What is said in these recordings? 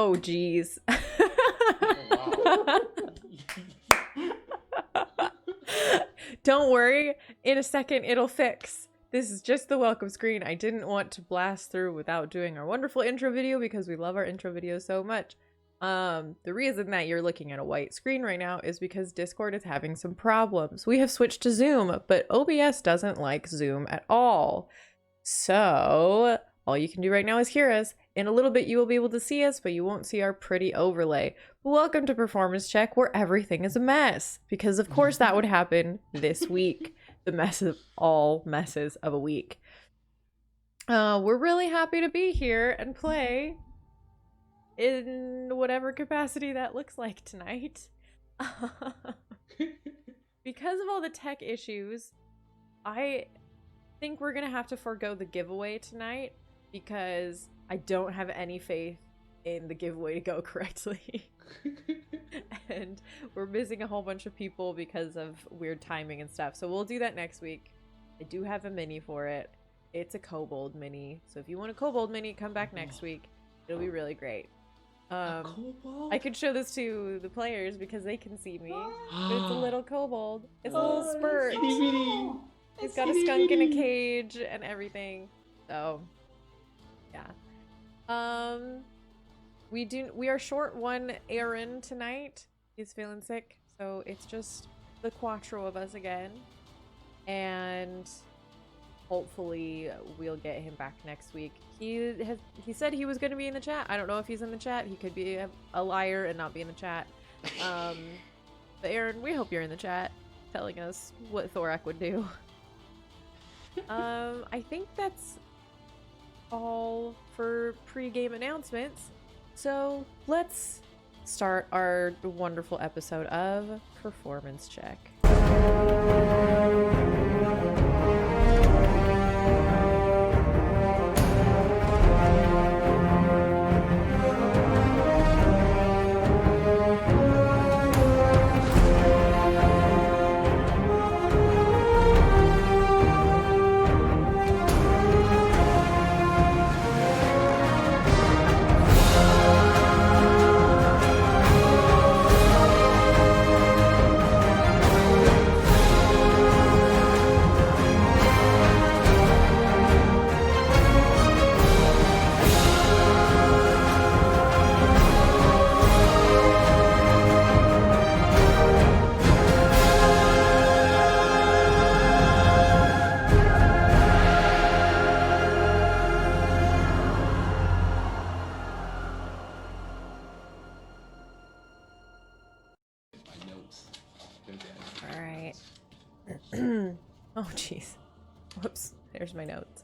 Oh, geez. Don't worry. In a second, it'll fix. This is just the welcome screen. I didn't want to blast through without doing our wonderful intro video because we love our intro videos so much. The reason that you're looking at a white screen right now is because Discord is having some problems. We have switched to Zoom, but OBS doesn't like Zoom at all. So all you can do right now is hear us. In a little bit, you will be able to see us, but you won't see our pretty overlay. Welcome to Performance Check, where everything is a mess. Because of course that would happen this week. The mess of all messes of a week. We're really happy to be here and play in whatever capacity that looks like tonight. Because of all the tech issues, I think we're gonna have to forego the giveaway tonight because I don't have any faith in the giveaway to go correctly. And we're missing a whole bunch of people because of weird timing and stuff. So we'll do that next week. I do have a mini for it. It's a kobold mini. So if you want a kobold mini, come back next week. It'll be really great. I could show this to the players because they can see me. But it's a little kobold. It's a little spurt. He's got a skunk in a cage and everything. So yeah. We are short one Aaron tonight. He's feeling sick, so it's just the quattro of us again. And hopefully we'll get him back next week. He said he was going to be in the chat. I don't know if he's in the chat. He could be a liar and not be in the chat. But Aaron, we hope you're in the chat telling us what Thorak would do. I think that's all for pre-game announcements. So let's start our wonderful episode of Performance Check. Oh jeez. Whoops. There's my notes.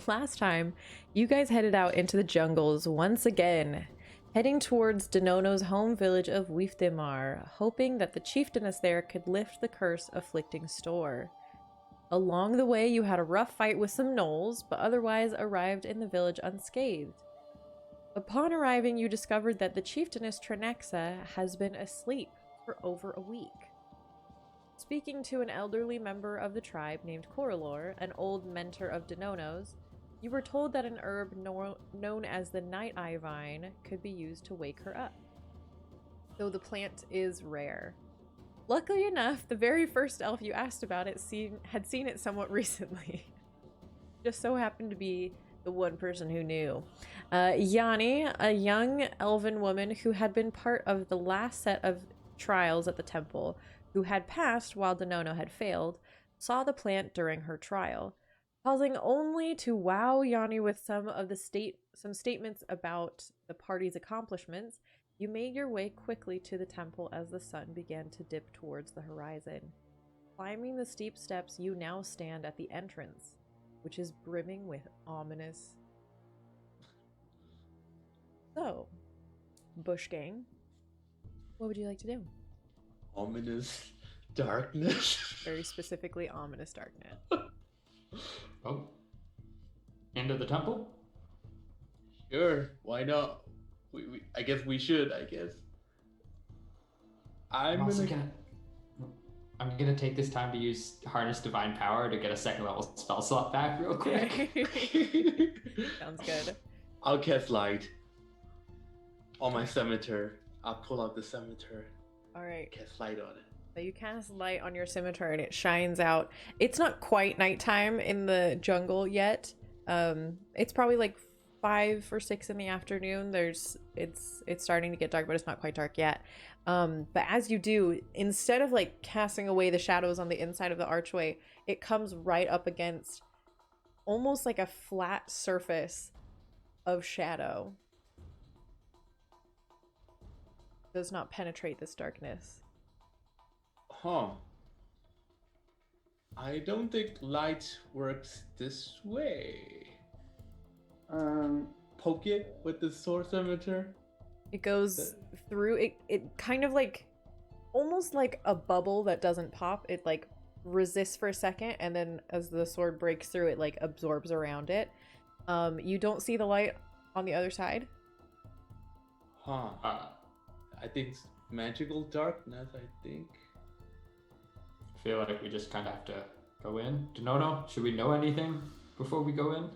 Last time you guys headed out into the jungles once again, heading towards Denono's home village of Uyfthemar, hoping that the chieftainess there could lift the curse afflicting Store. Along the way, you had a rough fight with some gnolls, but otherwise arrived in the village unscathed. Upon arriving, you discovered that the chieftainess Trenexa has been asleep for over a week. Speaking to an elderly member of the tribe named Coralor, an old mentor of Denono's, you were told that an herb known as the Nighteye Vine could be used to wake her up, though the plant is rare. Luckily enough, the very first elf you asked about it had seen it somewhat recently. Just so happened to be the one person who knew. Yanni, a young elven woman who had been part of the last set of trials at the temple, who had passed while Denono had failed, saw the plant during her trial, pausing only to wow Yanni with some statements about the party's accomplishments. You made your way quickly to the temple as the sun began to dip towards the horizon. Climbing the steep steps, you now stand at the entrance, which is brimming with ominous. So, Bush Gang, what would you like to do? Ominous darkness. Very specifically, ominous darkness. Oh. Into the temple? Sure, why not? I guess we should, I guess. I'm gonna... I'm gonna take this time to use Harness Divine Power to get a second level spell slot back real quick. Sounds good. I'll cast light on my scimitar. I'll pull out the scimitar. All right. Cast light on it. So you cast light on your scimitar and it shines out. It's not quite nighttime in the jungle yet. It's probably like 5 or 6 in the afternoon. It's starting to get dark, but it's not quite dark yet. But as you do, instead of like casting away the shadows on the inside of the archway, it comes right up against almost like a flat surface of shadow. Does not penetrate this darkness. Huh. I don't think light works this way. Poke it with the sword scimitar. It goes through it kind of like almost like a bubble that doesn't pop. It like resists for a second, and then as the sword breaks through, it like absorbs around it. You don't see the light on the other side. Huh. I think it's magical darkness, I think. I feel like we just kind of have to go in. Denono, should we know anything before we go in?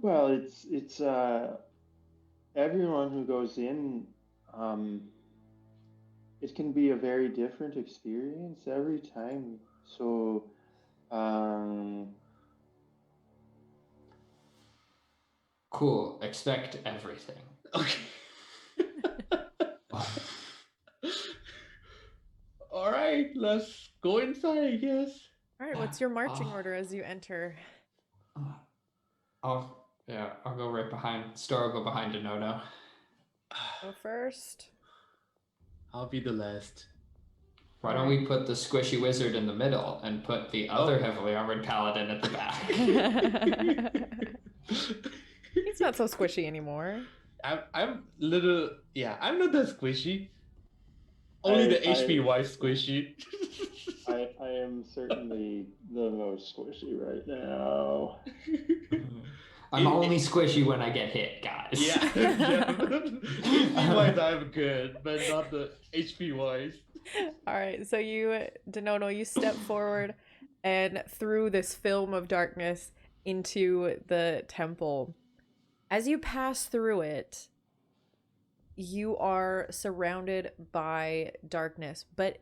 Well, it's everyone who goes in, it can be a very different experience every time. So, Cool. Expect everything. Okay. All right, let's go inside, I guess. All right, what's your marching order as you enter? I'll go right behind. Star will go behind Denono. Go first. I'll be the last. Why don't we put the squishy wizard in the middle and put the other heavily armored paladin at the back? He's not so squishy anymore. I'm little. Yeah, I'm not that squishy. Only the HP wise squishy. I am certainly the most squishy right now. I'm only squishy when I get hit, guys. Yeah. HP wise, I'm good, but not the HP wise. All right, so you, Denono, you step forward and through this film of darkness into the temple. As you pass through it, you are surrounded by darkness, but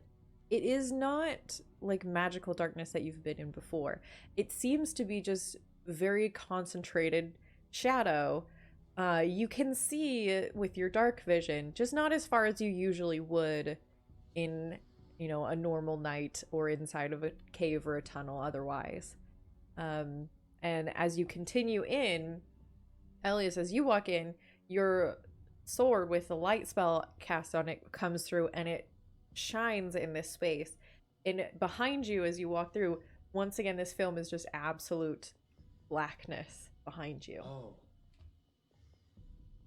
it is not like magical darkness that you've been in before. It seems to be just very concentrated shadow. You can see with your dark vision, just not as far as you usually would in, you know, a normal night or inside of a cave or a tunnel otherwise. And as you continue in, Elias, as you walk in, your sword with the light spell cast on it comes through and it shines in this space. And behind you as you walk through, once again, this film is just absolute blackness behind you. Oh.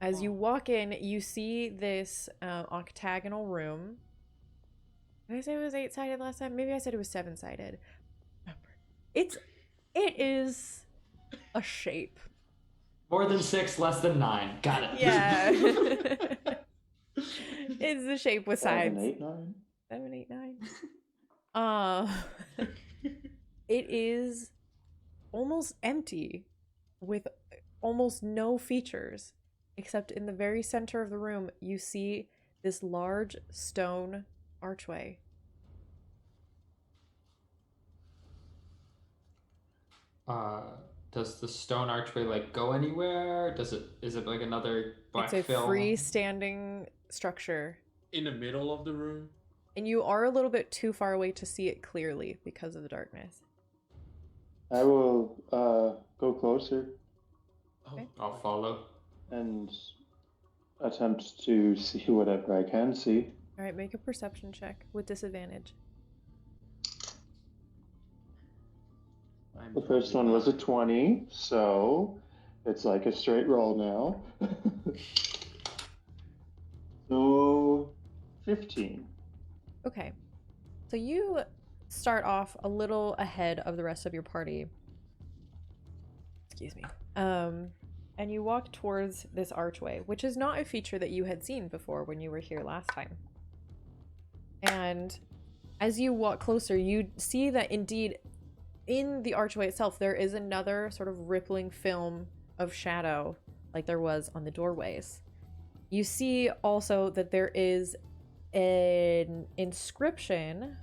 As you walk in, you see this octagonal room. Did I say it was 8-sided last time? Maybe I said it was 7-sided. It is a shape. More than 6, less than 9. Got it. Yeah. It's the shape with sides. 7, 8, 9. 7, 8, 9. It is almost empty with almost no features, except in the very center of the room, you see this large stone archway. Does the stone archway like go anywhere? Is it like another black It's a film? freestanding structure. In the middle of the room? And you are a little bit too far away to see it clearly because of the darkness. I will go closer Okay. I'll follow. and attempt to see whatever I can see. All right, make a perception check with disadvantage. The first one was a 20, so it's like a straight roll now. So 15. Okay. So you start off a little ahead of the rest of your party. Excuse me. and you walk towards this archway, which is not a feature that you had seen before when you were here last time. And as you walk closer, you see that indeed in the archway itself there is another sort of rippling film of shadow like there was on the doorways. You see also that there is an inscription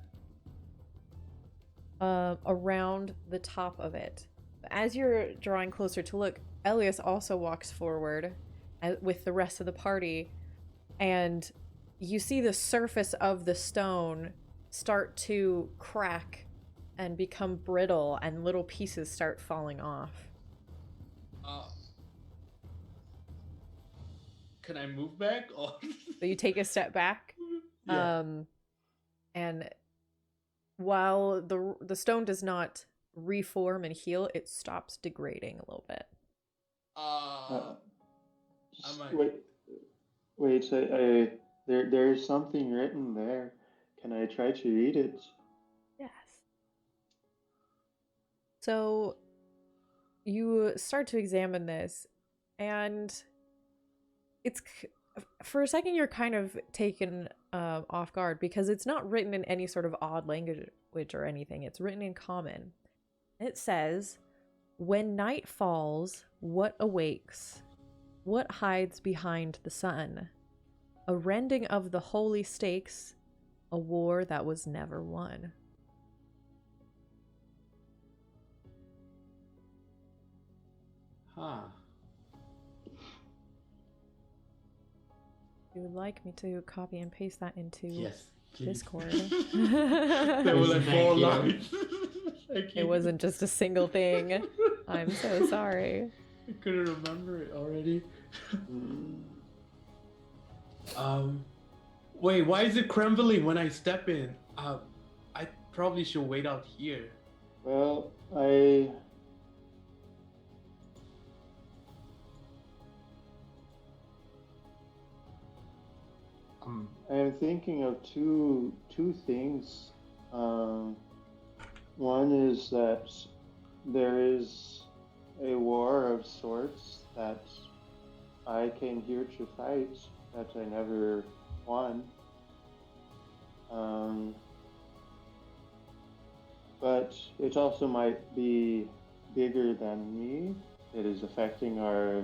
around the top of it. As you're drawing closer to look, Elias also walks forward with the rest of the party, and you see the surface of the stone start to crack and become brittle, and little pieces start falling off. Can I move back? Or So you take a step back, yeah. and while the stone does not reform and heal, it stops degrading a little bit. Wait. There's something written there. Can I try to read it? Yes. So you start to examine this, and it's for a second you're kind of taken off guard because it's not written in any sort of odd language or anything. It's written in common. It says, "When night falls, what awakes? What hides behind the sun? A rending of the holy stakes, a war that was never won." Huh. You would like me to copy and paste that into Yes, please. Discord? There were like 4 lines. Thank you. It wasn't just a single thing. I'm so sorry. I couldn't remember it already. Wait, why is it crumbling when I step in? I probably should wait out here. Well, I'm thinking of two things. One is that there is a war of sorts that I came here to fight that I never won. But it also might be bigger than me. It is affecting our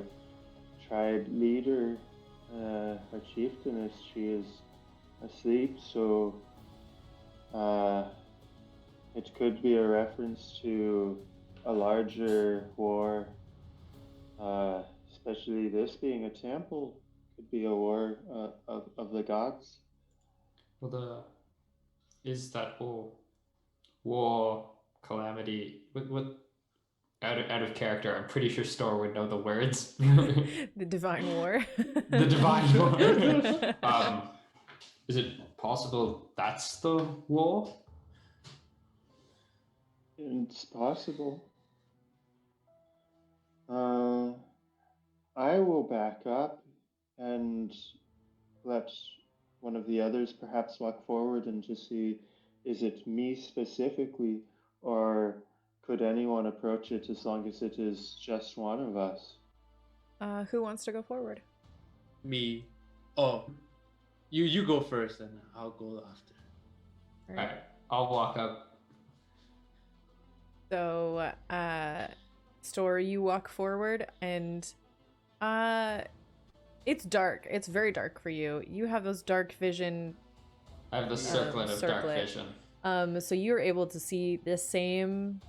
tribe leader, our chieftainess. She is asleep, so it could be a reference to a larger war, especially this being a temple. Could be a war of the gods. Well, is that whole war calamity with out of character? I'm pretty sure Store would know the words. The Divine War. The Divine War. Is it possible that's the war? It's possible. I will back up and let one of the others perhaps walk forward and just see, is it me specifically, or could anyone approach it as long as it is just one of us? Who wants to go forward? Me. Oh, you go first, and I'll go after. All All right, I'll walk up. So, Store, you walk forward, and it's dark. It's very dark for you. You have those dark vision. I have the circlet of dark vision. So you're able to see the same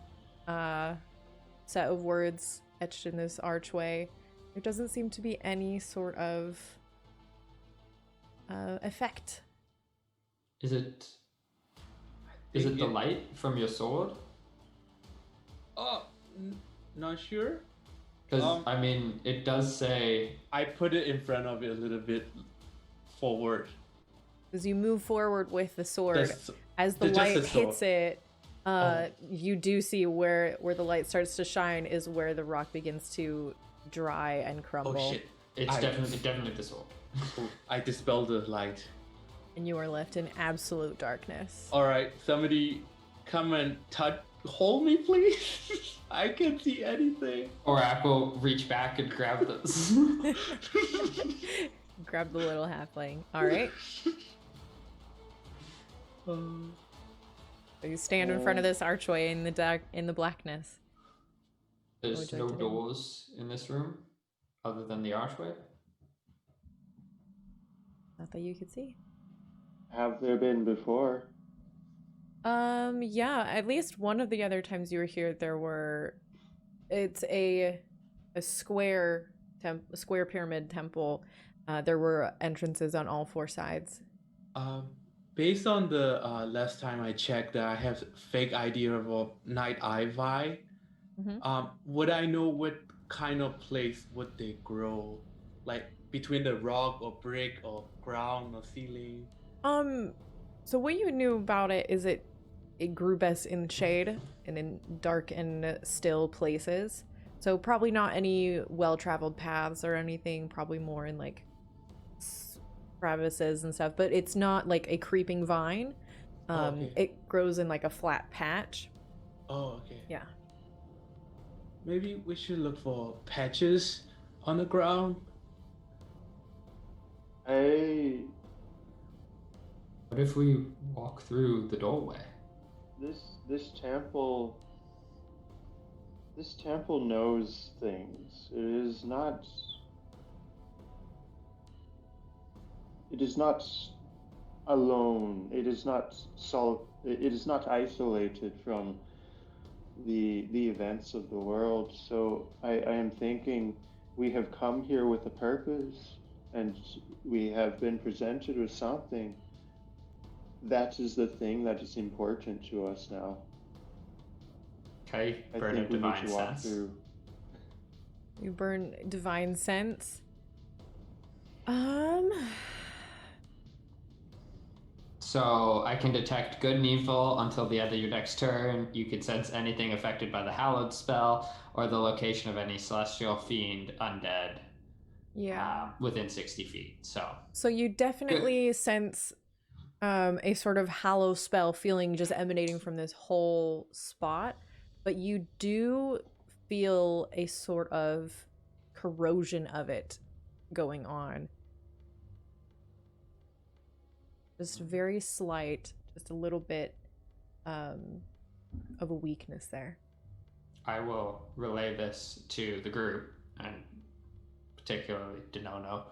set of words etched in this archway. There doesn't seem to be any sort of effect. Is it the light from your sword? Oh, not sure. Because I mean, it does say. I put it in front of it a little bit forward. As you move forward with the sword, as the light hits it, you do see where the light starts to shine is where the rock begins to dry and crumble. Oh shit! It's definitely the sword. I dispelled the light. And you are left in absolute darkness. All right, somebody come and hold me, please. I can't see anything. Thorak will reach back and grab this. Grab the little halfling. All right. So you stand in front of this archway in the dark, in the blackness. There's would you no like to do? doors in this room other than the archway. Not that you could see. Have there been before? Yeah, at least one of the other times you were here, it's a square square pyramid temple. There were entrances on all four sides. Based on the last time I checked, I have fake idea of a Nighteye Vine. Would I know what kind of place would they grow? Like between the rock or brick or ground or ceiling? So what you knew about it is it grew best in shade and in dark and still places. So probably not any well-traveled paths or anything, probably more in like crevices and stuff, but it's not like a creeping vine. Okay. It grows in like a flat patch. Oh, okay. Yeah. Maybe we should look for patches on the ground. What if we walk through the doorway? This temple knows things. It is not alone. It is not isolated from the events of the world. So I am thinking we have come here with a purpose, and we have been presented with something. That is the thing that is important to us now. Okay, I burn a think we need divine to walk sense. through. You burn divine sense. So I can detect good and evil until the end of your next turn. You can sense anything affected by the hallowed spell or the location of any celestial fiend, undead. Yeah. Within 60 feet. So you definitely sense a sort of hallow spell feeling just emanating from this whole spot, but you do feel a sort of corrosion of it going on. Just very slight, just a little bit of a weakness there. I will relay this to the group, and particularly Denono.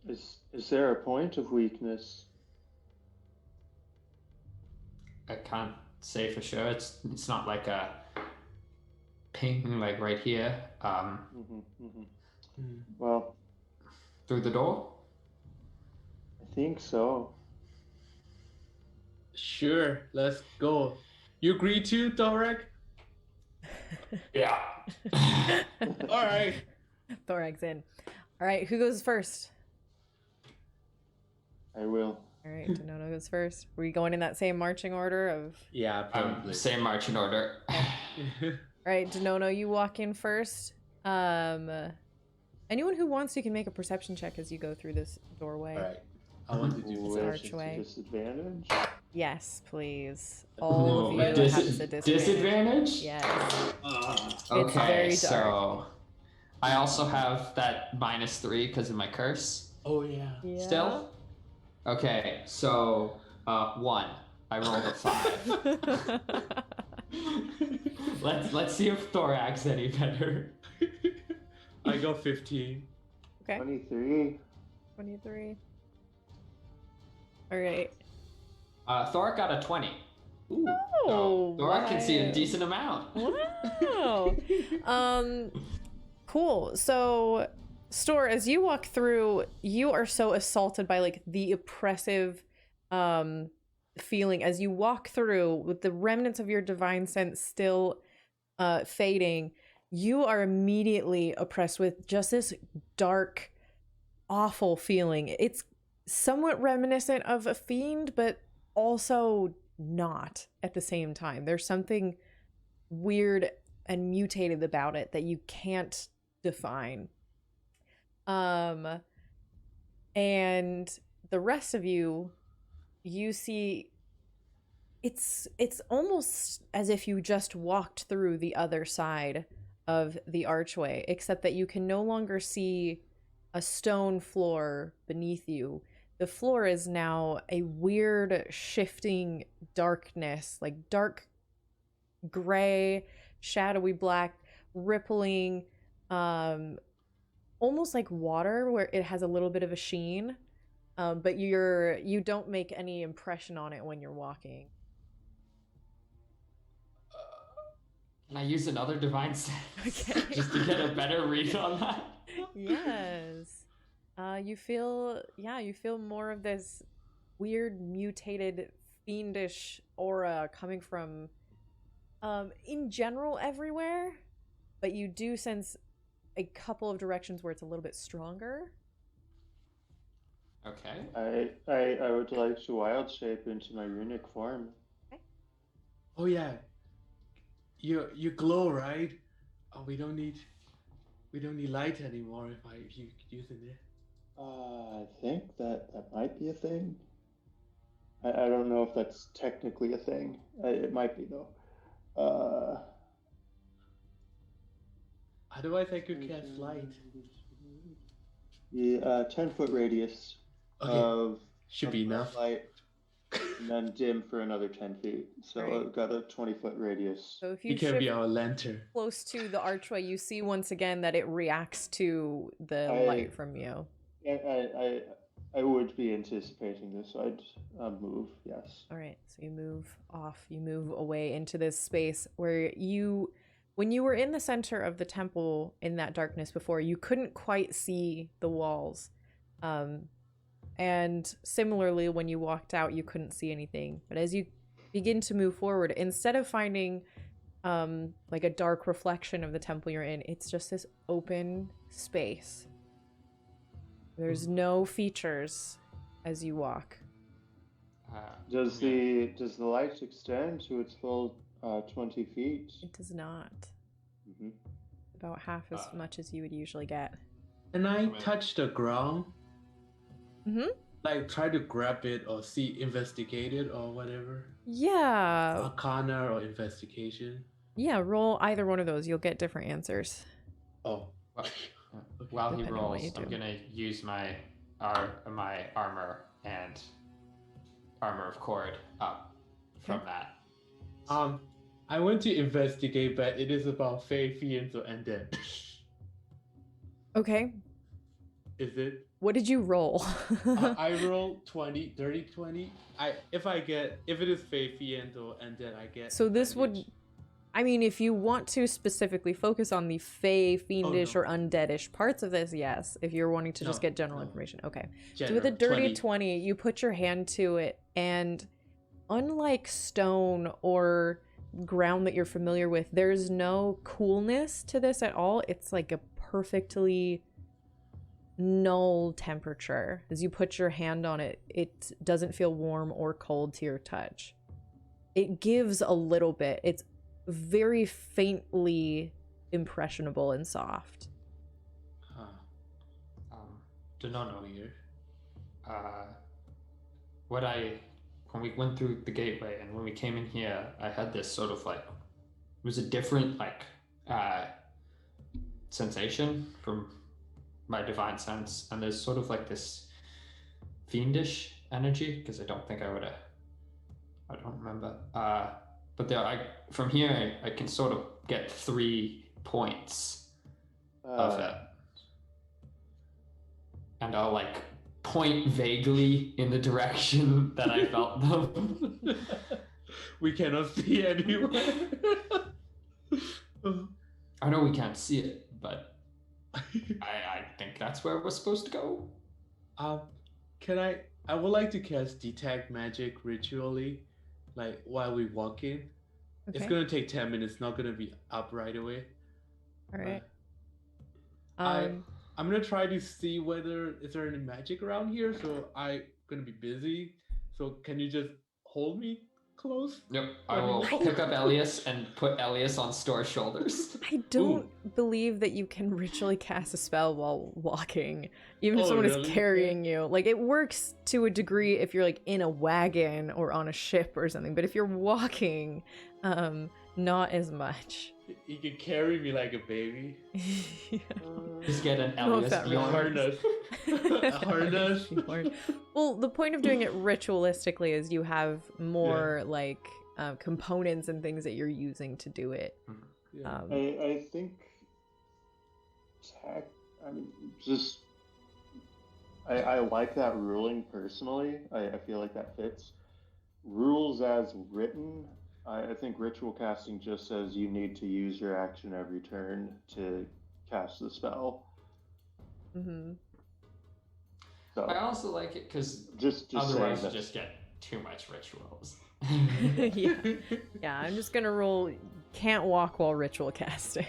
Is there a point of weakness? I can't say for sure. It's not like a ping like right here. Well, through the door? I think so. Sure, let's go. You agree to, Thorak? Yeah. All right. Thorax in. All right, who goes first? I will. All right, Denono goes first. Were you going in that same marching order of? Yeah, probably. Same marching order. All right, Denono, you walk in first. Anyone who wants to can make a perception check as you go through this doorway. All right. I want to do With archway. disadvantage? Yes, please. All of you have this at disadvantage? Yes. Okay, very dark. so I also have that -3 because of my curse. Oh yeah. Still? Okay, so 1. I rolled a 5. Let's see if Thorax any better. I got 15. Okay. 23. 23. All right. Thorak got a 20. Ooh. Oh, So Thorak can see a wow. decent amount. Wow. Cool. So, Store, as you walk through, you are so assaulted by like the oppressive feeling as you walk through with the remnants of your divine sense still fading. You are immediately oppressed with just this dark, awful feeling. It's somewhat reminiscent of a fiend, but also not at the same time. There's something weird and mutated about it that you can't define. And the rest of you see It's almost as if you just walked through the other side of the archway, except that you can no longer see a stone floor beneath you. The floor is now a weird shifting darkness, like dark gray, shadowy black, rippling, almost like water where it has a little bit of a sheen. But you don't make any impression on it when you're walking. Can I use another divine sense? Okay. Just to get a better read on that? Yes. You feel more of this weird, mutated, fiendish aura coming from, in general, everywhere. But you do sense a couple of directions where it's a little bit stronger. Okay. I would like to wild shape into my runic form. Okay. Oh yeah, you glow, right? Oh, we don't need light anymore if you using it. I think that might be a thing. I don't know if that's technically a thing. It might be though. Otherwise, I could cast light. Yeah, 10-foot radius Okay, should be bright enough. light, and then dim for another 10 feet. So Right. I've got a 20-foot radius. So if He you can be shift our lantern. close to the archway, you see once again that it reacts to the light from you. I would be anticipating this. I'd move, yes. All right, so you move off, you move away into this space where when you were in the center of the temple in that darkness before, you couldn't quite see the walls. And similarly, when you walked out, you couldn't see anything. But as you begin to move forward, instead of finding like a dark reflection of the temple you're in, it's just this open space. There's no features as you walk. Does the light extend to its full 20 feet? It does not. Mm-hmm. About half as much as you would usually get. Can I touch the ground? Mm-hmm. Like try to grab it or investigate it or whatever? Yeah. Arcana or investigation? Yeah, roll either one of those. You'll get different answers. Oh. While he Depending on what rolls, you do. I'm gonna use my armor and armor of cord up from that. I want to investigate, but it is about Fae, Fiends, or Undead. Okay. Is it? What did you roll? I roll 20, 30, 20. If it is Fae, Fiends, or Undead, I get. So this advantage. would, I mean, if you want to specifically focus on the Fae, Fiendish, or Undeadish parts of this, yes. If you're wanting to just get general information, okay. So with a dirty 20, you put your hand to it, and unlike stone or ground that you're familiar with, there's no coolness to this at all. It's like a perfectly null temperature. As you put your hand on it, it doesn't feel warm or cold to your touch. It gives a little bit. It's very faintly impressionable and soft. Do not know here. When we went through the gateway and when we came in here, I had this sort of like, it was a different like sensation from my divine sense, and there's sort of like this fiendish energy, because I don't remember. But from here, I can sort of get 3 points of it. And I'll like point vaguely in the direction that I felt them. We cannot see anywhere. I know we can't see it, but I think that's where we're supposed to go. I would like to cast Detect Magic ritually, like while we walk in. Okay. It's gonna take 10 minutes, not gonna be up right away. All right. I'm gonna try to see whether is there any magic around here, so I'm gonna be busy. So can you just hold me? close. Yep, I will pick up Elias and put Elias on Store's shoulders. I don't believe that you can ritually cast a spell while walking, even if someone really? is carrying you. Like, it works to a degree if you're like in a wagon or on a ship or something, but if you're walking, not as much. You can carry me like a baby. Yeah. Just get an know if Elias that really yarn. Harness. A harness. Well, the point of doing it ritualistically is you have more like components and things that you're using to do it. Yeah. I think I like that ruling personally. I feel like that fits. Rules as written, I think ritual casting just says you need to use your action every turn to cast the spell. Mm-hmm. So I also like it because just otherwise you saying just get too much rituals. Yeah, I'm just gonna roll can't walk while ritual casting.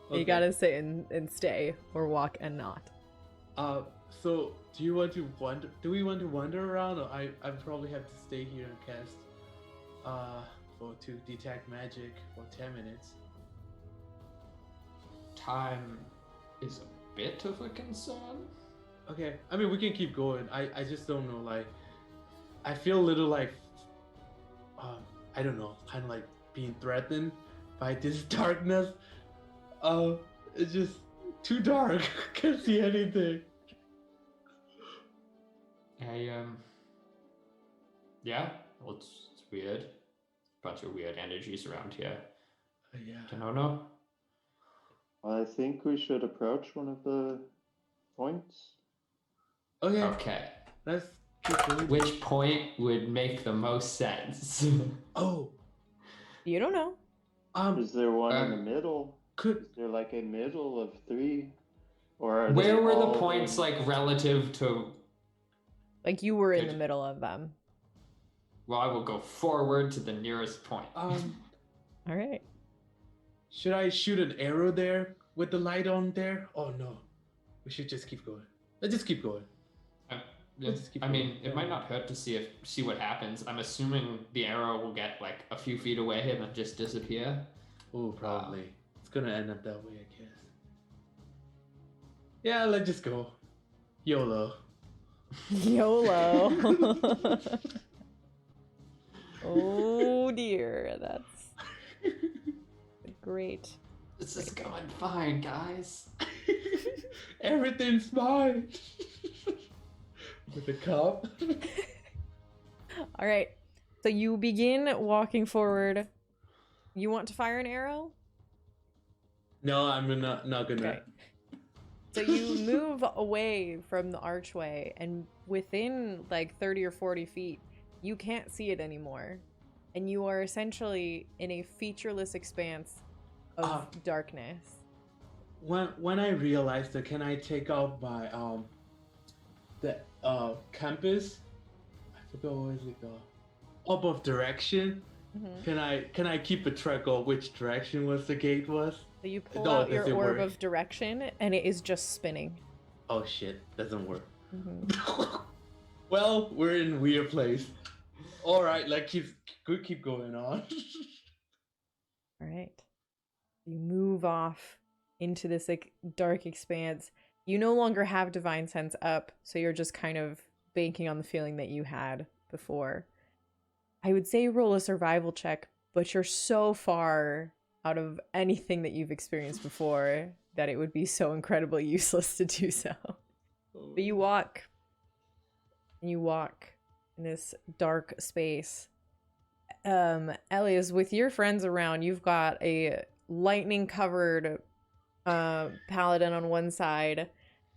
Okay. You gotta sit and stay, or walk and not. So do you want to wander? Do we want to wander around, or I probably have to stay here and cast to detect magic for 10 minutes. Time is a bit of a concern. Okay, I mean we can keep going. I just don't know. Like, I feel a little like, I don't know, kind of like being threatened by this darkness. It's just too dark. Can't see anything. Yeah, well, it's weird. Bunch of weird energies around here. Yeah. Denono? I think we should approach one of the points. Okay. Okay. Let's keep going. Which point would make the most sense? Oh. You don't know. Is there one in the middle? Is there like a middle of three? Or are where they were the all points in... like relative to? Like you were in the middle of them. Well, I will go forward to the nearest point. All right. Should I shoot an arrow there with the light on there? Oh no, we should just keep going. Let's just keep going. I mean, it might not hurt to see what happens. I'm assuming the arrow will get like a few feet away and then just disappear. Oh, probably. It's gonna end up that way, I guess. Yeah, let's just go. YOLO. YOLO. Oh dear, that's great. This is going fine, guys. Everything's fine. With the cup. All right. So you begin walking forward. You want to fire an arrow? No, I'm not gonna. Okay. So you move away from the archway, and within like 30 or 40 feet, you can't see it anymore. And you are essentially in a featureless expanse of darkness. When I realized that, can I take out my the compass? I forgot what is it called. Up of direction. Mm-hmm. Can I keep a track of which direction was the gate was? So you pull out your orb of direction, and it is just spinning. Oh shit! Doesn't work. Mm-hmm. Well, we're in a weird place. All right, let's keep going on. All right. You move off into this like dark expanse. You no longer have divine sense up, so you're just kind of banking on the feeling that you had before. I would say roll a survival check, but you're so far out of anything that you've experienced before that it would be so incredibly useless to do so. But you walk. And you walk in this dark space. Elias, with your friends around, you've got a lightning-covered paladin on one side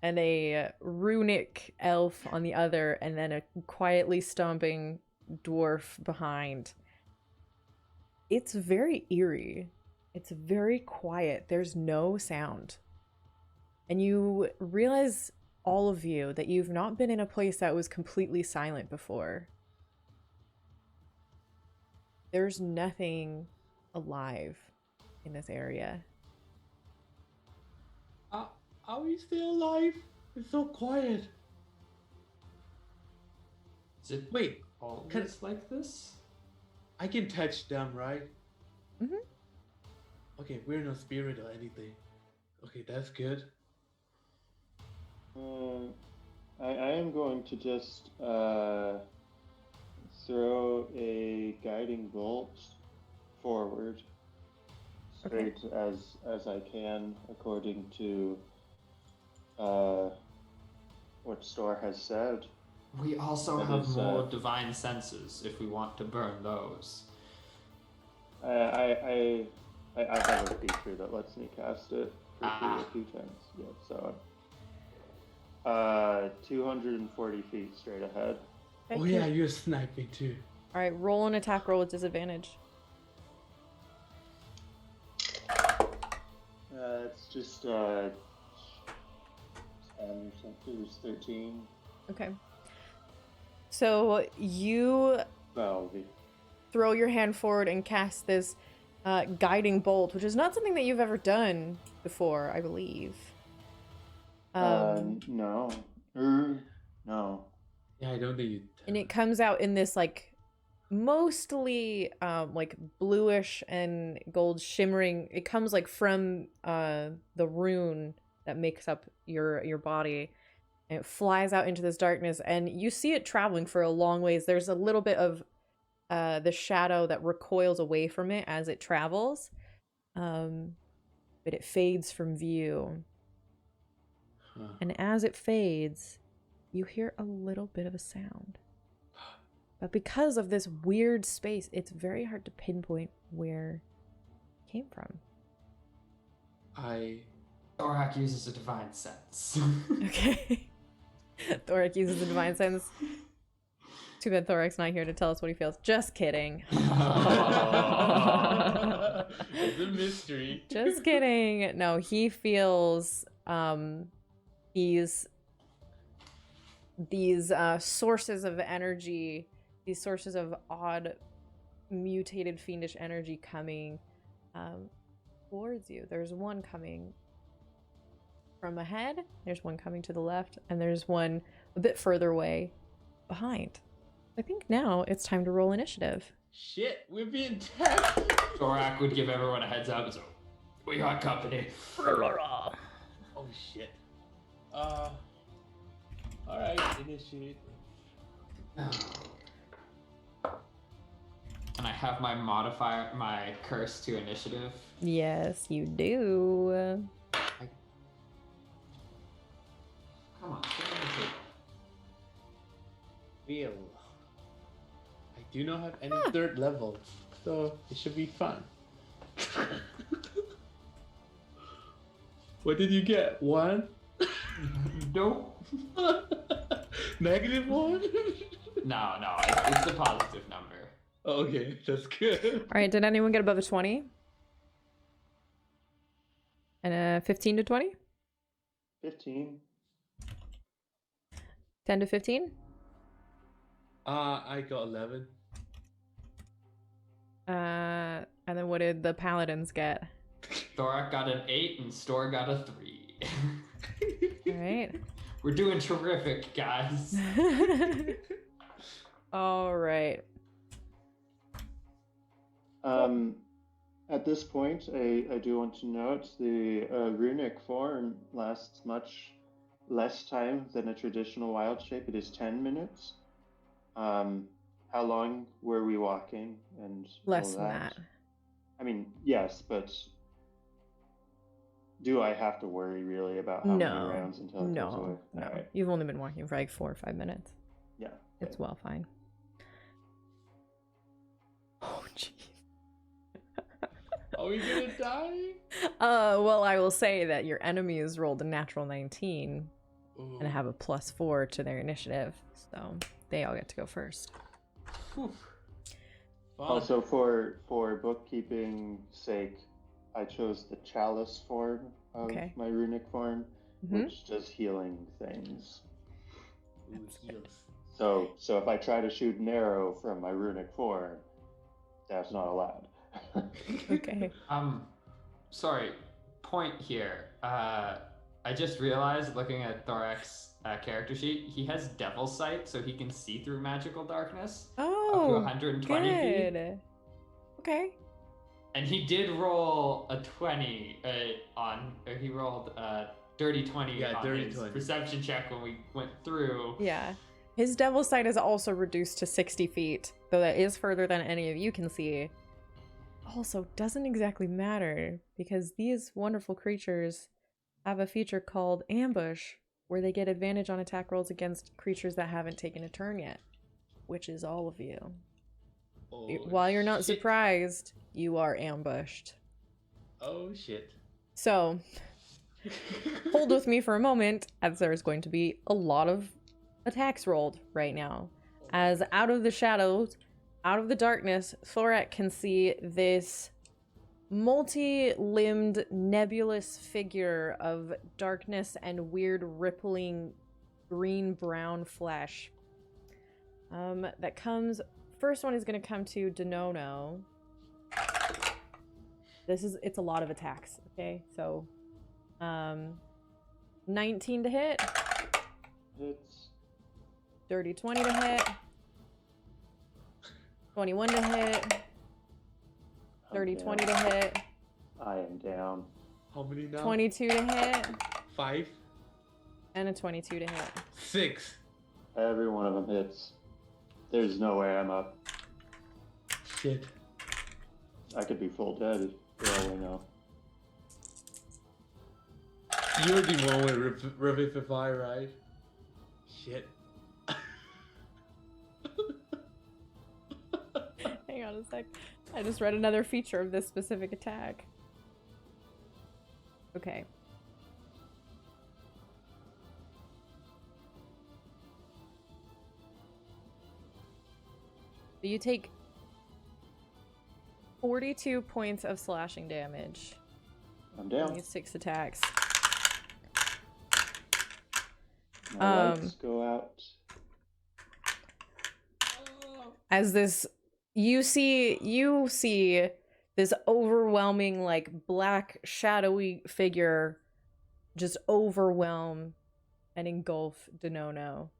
and a runic elf on the other, and then a quietly stomping dwarf behind. It's very eerie. It's very quiet. There's no sound. And you realize, all of you, that you've not been in a place that was completely silent before. There's nothing alive in this area. Are we still alive? It's so quiet. Is it Wait, always like this? I can touch them, right? Mm-hmm. Okay, we're no spirit or anything. Okay, that's good. I am going to just throw a guiding bolt forward, straight as I can, according to what Store has said. We also That have is, more divine senses if we want to burn those. I have a feature that lets me cast it for free a few times. Yeah, so 240 feet straight ahead. Oh yeah, you're sniping too. All right, roll an attack roll with disadvantage. It's just 10 or something. It's 13. Okay. So you 12. throw your hand forward and cast this guiding bolt, which is not something that you've ever done before, I believe. No. No. Yeah, I don't think you. And it comes out in this like mostly like bluish and gold shimmering. It comes like from the rune that makes up your body. And it flies out into this darkness, and you see it traveling for a long ways. There's a little bit of the shadow that recoils away from it as it travels, but it fades from view. Huh. And as it fades, you hear a little bit of a sound. But because of this weird space, it's very hard to pinpoint where it came from. Thorak uses a divine sense. Okay. Thorak uses a divine sense. Too bad Thorak's not here to tell us what he feels. Just kidding. It's a mystery. Just kidding. No, he feels these sources of energy, these sources of odd, mutated, fiendish energy coming towards you. There's one coming from ahead, there's one coming to the left, and there's one a bit further away behind. I think now it's time to roll initiative. Shit, we're being attacked. Thorak would give everyone a heads up, so we got company. Oh shit. Alright, initiate. And I have my modifier, my curse to initiative. Yes, you do. Come on, get on the table. Real. I do not have any third level, so it should be fun. What did you get? 1? Nope. -1? No, it's a positive number. Okay, that's good. All right, did anyone get above a 20? And a 15 to 20? 15. 10 to 15? I got 11. And then what did the paladins get? Thorak got an 8 and Store got a 3. All right. We're doing terrific, guys. All right. At this point, I do want to note the runic form lasts much less time than a traditional wild shape. It is 10 minutes. How long were we walking and Less all than that. I mean, yes, but do I have to worry really about how many rounds until it goes away? No. All right. You've only been walking for like 4 or 5 minutes. Yeah. It's well fine. Oh, jeez. Are we gonna die? Well, I will say that your enemies rolled a natural 19 Ooh. and have a +4 to their initiative, so they all get to go first. Also, for bookkeeping sake, I chose the chalice form of my runic form, which does healing things. Ooh, heals. So if I try to shoot an arrow from my runic form, that's not allowed. Okay. Sorry, point here. I just realized looking at Thorak's character sheet, he has devil sight, so he can see through magical darkness. Oh, up to 120 feet. good. Okay. And he did roll a 20 he rolled a dirty 20 on dirty his 20. perception check when we went through. Yeah. His devil's sight is also reduced to 60 feet, though that is further than any of you can see. Also, doesn't exactly matter, because these wonderful creatures have a feature called Ambush, where they get advantage on attack rolls against creatures that haven't taken a turn yet, which is all of you. Oh, While you're not shit. surprised, you are ambushed. Oh shit. So, hold with me for a moment, as there's going to be a lot of attacks rolled right now. As out of the shadows, out of the darkness, Thorak can see this multi-limbed, nebulous figure of darkness and weird rippling green-brown flesh. That comes... First one is going to come to Denono. It's a lot of attacks, okay? So, 19 to hit. Hits. Dirty 20 to hit. 21 to hit. Dirty 20 to hit. I am down. How many now? 22 to hit. 5. And a 22 to hit. 6. Every one of them hits. There's no way I'm up. Shit. I could be full dead for all we know. You're the one with Revivify, right? Shit. Hang on a sec. I just read another feature of this specific attack. Okay. You take 42 points of slashing damage. I'm down. On these 6 attacks. My lights go out. As this, you see this overwhelming, like, black, shadowy figure just overwhelm and engulf Denono.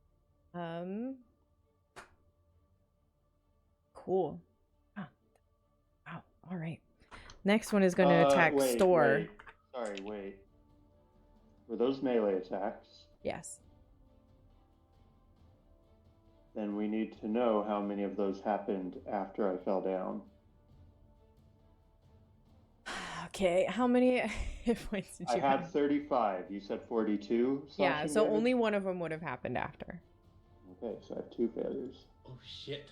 Cool. Oh. Wow. All right. Next one is going to attack Store. Wait. Were those melee attacks? Yes. Then we need to know how many of those happened after I fell down. Okay, how many hit points did you I had have? 35. You said 42? Yeah, so damage? only one of them would have happened after. Okay, so I have 2 failures. Oh shit.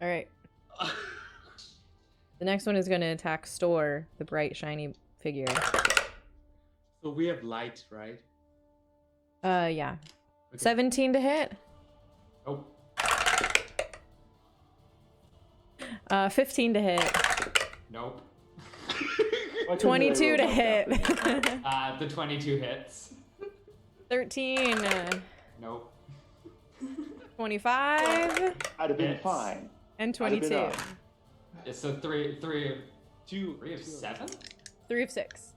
All right. The next one is going to attack Store, the bright, shiny figure. So we have lights, right? Yeah. Okay. 17 to hit. Nope. 15 to hit. Nope. 22 to hit. The 22 hits. 13. Nope. 25. I'd have been Hits. fine. And I'd have been 22. up. Yeah, so three of 7? 3 of 6.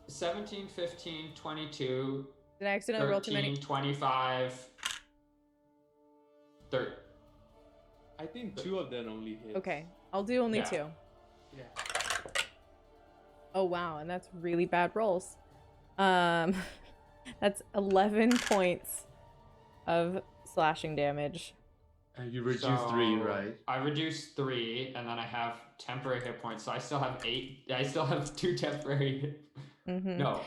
17, 15, 22, Did I accidentally roll too 13, many? 25, 30. I think 2 of them only hit. Okay, I'll do only Yeah. 2. Yeah. Oh wow, and that's really bad rolls. That's 11 points of slashing damage. And you reduced So, 3, right? I reduced 3, and then I have temporary hit points, so I still have 8. I still have 2 temporary hit... Mm-hmm. No.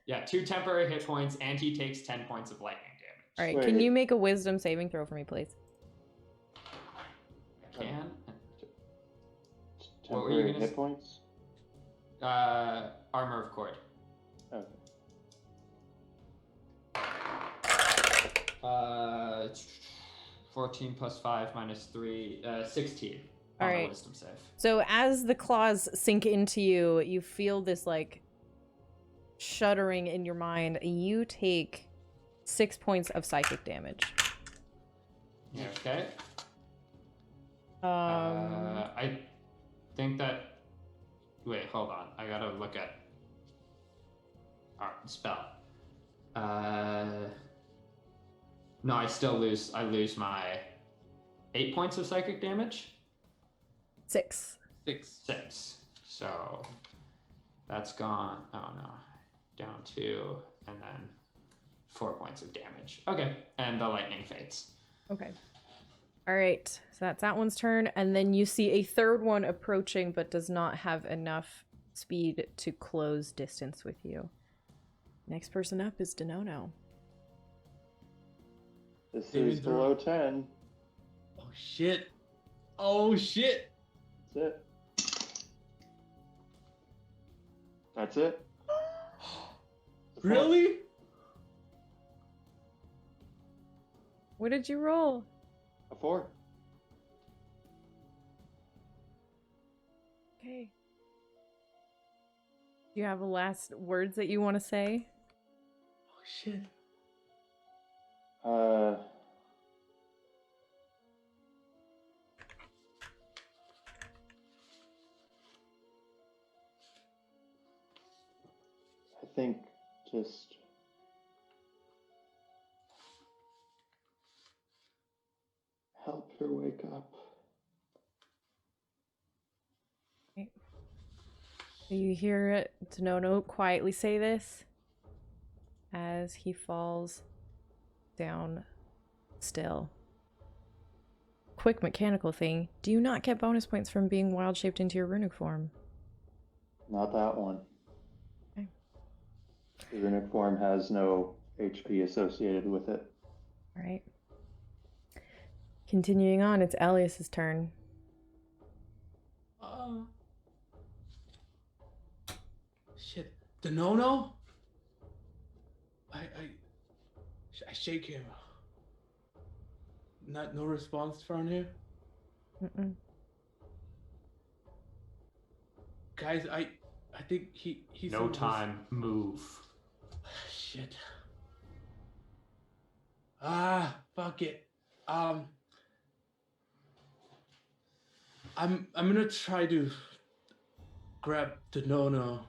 Yeah, 2 temporary hit points, and he takes 10 points of lightning damage. All right, Wait. can you make a wisdom saving throw for me, please? I can. What were Temporary you gonna hit s- points? Armor of Cord. Okay. 14 plus 5 minus 3, 16 All on right. the wisdom save. So as the claws sink into you, you feel this like shuddering in your mind. You take 6 points of psychic damage. Okay. I think that... Wait, hold on. I gotta look at... spell. No, I still lose... I lose my 8 points of psychic damage. 6. 6. 6. So that's gone. Oh no. Down 2, and then 4 points of damage. Okay, and the lightning fades. Okay. All right, so that's that one's turn, and then you see a third one approaching, but does not have enough speed to close distance with you. Next person up is Denono. This Saving is throw. below 10. Oh shit. Oh shit. That's it. That's it. Really? What did you roll? A 4. Okay. Do you have last words that you want to say? Oh shit. I think just help her wake up. Okay. So you hear Denono quietly say this as he falls down still. Quick mechanical thing. Do you not get bonus points from being wild shaped into your runic form? Not that one. Okay. The runic form has no HP associated with it. All right. Continuing on, it's Elias's turn. Shit. Denono? I shake him. No response from him. Guys, I think he's No time. Move. Shit. Fuck it. I'm gonna try to grab Denono.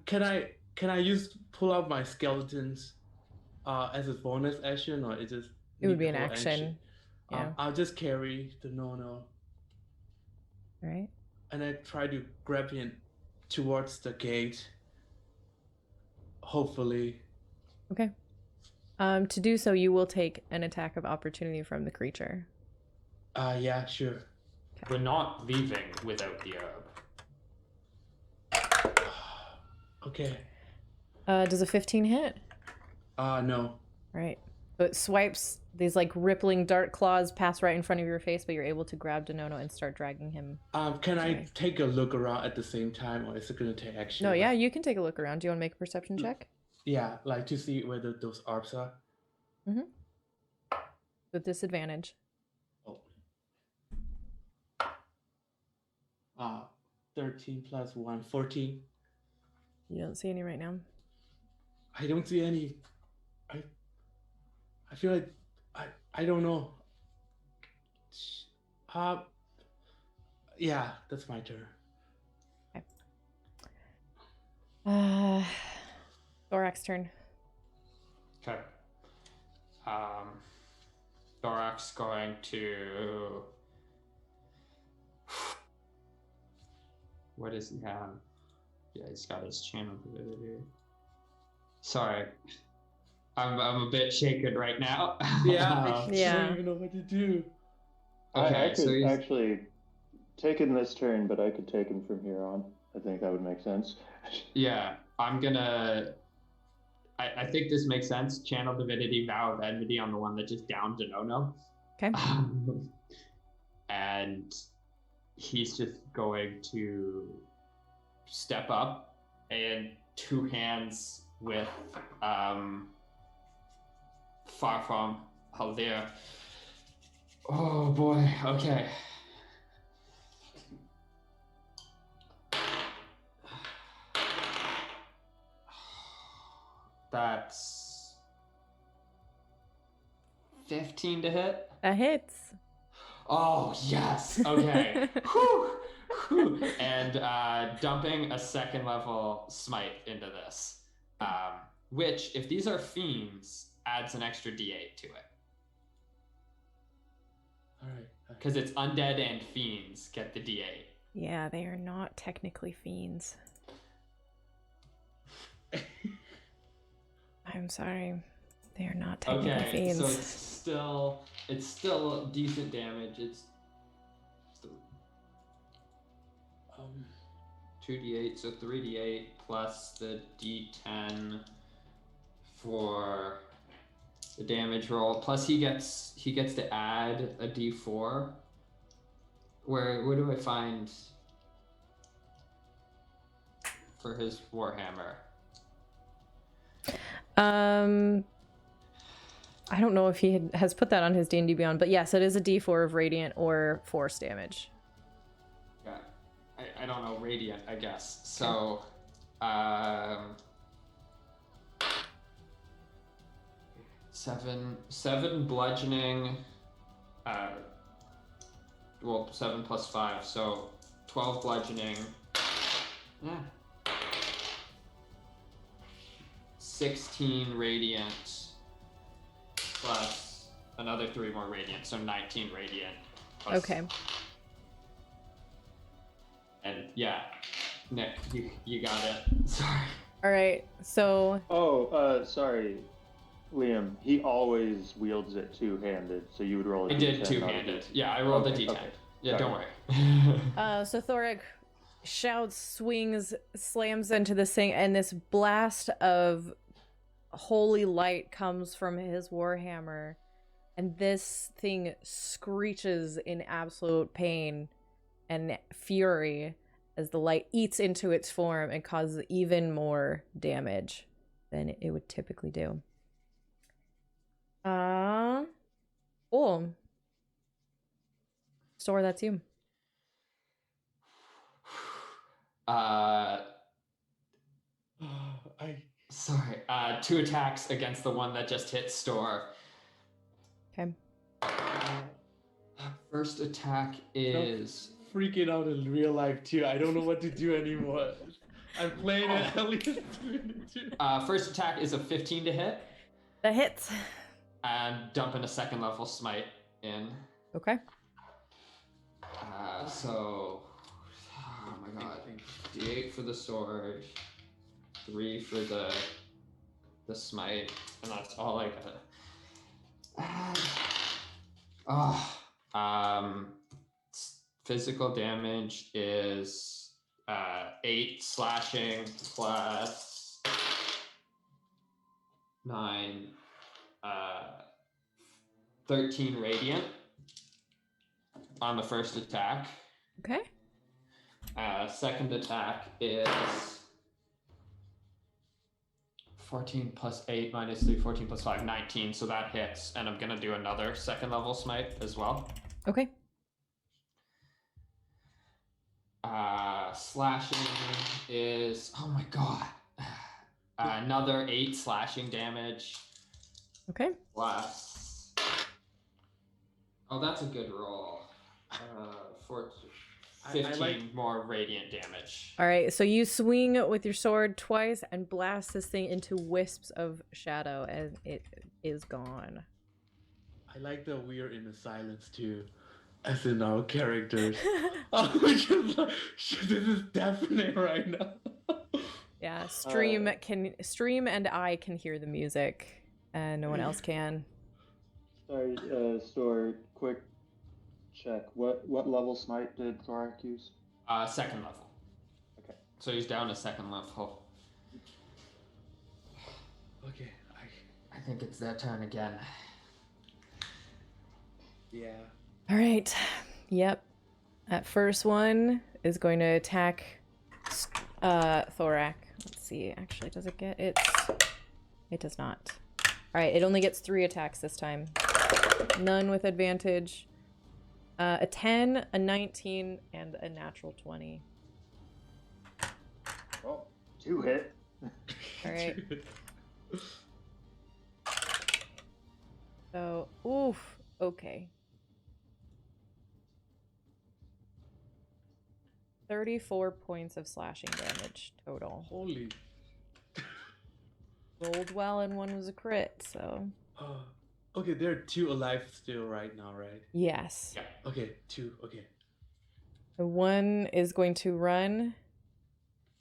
Can I pull out my skeletons as a bonus action, or is it? It would be an action. Yeah. I'll just carry Denono. All right. And I try to grab him towards the gate. Hopefully. Okay. To do so, you will take an attack of opportunity from the creature. Yeah, sure. We're not leaving without the herb. Okay. Does a 15 hit? No. Right. So it swipes these like rippling dark claws pass right in front of your face, but you're able to grab Denono and start dragging him. Can I take a look around at the same time, or is it gonna take action? No, yeah, you can take a look around. Do you want to make a perception check? Yeah, like to see whether those orbs are. Mm-hmm. With disadvantage. Oh. 13 plus 1, 14. You don't see any right now. I don't see any. I feel like I don't know. Yeah, that's my turn. Okay. Thorax turn. Okay. Thorax going to. What does he have? Yeah, he's got his channel ability. Sorry. I'm a bit shaken right now. Yeah, I don't even know what to do. Okay, I could actually take him this turn, but I could take him from here on. I think that would make sense. Yeah, I'm gonna. I think this makes sense. Channel Divinity, Vow of Enmity on the one that just downed Denono. Okay. And he's just going to step up and two hands with Far From Haldir. Oh boy, okay. That's 15 to hit. That hits. Oh, yes. Okay. Whew. Whew. And dumping a second level smite into this, which, if these are fiends, adds an extra d8 to it. All right. Because it's undead and fiends get the D8. Yeah, they are not technically fiends. I'm sorry. They are not technically fiends. So it's still decent damage. It's still 2d8, so 3d8 plus the d10 for the damage roll. Plus he gets to add a d4. Where do I find for his Warhammer? I don't know if he has put that on his D&D Beyond, but yes, it is a D4 of radiant or force damage. Yeah, I don't know, radiant, I guess. So, 7 bludgeoning. 7 plus 5, so 12 bludgeoning. Yeah. 16 radiant plus another 3 more radiant, so 19 radiant. Plus... Okay. And yeah, Nick, you got it. Sorry. All right, so... Sorry, Liam. He always wields it two-handed, so you would roll a I D10. did two-handed. Yeah, I rolled a D10. Okay. Yeah, don't worry. So Thorak shouts, swings, slams into this thing, and this blast of holy light comes from his warhammer, and this thing screeches in absolute pain and fury as the light eats into its form and causes even more damage than it would typically do. Cool. Store, that's you. Sorry. 2 attacks against the one that just hit Store. Okay. First attack is... I'm freaking out in real life too. I don't know what to do anymore. I'm playing it at least 2. First attack is a 15 to hit. That hits. And dumping a 2nd level smite in. Okay. So... Oh my god. D8 for the sword. 3 for the smite. And that's all I got. Physical damage is 8 slashing plus 9, 13 radiant on the first attack. Okay. Second attack is 14 plus 8 minus 3, 14 plus 5, 19. So that hits, and I'm gonna do another 2nd level smite as well. Okay. Slashing is, oh my god, another 8 slashing damage. Okay. Plus, oh, that's a good roll. 15 more radiant damage. All right, so you swing with your sword twice and blast this thing into wisps of shadow, and it is gone. I like that we're in the silence too, as in our characters. We're just like, shit, this is deafening right now. Yeah, stream and I can hear the music, and no one else can. Sorry, Store, quick check. What level smite did Thorak use? 2nd level. Okay. So he's down to 2nd level. Okay, I think it's their turn again. Yeah. All right. Yep. That first one is going to attack Thorak. Let's see. Actually, does it get it? It does not. All right. It only gets 3 attacks this time. None with advantage. A 10, a 19, and a natural 20. Oh, 2 hit. All right. So, oof. Okay. 34 points of slashing damage total. Holy. Rolled well, and one was a crit, so. Okay, there are 2 alive still right now, right? Yes. Yeah. Okay, 2. Okay. The one is going to run.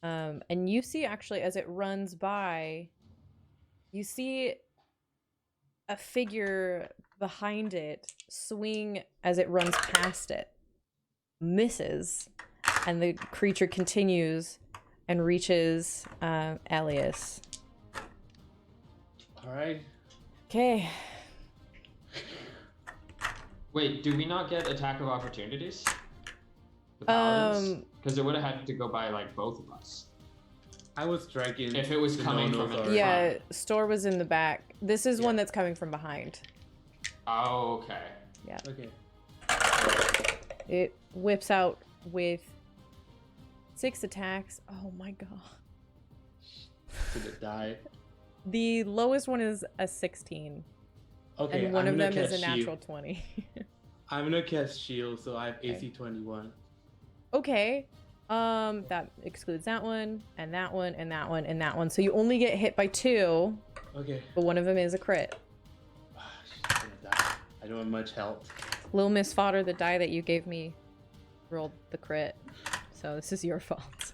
And you see, actually, as it runs by, you see a figure behind it swing as it runs past it. Misses. And the creature continues and reaches Elias. All right. Okay. Wait, do we not get attack of opportunities? The paladins? Because it would have had to go by like both of us. I was dragging. If it was coming from Nonos a- already. Yeah, Store was in the back. This is one Yeah. that's coming from behind. Oh, okay. Yeah. Okay. It whips out with 6 attacks. Oh my god. Did it die? The lowest one is a 16. Okay. And one I'm of gonna them is a cast natural shield. 20. I'm gonna cast shield, so I have AC 21. Okay. That excludes that one, and that one, and that one, and that one. So you only get hit by 2, Okay. but one of them is a crit. She's gonna die. I don't have much health. Little Miss Fodder, the die that you gave me, rolled the crit. So this is your fault.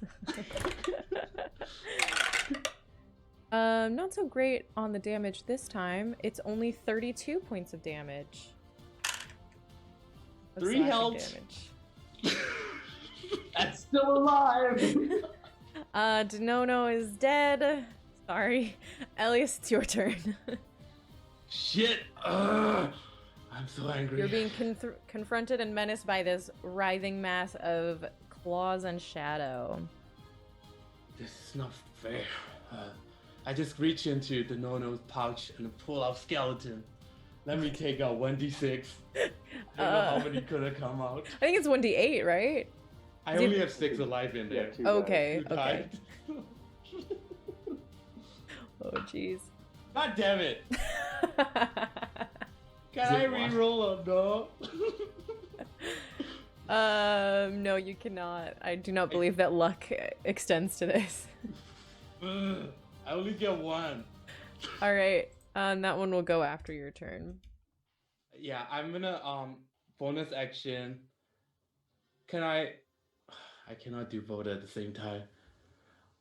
Not so great on the damage this time. It's only 32 points of damage. Of 3 slashing health. damage. That's still alive. Denono is dead. Sorry. Elias, it's your turn. Shit. Ugh. I'm so angry. You're being confronted and menaced by this writhing mass of claws and shadow. This is not fair. I just reach into the Nono's pouch and pull out skeleton. Let me take out 1d6. I don't know how many could have come out. I think it's 1d8, right? I only have 6 alive in there. Yeah, 2 Okay, Who okay. died? Oh, jeez. God damn it! Can I re-roll or no? No, you cannot. I do not believe that luck extends to this. Ugh, I only get 1. All right, that one will go after your turn. Yeah, I'm gonna bonus action. Can I cannot do both at the same time.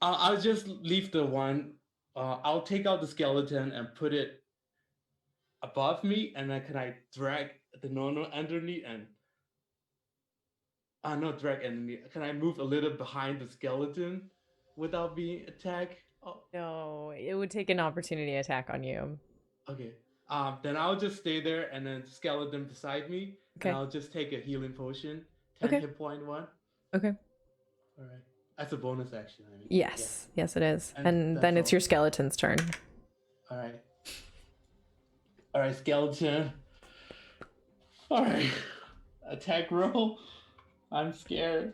I'll just leave the one. I'll take out the skeleton and put it above me, and then can I drag the Nono underneath and not drag underneath. Can I move a little behind the skeleton without being attacked? Oh, No, it would take an opportunity attack on you. okay. Then I'll just stay there, and then skeleton beside me, Okay. and I'll just take a healing potion. 10 Okay. hit point 1. Okay. All right. That's a bonus action. I mean. Yes, yes, it is. And And that's then it's all. your skeleton's turn. All right. All right, skeleton. All right. Attack roll. I'm scared.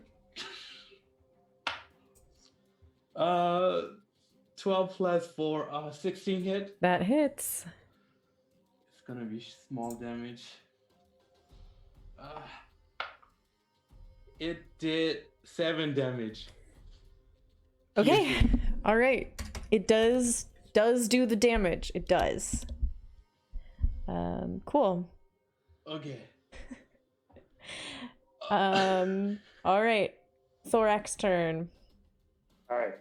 12 plus 4, 16 hit. That hits. It's gonna be small damage. It did 7 damage. Okay. All right. It does do the damage. It does. Cool. Okay. All right. Thorax turn. All right.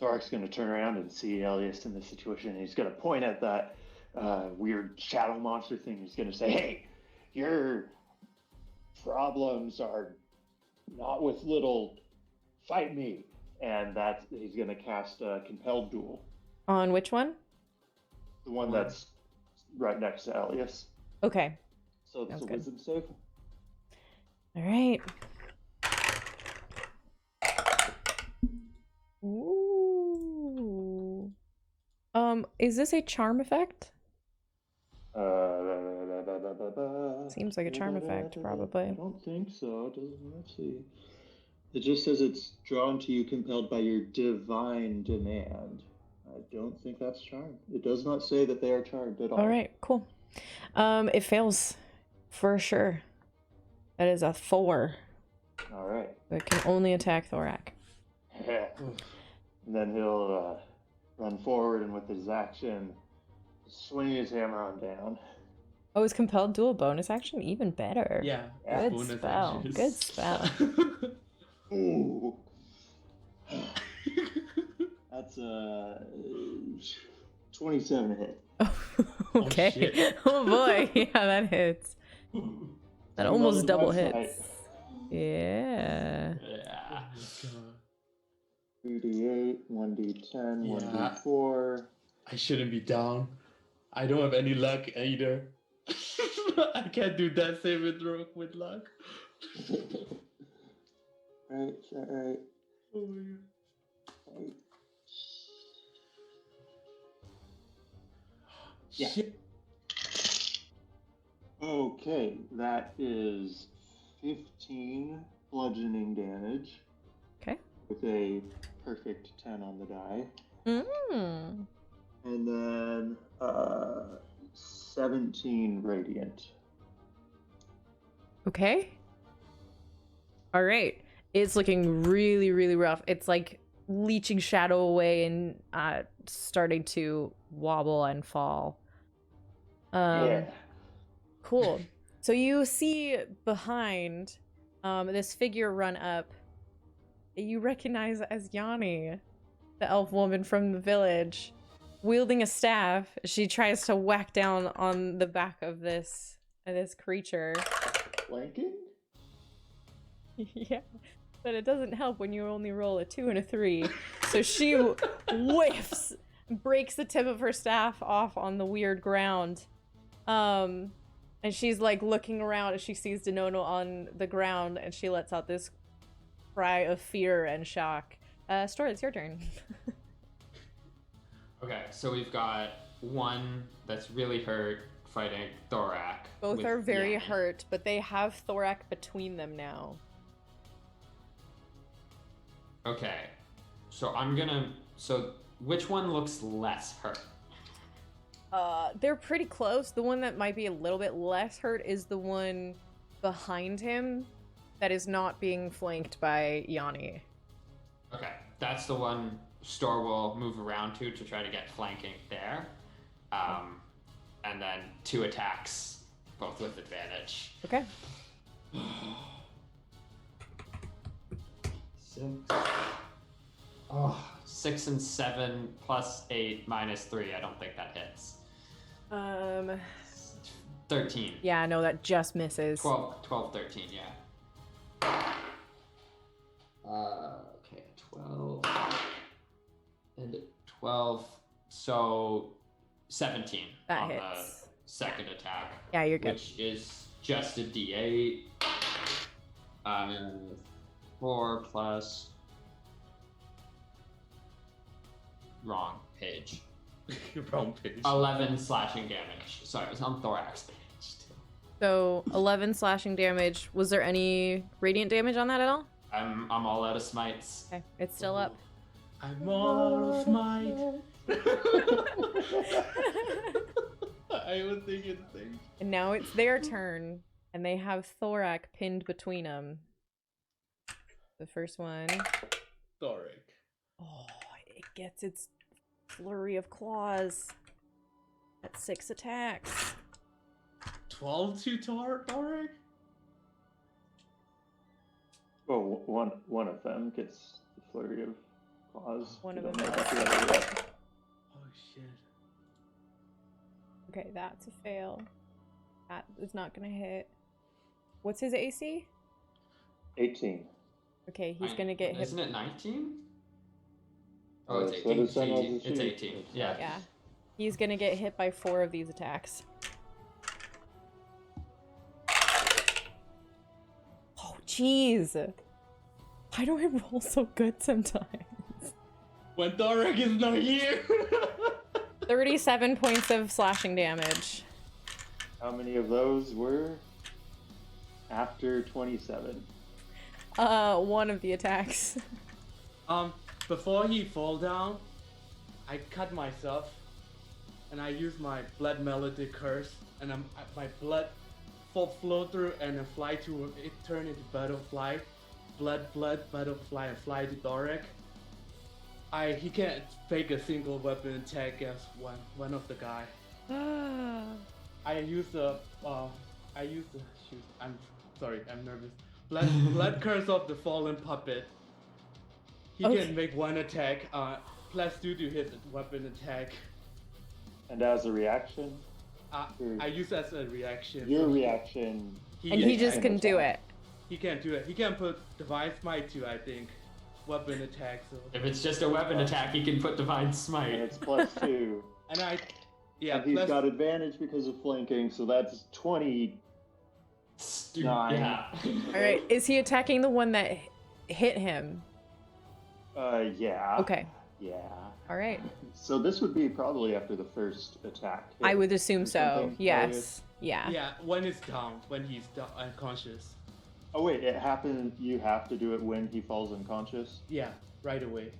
Thorak's going to turn around and see Elias in this situation, and he's going to point at that weird shadow monster thing. He's going to say, "Hey, your problems are not with little. Fight me." And he's going to cast Compelled Duel, On which one? the one that's right next to Elias. Okay. So it's Sounds a good. wisdom save. All right. Ooh. Is this a charm effect? Seems like a charm effect, probably. I don't think so. Let's see. It just says it's drawn to you compelled by your divine demand. I don't think that's charmed. It does not say that they are charmed at all. All right, cool. It fails for sure. That is a 4. All right. It can only attack Thorak. And then he'll run forward and with his action swing his hammer on down. Oh, is compelled dual bonus action even better? Yeah, Good bonus spell. actions. Good spell. Ooh. That's 27 hit. Okay. shit. Oh boy. Yeah, that hits. That Two almost multiplied double by- hits. Yeah. Yeah. Oh my god. 3d8, 1d10, Yeah. 1d4. I shouldn't be down. I don't have any luck either. I can't do that saving throw with luck. Right, is that right? Oh my god. Right. Yeah. Shit. Okay, that is 15 bludgeoning damage Okay. with a perfect 10 on the die. Mm. And then 17 radiant. Okay. All right. It's looking really, really rough. It's like leeching shadow away and starting to wobble and fall. Yeah. Cool. So you see behind this figure run up that you recognize as Yanni, the elf woman from the village, wielding a staff. She tries to whack down on the back of this creature. Flanking? Yeah, but it doesn't help when you only roll a 2 and a 3. So she whiffs, breaks the tip of her staff off on the weird ground. And she's like looking around as she sees Denono on the ground, and she lets out this cry of fear and shock. Stora, it's your turn. Okay, so we've got one that's really hurt fighting Thorak. Both with are very Yanni. hurt, but they have Thorak between them now. Okay, so so which one looks less hurt? They're pretty close. The one that might be a little bit less hurt is the one behind him that is not being flanked by Yanni. Okay, that's the one Store will move around to try to get flanking there. And then 2 attacks, both with advantage. Okay. 6 and 7 plus 8 minus 3. I don't think that hits. 13. Yeah, no, that just misses. 12, 13, yeah. Okay, 12 and 12, so 17 That on hits. the second attack. Yeah, you're good. Which is just a D8. 4 plus... Wrong page. Wrong page. 11 slashing damage. Sorry, it was on Thorax page too. So 11 slashing damage. Was there any radiant damage on that at all? I'm all out of smites. Okay, it's still up. I'm all out of might. I was thinking the same. And now it's their turn, and they have Thorak pinned between them. The first one. Thoric. Oh, it gets its flurry of claws. That's 6 attacks. 12 to Thoric? Well, one of them gets the flurry of claws. One We of don't them know does. about the other yet. Oh shit. Okay, that's a fail. That is not gonna hit. What's his AC? 18. Okay, he's gonna get hit. Isn't it 19? Oh, it's What 18. is that on the It's sheet? 18. Yeah. Yeah. He's gonna get hit by 4 of these attacks. Oh, jeez. Why do I roll so good sometimes? When Thoric is not here! 37 points of slashing damage. How many of those were after 27? One of the attacks. Before he fall down, I cut myself, and I use my blood melody curse, and my blood flow through and I fly to it, turn into butterfly, blood, butterfly, and fly to Thoric. He can't fake a single weapon attack as one of the guy. I use the shoot. I'm sorry. I'm nervous. Blood curse of the fallen puppet. He can make one attack. +2 to his weapon attack. And as a reaction? I use as a reaction. Your reaction. And he just can do it. He can't do it. He can put Divine Smite too, I think. Weapon attack. So. If it's just a weapon attack, he can put Divine Smite. And it's +2. And and he's got advantage because of flanking, so that's 20. Yeah. Alright, is he attacking the one that hit him? Yeah. Okay. Yeah. Alright. So this would be probably after the first attack. I would assume so. Yes. Yeah. Yeah, when he's down, when he's unconscious. Oh wait, it happened. You have to do it when he falls unconscious? Yeah, right away.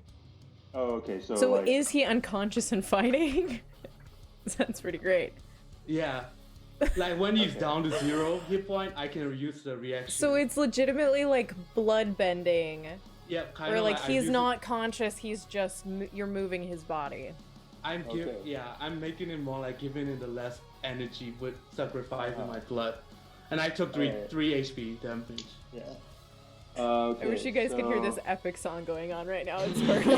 Oh, okay. So like, is he unconscious and fighting? That's pretty great. Yeah. Like when he's down to 0 hit point, I can use the reaction. So it's legitimately like blood bending. Yeah, kind of. Or like he's not it. conscious. He's just you're moving his body. I'm making it more like giving it the less energy with sacrificing my blood. And I took 3 HP damage. Yeah. Okay, I wish you guys could hear this epic song going on right now. It's perfect.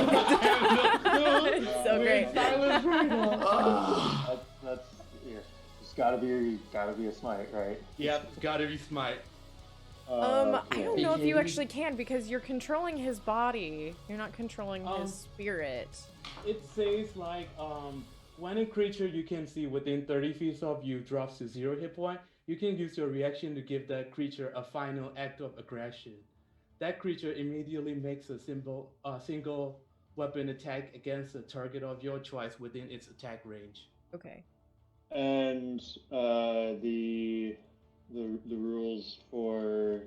It's so great. Silence right now. That's it's gotta be a smite, right? Yep, gotta be smite. I don't know if you actually can because you're controlling his body. You're not controlling his spirit. It says like when a creature you can see within 30 feet of you drops to 0 hit point, you can use your reaction to give that creature a final act of aggression. That creature immediately makes a single weapon attack against a target of your choice within its attack range. Okay. And the rules for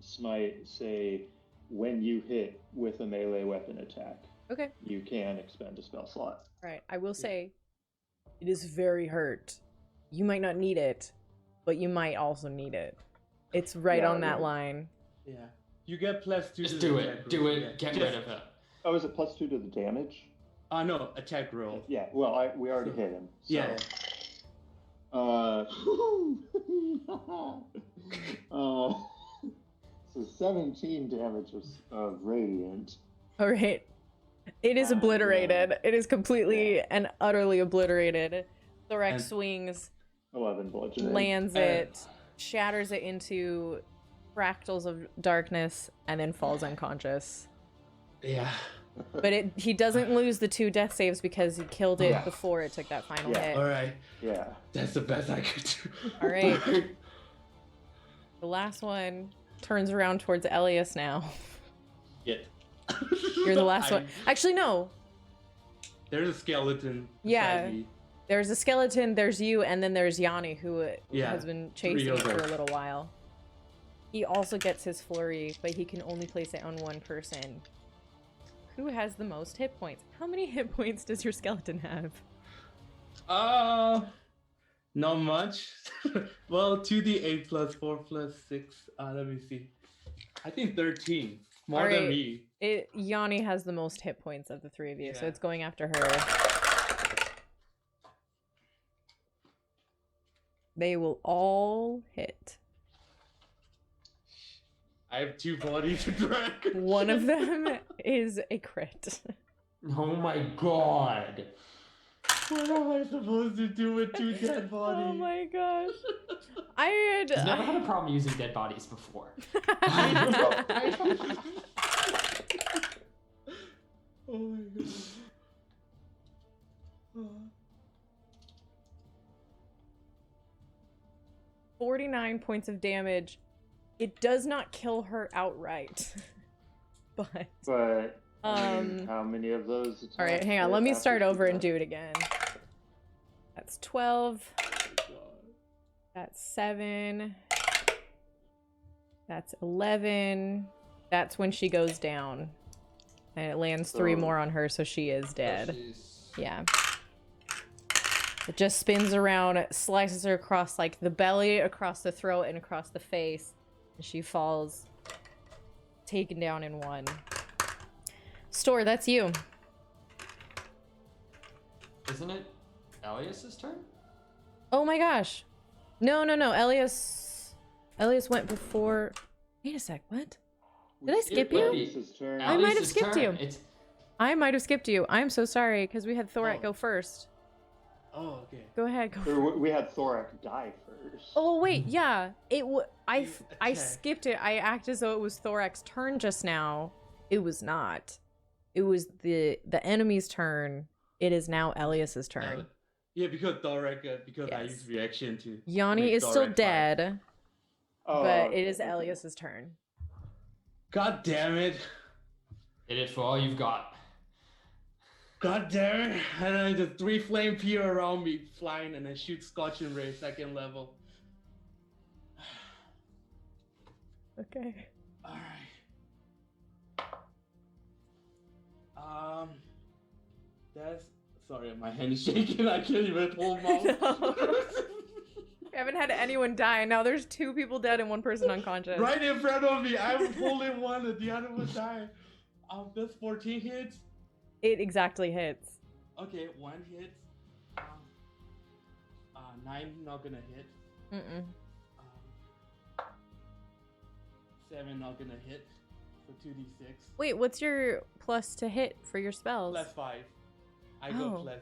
smite say when you hit with a melee weapon attack, okay, you can expend a spell slot. Right. I will say, it is very hurt. You might not need it, but you might also need it. It's right on that line. Yeah. You get +2 Just to do the it. Do it. Yeah. Get rid of it. Oh, is it +2 to the damage? No, attack roll. Yeah. Well, we already hit him. So. Yeah. So 17 damage of radiant. All right. It is obliterated. It is completely and utterly obliterated. Thorax swings. 11 bludgeoning. Lands it, shatters it into fractals of darkness, and then falls unconscious. Yeah. But he doesn't lose the 2 death saves because he killed it before it took that final hit. All right. Yeah. That's the best I could do. All right. The last one turns around towards Elias now. Yeah. You're the last one. Actually, no. There's a skeleton. Yeah. Beside me. There's a skeleton, there's you, and then there's Yanni, who has been chasing of for us. a little while. He also gets his flurry, but he can only place it on one person. Who has the most hit points? How many hit points does your skeleton have? Not much. Well, 2d8 plus 4 plus 6. Let me see. I think 13. More than me. Yanni has the most hit points of the 3 of you, so it's going after her. They will all hit. I have 2 bodies to drag. One of them is a crit. Oh my god. What am I supposed to do with 2 dead bodies? Oh my gosh. I've never had a problem using dead bodies before. Oh my god. 49 points of damage. It does not kill her outright. But how many of those attacks? All right, hang on. Let me start over and do it again. That's 12. That's 7. That's 11. That's when she goes down. And it lands 3 more on her, so she is dead. Yeah. It just spins around, slices her across like the belly, across the throat, and across the face. And she falls, taken down in 1. Store, that's you. Isn't it Elias's turn? Oh my gosh. No. Elias went before. Wait a sec. What? Did I skip would you? be Elias's turn. I might have Elias's skipped turn. you. I might have skipped you. I'm so sorry because we had Thorak go first. Oh, okay. Go ahead. Go. We had Thorak die first. Oh wait, yeah. I Okay. skipped it. I act as though it was Thorak's turn just now. It was not. It was the enemy's turn. It is now Elias's turn. Yeah, because Thorak, because I Yes. used reaction to. Yanni make is still Thorak fight. dead, Oh, but okay, it is okay. Elias's turn. God damn it! Hit it for all you've got. God damn it! And then the 3 flame peer around me, flying, and then shoot Scorching Ray, 2nd level. Okay. Alright. That's. Sorry, my hand is shaking. I can't even hold mouth. We haven't had anyone die. Now there's 2 people dead and 1 person unconscious. Right in front of me. I'm holding one and the other one died. That's 14 hits. It exactly hits. Okay, 1 hit. 9 not gonna hit. 7 not gonna hit. So 2d6. Wait, what's your plus to hit for your spells? Plus 5. I Oh. got plus.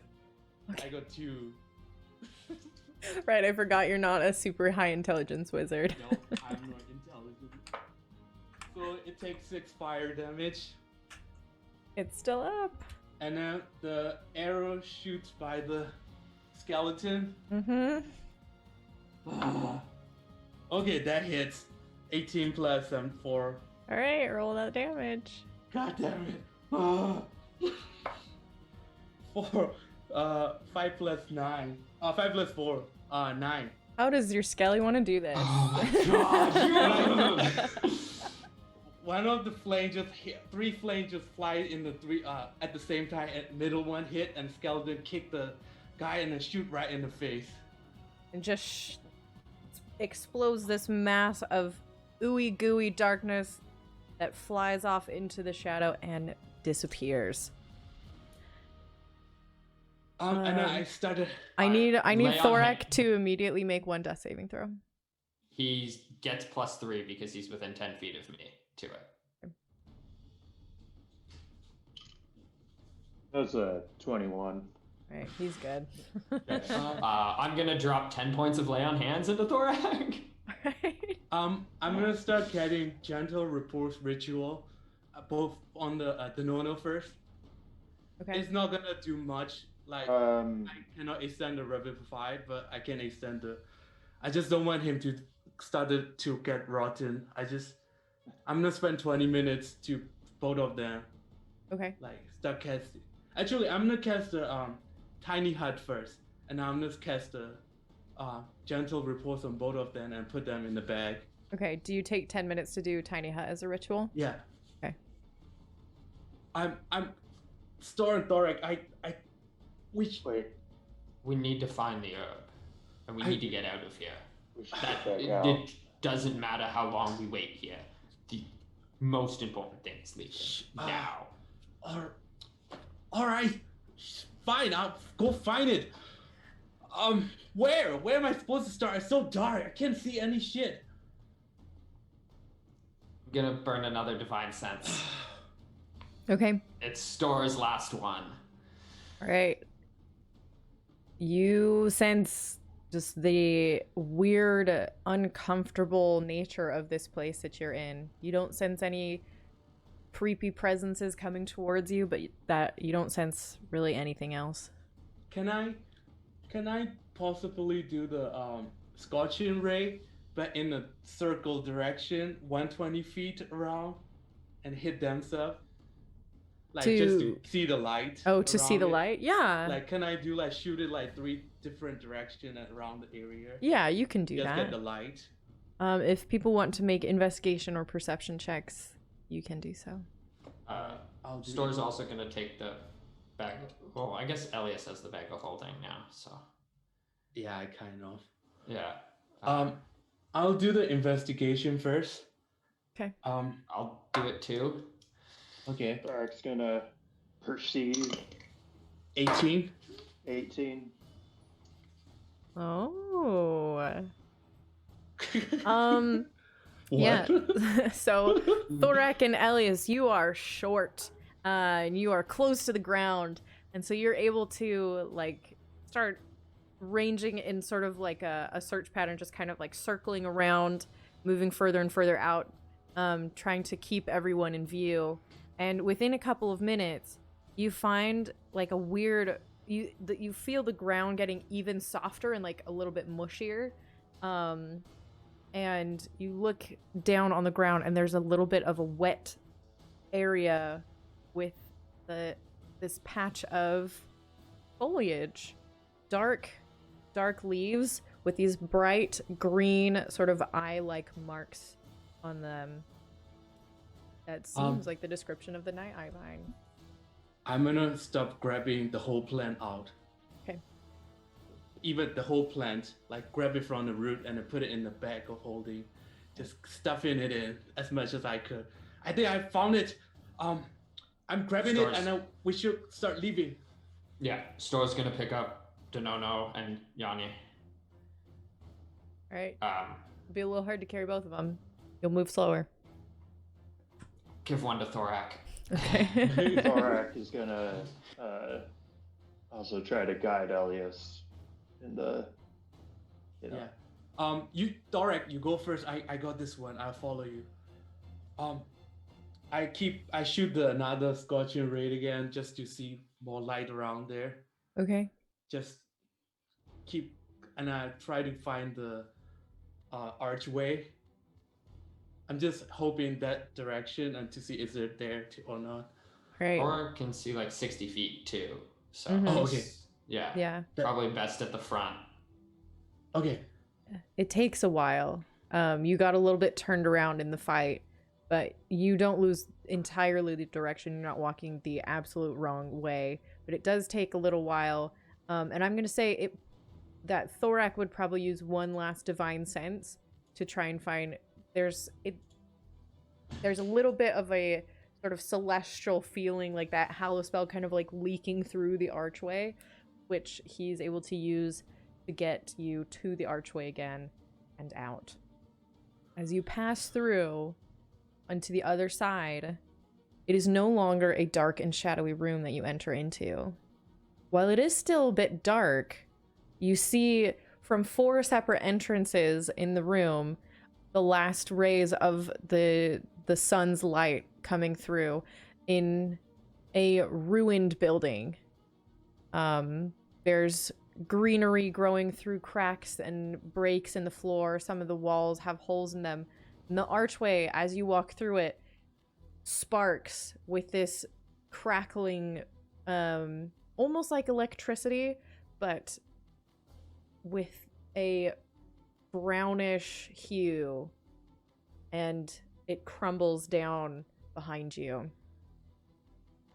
Okay. I got 2. Right, I forgot you're not a super high intelligence wizard. No, I'm not intelligent. So it takes 6 fire damage. It's still up. And then the arrow shoots by the skeleton. Okay, that hits. 18 plus 4. All right, roll that damage. God damn it. 4. 5 plus 9. 5 plus 4. 9. How does your skelly want to do this? Oh my god! One of the flames just hit. 3 flames just fly in the 3 at the same time. And middle one hit, and skeleton kick the guy and then shoot right in the face. And just explodes this mass of ooey gooey darkness that flies off into the shadow and disappears. And then I started. I need lay on Thorak hand. to immediately make 1 death saving throw. He gets plus 3 because he's within 10 feet of me to it. That's a 21. Right, he's good. I'm gonna drop 10 points of lay on hands into Thorak. Alright. I'm gonna start getting gentle repose ritual, both on the Nono first. Okay. It's not gonna do much. Like I cannot extend the revivify, but I can extend the. I just don't want him to start to get rotten. I'm gonna spend 20 minutes to both of them. Okay. Like start casting. Actually, I'm gonna cast the tiny hut first, and I'm gonna cast the gentle repose on both of them and put them in the bag. Okay, do you take 10 minutes to do Tiny Hut as a ritual? Yeah. Okay. I'm storing Thorak. Wait. We need to find the herb, and we need to get out of here. We should That get back out. it doesn't matter how long we wait here. The most important thing is leaving now. All right. Fine. I'll go find it. Where am I supposed to start? It's so dark. I can't see any shit. I'm gonna burn another divine sense. Okay. It's Store's last one. All right. You sense just the weird, uncomfortable nature of this place that you're in. You don't sense any creepy presences coming towards you, but that you don't sense really anything else. Can I possibly do the scorching ray, but in a circle direction, 120 feet around, and hit themselves? Like just to see the light. Oh, to see the around it? light? Yeah. Like, can I do shoot it 3 different directions around the area? Yeah, you can do Just that. get the light. If people want to make investigation or perception checks, you can do so. I'll do Store's it. also gonna take the bag. Well, I guess Elias has the bag of holding now, so Yeah, I kind of. yeah. I'll do the investigation first. Okay. I'll do it too. Okay. Thorak's gonna perceive 18. 18. Oh. What? Yeah. So Thorak and Elias, you are short, and you are close to the ground, and so you're able to like start ranging in sort of like a search pattern, just kind of like circling around, moving further and further out, trying to keep everyone in view. And within a couple of minutes, you find like a weird you feel the ground getting even softer and like a little bit mushier. And you look down on the ground and there's a little bit of a wet area with this patch of foliage, dark leaves with these bright green sort of eye-like marks on them. That seems like the description of the Nighteye Vine. I'm gonna stop grabbing the whole plant out. Okay. Even the whole plant, like grab it from the root and then put it in the bag of holding, just stuffing it in as much as I could. I think I found it. I'm grabbing it and we should start leaving. Yeah, Store's gonna pick up Denono and Yanni. All right. It'll be a little hard to carry both of them. You'll move slower. Give one to Thorak. Okay. Thorak is gonna also try to guide Elias in the, Yeah. You Thorak, you go first. I got this one. I'll follow you. I shoot another scorching raid again just to see more light around there. Okay. Just keep, and I try to find the archway. I'm just hoping that direction and to see is it there or not. Right. Or can see like 60 feet too. So Mhm. Oh, okay. Yeah. Yeah. Probably best at the front. Okay. It takes a while. You got a little bit turned around in the fight, but you don't lose entirely the direction. You're not walking the absolute wrong way, but it does take a little while. And I'm gonna say that Thorak would probably use one last divine sense to try and find. There's a little bit of a sort of celestial feeling, like that hallow spell kind of like leaking through the archway, which he's able to use to get you to the archway again and out. As you pass through onto the other side, it is no longer a dark and shadowy room that you enter into. While it is still a bit dark, you see from 4 separate entrances in the room the last rays of the sun's light coming through in a ruined building. There's greenery growing through cracks and breaks in the floor. Some of the walls have holes in them. And the archway, as you walk through it, sparks with this crackling, almost like electricity, but with a brownish hue, and it crumbles down behind you,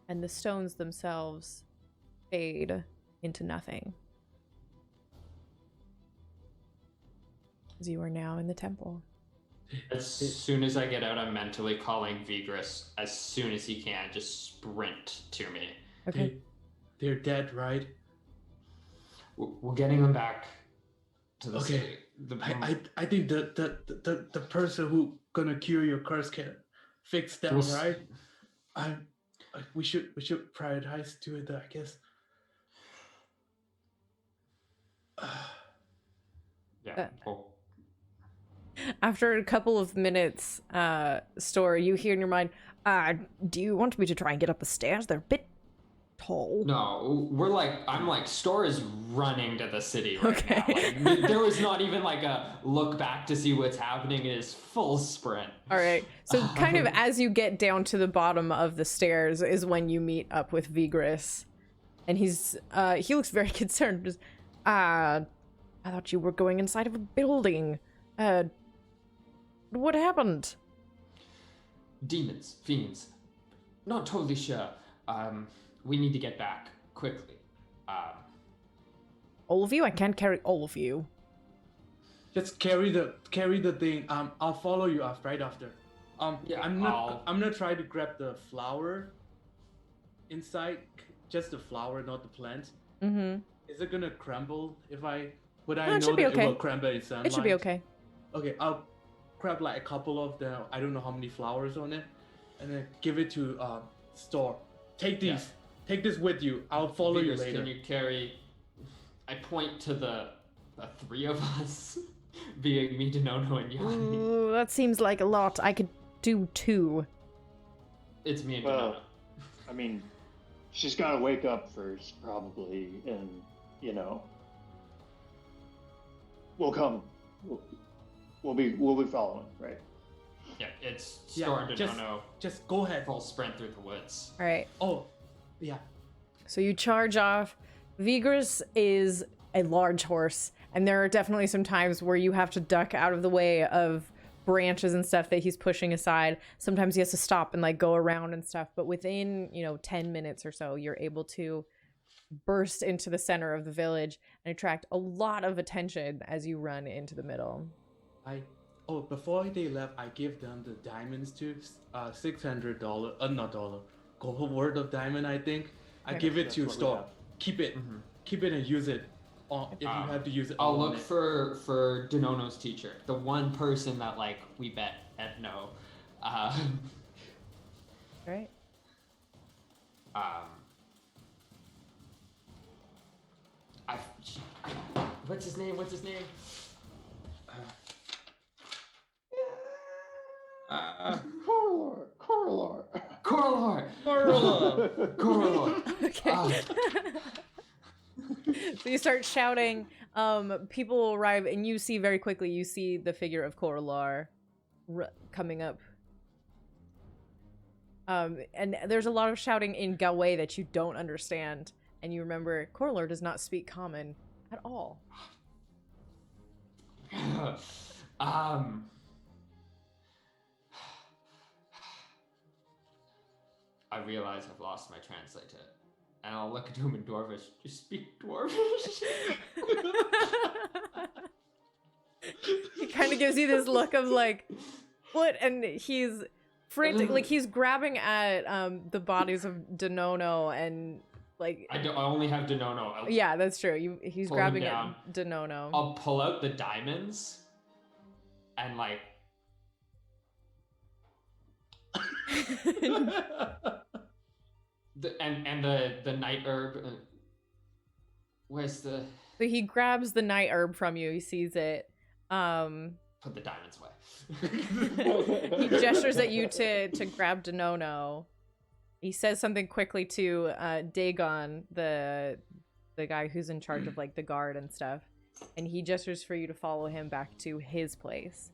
and the stones themselves fade into nothing as you are now in the temple. As soon as I get out, I'm mentally calling Vigris as soon as he can. Just sprint to me. Okay. They're dead, right? We're getting them back to the city. I think the person who gonna cure your curse can fix them, right? We should prioritize to it, I guess. Yeah. After a couple of minutes, Store, you hear in your mind, do you want me to try and get up the stairs? They're a bit tall. No, I'm like, Store is running to the city right Okay. now. Like, there was not even like a look back to see what's happening. It is full sprint. All right. So kind of as you get down to the bottom of the stairs is when you meet up with Vigris. And he looks very concerned. Just, I thought you were going inside of a building. What happened? Demons, fiends. Not totally sure. We need to get back quickly. All of you? I can't carry all of you. Just carry the thing. I'll follow you off right after. Yeah, I'm gonna try to grab the flower inside. Just the flower, not the plant. Mm-hmm. Is it gonna crumble if I Would I No, it know should be that okay. it will cranberry sunlight? It should be okay. Okay, I'll grab like a couple of the, I don't know how many flowers on it, and then give it to Store. Take these. Take this with you. I'll follow you Vigorous, later. can you carry... I point to the three of us, being me, Denono, and Yanni. Ooh, that seems like a lot. I could do 2. It's me and Well, Denono. I mean, she's got to wake up first, probably, and you know, we'll come. We'll be following, right? Yeah, it's Store and Denono. Just go ahead. Full sprint through the woods. All right. Oh, yeah. So you charge off. Vigorous is a large horse, and there are definitely some times where you have to duck out of the way of branches and stuff that he's pushing aside. Sometimes he has to stop and like go around and stuff, but within 10 minutes or so you're able to burst into the center of the village and attract a lot of attention as you run into the middle. Before they left, I give them the diamonds too. $600, not dollar, gold worth of diamond. I think I give it to Store. Keep it, keep it, and use it. If you have to use it. I'll look for Denono's teacher, the one person that like we bet at no. Right. What's his name? Coralor. Okay. So you start shouting. People will arrive, and you see very quickly. You see the figure of Coralor coming up. And there's a lot of shouting in Galway that you don't understand, and you remember Coralor does not speak common at all. I realize I've lost my translator, and I'll look at him in Dwarvish. You speak Dwarvish? He kind of gives you this look of like, what? And he's frantic, like he's grabbing at the bodies of Denono and like. I only have Denono. Yeah, that's true. He's grabbing at Denono. I'll pull out the diamonds and like. the night herb. Where's the? So he grabs the night herb from you. He sees it. Put the diamonds away. He gestures at you to grab Denono. He says something quickly to Dagon, the guy who's in charge of like the guard and stuff, and he gestures for you to follow him back to his place.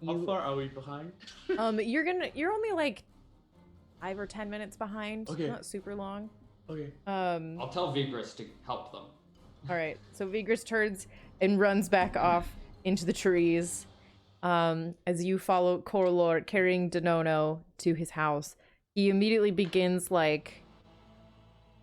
How far are we behind? You're only like 5 or 10 minutes behind. Okay. Not super long. Okay. I'll tell Vigorous to help them. All right. So Vigorous turns and runs back off into the trees. As you follow Coralor carrying Denono to his house, he immediately begins like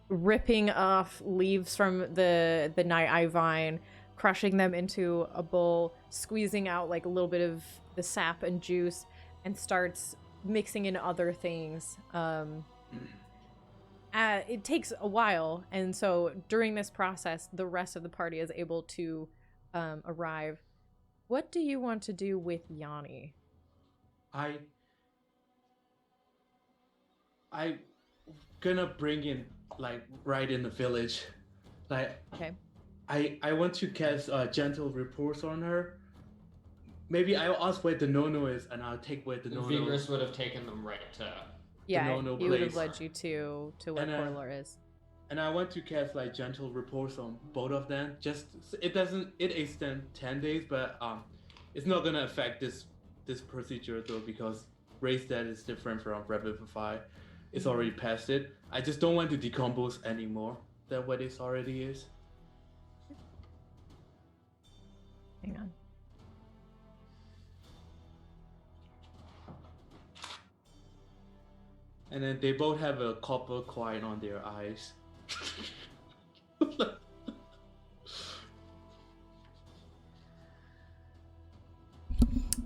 ripping off leaves from the Nighteye Vine, crushing them into a bowl, squeezing out like a little bit of the sap and juice, and starts mixing in other things. It takes a while, and so during this process, the rest of the party is able to arrive. What do you want to do with Yanni? I gonna bring in like right in the village, like okay. I want to cast gentle reports on her. Maybe I'll ask where the Nono is, and I'll take where the Nono. Vigorous would have taken them right to. Yeah, Nono he would have place. led you to where Coralor is. And I want to cast like gentle reports on both of them. Just it extends 10 days, but it's not gonna affect this procedure though, because raise that is different from revivify. It's already past it. I just don't want to decompose anymore than what it already is. Hang on. And then they both have a copper coin on their eyes.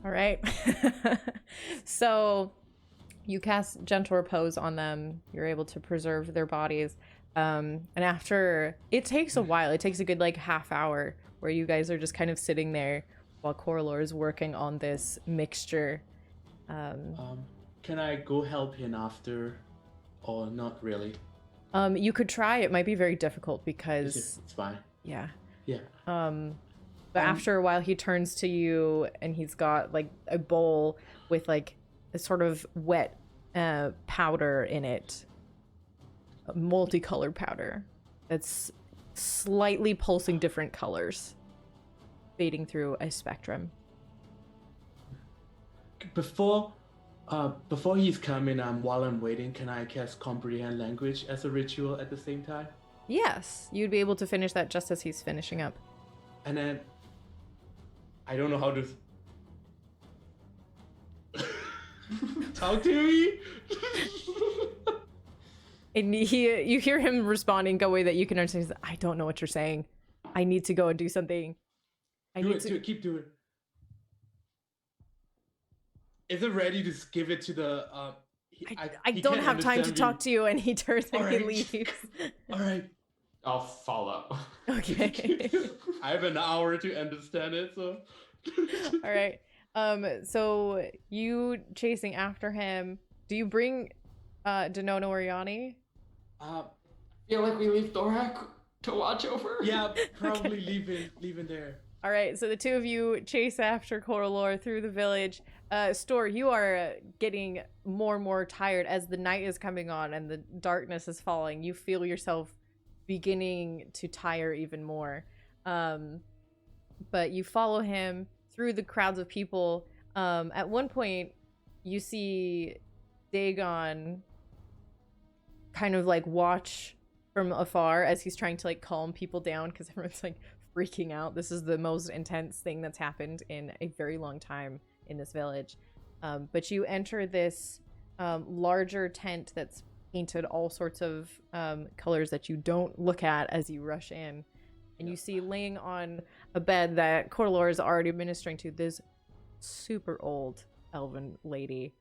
All right. So you cast gentle repose on them. You're able to preserve their bodies. And after, it takes a while. It takes a good like half hour where you guys are just kind of sitting there while Coralor is working on this mixture. Can I go help him after, or not really? You could try. It might be very difficult because It's fine. yeah. Yeah. But after a while, he turns to you and he's got like a bowl with like a sort of wet powder in it, a multicolored powder that's slightly pulsing different colors, fading through a spectrum. Before he's coming, while I'm waiting, can I cast comprehend language as a ritual at the same time? Yes, you'd be able to finish that just as he's finishing up. And then I don't know how to talk to me. And you hear him responding in a way that you can understand. He's like, I don't know what you're saying. I need to go and do something. Do it, keep doing. Is it ready to give it to the? I don't have time to talk to you, and he turns and he leaves. All right. I'll follow. Okay. I have an hour to understand it, so. All right. So you chasing after him. Do you bring Denono or Yanni? Feel like we leave Thorak to watch over? Yeah, probably leaving there. All right, so the two of you chase after Coralor through the village. Store, you are getting more and more tired as the night is coming on and the darkness is falling. You feel yourself beginning to tire even more. But you follow him through the crowds of people. At one point, you see Dagon kind of like watch from afar as he's trying to like calm people down because everyone's like freaking out. This is the most intense thing that's happened in a very long time in this village. But you enter this larger tent that's painted all sorts of colors that you don't look at as you rush in. And you see laying on a bed that Coralor is already ministering to this super old elven lady.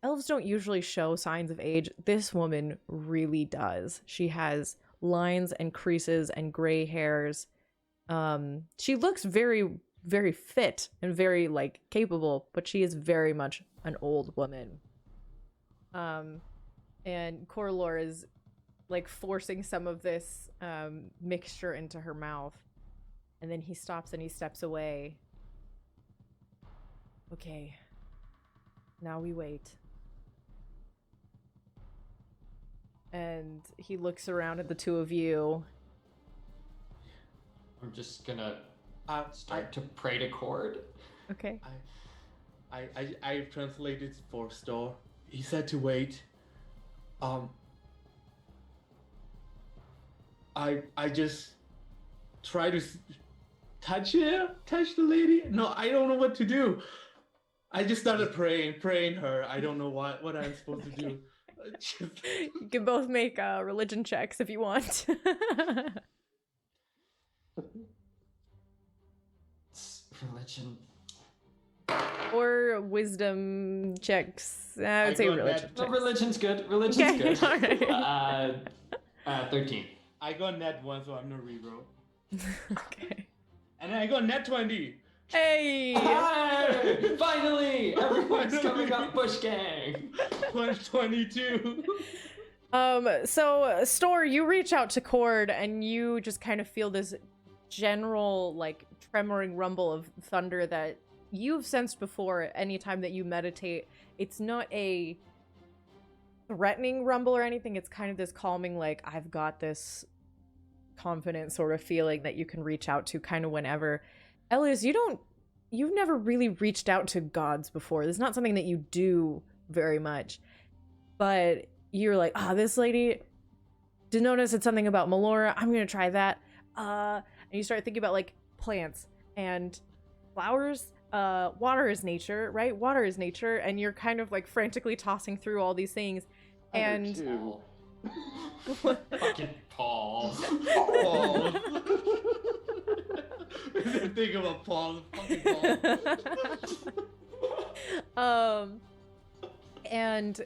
Elves don't usually show signs of age. This woman really does. She has lines and creases and gray hairs. She looks very, very fit and very like capable, but she is very much an old woman. And Coralor is like forcing some of this mixture into her mouth, and then he stops and he steps away. Okay, now we wait. And he looks around at the two of you. I'm just gonna start to pray to Cord. Okay. I translated for Store. He said to wait. I just try to touch the lady. No, I don't know what to do. I just started praying her. I don't know what I'm supposed to do. You can both make religion checks if you want. Religion. Or wisdom checks. I would say religion checks. No, religion's good. Religion's good. All right. 13. I got net 1, so I'm no reroll. Okay. And then I got net 20. Hey! Hi! Finally! Everyone's coming up, Bush Gang! 22. So Store, you reach out to Cord and you just kind of feel this general like tremoring rumble of thunder that you've sensed before anytime that you meditate. It's not a threatening rumble or anything. It's kind of this calming, like, I've got this confident sort of feeling that you can reach out to kind of whenever. Elias, you've never really reached out to gods before. This is not something that you do very much. But you're like, this lady, Denona said something about Melora. I'm going to try that. And you start thinking about like plants and flowers. Water is nature, right? Water is nature. And you're kind of like frantically tossing through all these things. And Fucking Paul. Paul. Think about Paul. Fucking Paul. And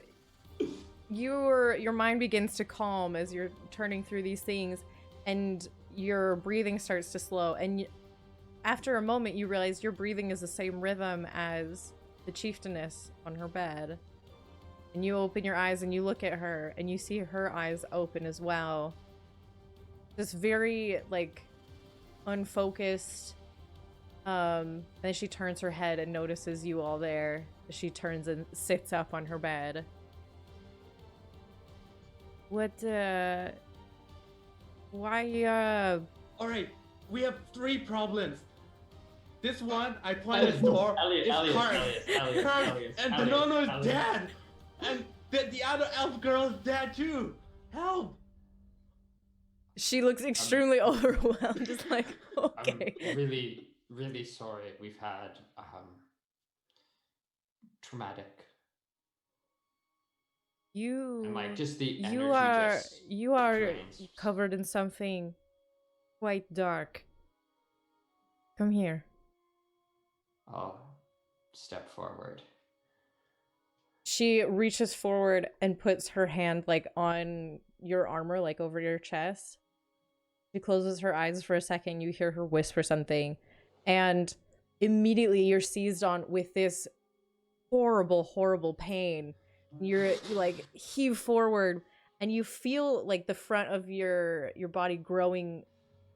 your mind begins to calm as you're turning through these things, and your breathing starts to slow. And after a moment, you realize your breathing is the same rhythm as the chieftainess on her bed. And you open your eyes and you look at her, and you see her eyes open as well. This very, like, unfocused. Then she turns her head and notices you all there. She turns and sits up on her bed. What, why, All right, we have 3 problems. This one, I point at the door, Elliot, it's Elliot, cursed. Elliot, Cursed, Elliot, and Elliot, Denono is Elliot. dead. And the other elf girl is dead too. Help! She looks extremely overwhelmed, just like, okay. I'm really, really sorry. We've had traumatic. And like just the energy you are drains. covered in something quite dark. Come here. I'll step forward. She reaches forward and puts her hand like on your armor, like over your chest. She closes her eyes for a second. You hear her whisper something, and immediately you're seized on with this horrible, horrible pain. You like heave forward, and you feel like the front of your body growing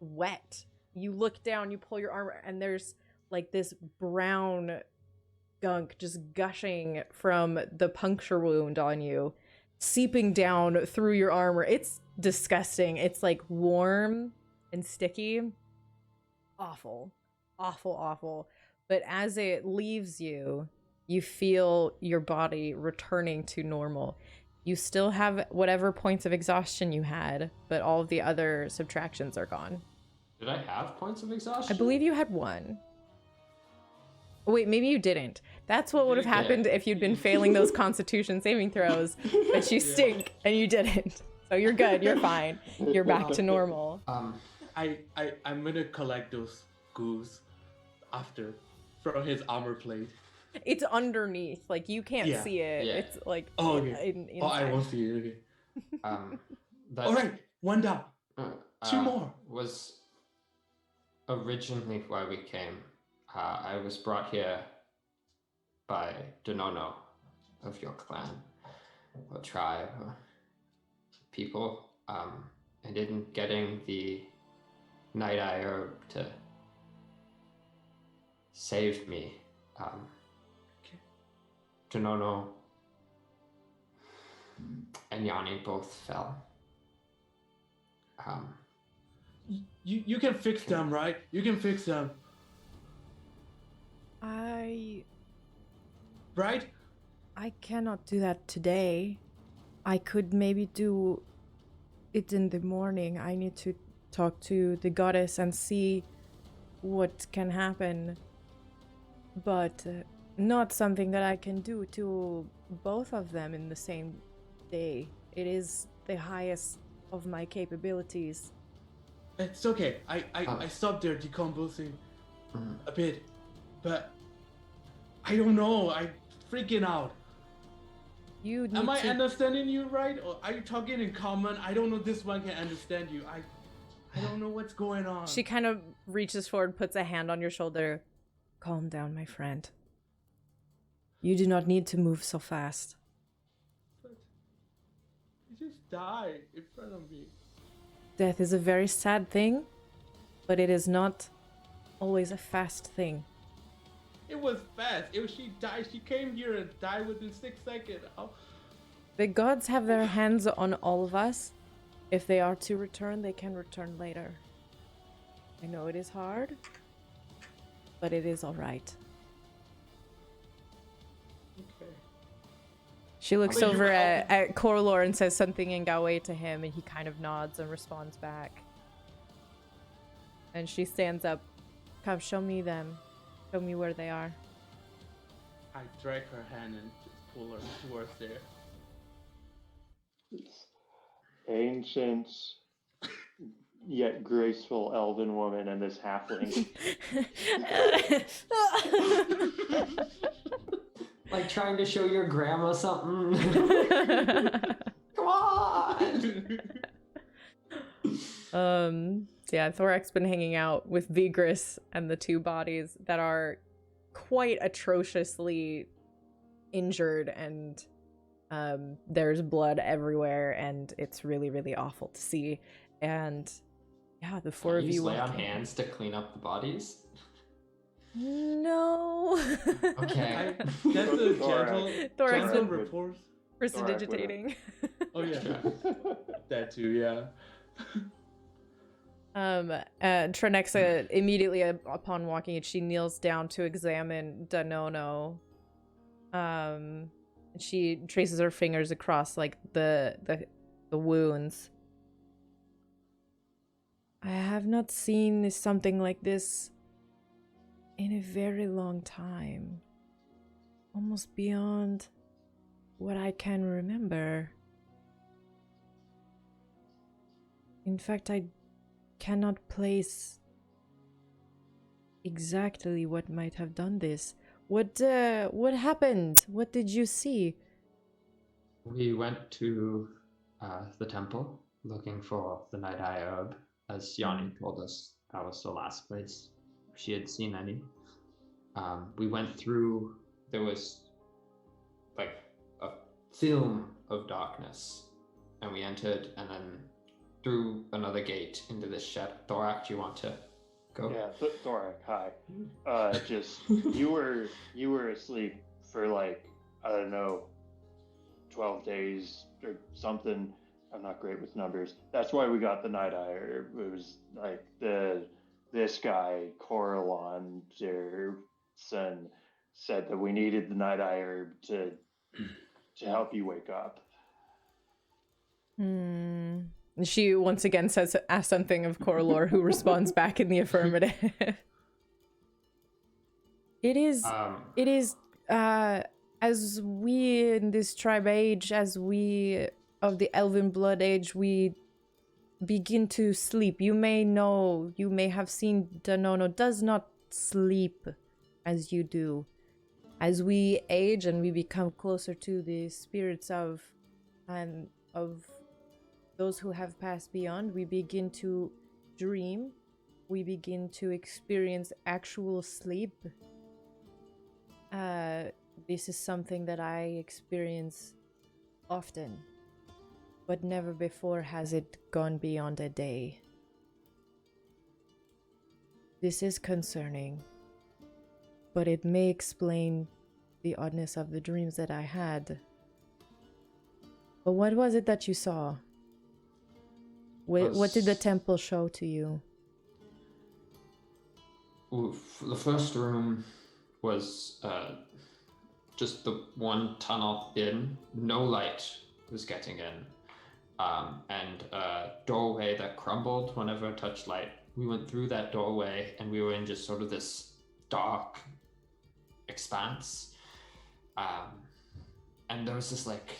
wet. You look down, you pull your armor, and there's like this brown gunk just gushing from the puncture wound on you, seeping down through your armor. It's disgusting. It's like warm and sticky. Awful. Awful, awful. But as it leaves you, you feel your body returning to normal. You still have whatever points of exhaustion you had, but all of the other subtractions are gone. Did I have points of exhaustion? I believe you had 1. Oh, wait, maybe you didn't. That's what would have happened if you'd been failing those constitution saving throws, but you stink and you didn't. So you're good, you're fine. You're back to normal. I'm gonna collect those goos after from his armor plate. It's underneath, like you can't see it. Yeah. It's like Okay. I won't see it. Okay. That, All right, 1 down. 2 more. Was originally why we came. I was brought here by Denono of your clan, or tribe, or people, and in getting the Nighteye herb to save me, Denono and Yanni both fell. You can fix them, right? You can fix them. Right? I cannot do that today. I could maybe do it in the morning. I need to talk to the goddess and see what can happen. But not something that I can do to both of them in the same day. It is the highest of my capabilities. It's okay. I stopped there decomposing a bit, but I don't know. I'm freaking out. You need Am I understanding you right? Or are you talking in common? I don't know this one can understand you. I don't know what's going on. She kind of reaches forward, puts a hand on your shoulder. Calm down, my friend. You do not need to move so fast. But you just died in front of me. Death is a very sad thing, but it is not always a fast thing. It was fast. If she died, she came here and died within 6 seconds. The gods have their hands on all of us. If they are to return, they can return later. I know it is hard, but it is all right. Okay. She looks over at Corlor and says something in Galway to him, and he kind of nods and responds back. And she stands up. Come, show me them. Show me where they are. I drag her hand and just pull her towards there. This ancient yet graceful elven woman and this halfling. Like trying to show your grandma something. Yeah, Thorak's been hanging out with Vigris and the two bodies that are quite atrociously injured, and there's blood everywhere, and it's really, really awful to see. And yeah, the four of you lay on walk in. hands to clean up the bodies. No. Okay. That's a gentle, Thorak's gentle been report. prestidigitating. Oh yeah, that too. Yeah. Trenexa immediately upon walking in, she kneels down to examine Danono. She traces her fingers across like the wounds. I have not seen something like this in a very long time. Almost beyond what I can remember. In fact, I cannot place exactly what might have done this. What happened? What did you see? We went to the temple looking for the Nighteye herb, as Yanni told us that was the last place she had seen any. We went through, there was like a film of darkness, and we entered and then through another gate into this shed. Thorak, do you want to go? Yeah, Thorak, hi. Just you were asleep for like, I don't know, 12 days or something. I'm not great with numbers. That's why we got the Nighteye. It was like this guy Coralon Derson said that we needed the Nighteye herb to help you wake up. She once again asks something of Coralor, who responds back in the affirmative. It is as we in this tribe age, as we of the Elven blood age, we begin to sleep. You may know, you may have seen Danono does not sleep as you do. As we age and we become closer to the spirits of those who have passed beyond, we begin to dream. We begin to experience actual sleep. This is something that I experience often, but never before has it gone beyond a day. This is concerning, but it may explain the oddness of the dreams that I had. But what was it that you saw? What did the temple show to you? The first room was just the one tunnel in. No light was getting in. And a doorway that crumbled whenever it touched light. We went through that doorway and we were in just sort of this dark expanse. And there was this like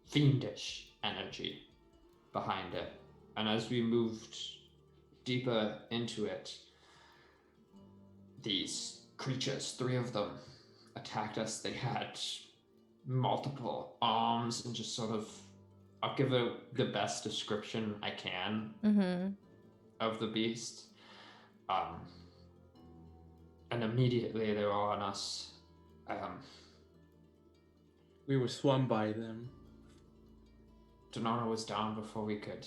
fiendish energy behind it. And as we moved deeper into it, these creatures, 3 of them, attacked us. They had multiple arms and just sort of, I'll give it the best description I can of the beast. And immediately they were on us. We were swum by them. Donana was down before we could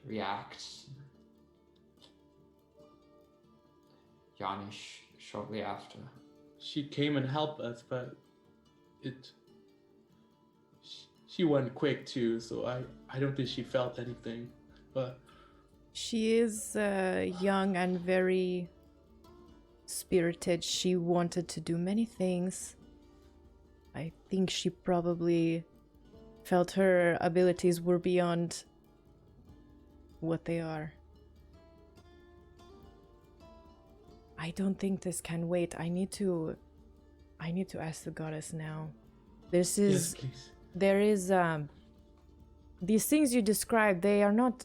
react. Yanni shortly after. She came and helped us, but she went quick too, so I don't think she felt anything. But she is young and very spirited. She wanted to do many things. I think she probably felt her abilities were beyond what they are. I don't think this can wait. I need to ask the goddess now. This is... Yes, please. There is... these things you described, they are not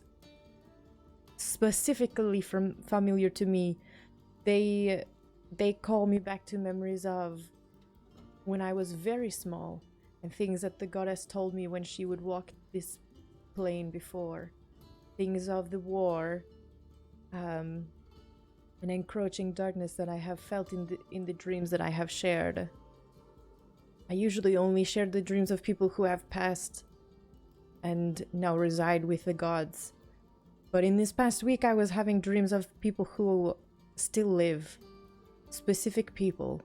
specifically familiar to me. They call me back to memories of when I was very small, and things that the goddess told me when she would walk this plane before. Things of the war, an encroaching darkness that I have felt in the dreams that I have shared. I usually only share the dreams of people who have passed and now reside with the gods. But in this past week, I was having dreams of people who still live. Specific people.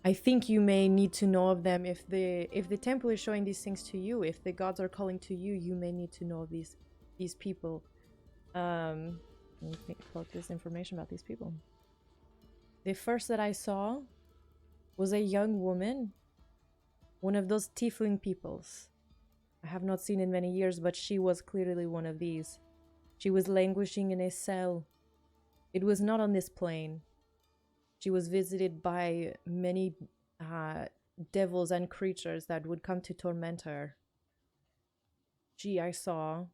I think you may need to know of them. If the temple is showing these things to you, if the gods are calling to you, you may need to know of these people. Let me quote this information about these people. The first that I saw was a young woman, one of those tiefling peoples. I have not seen in many years, but she was clearly one of these. She was languishing in a cell. It was not on this plane. She was visited by many devils and creatures that would come to torment her. She, I saw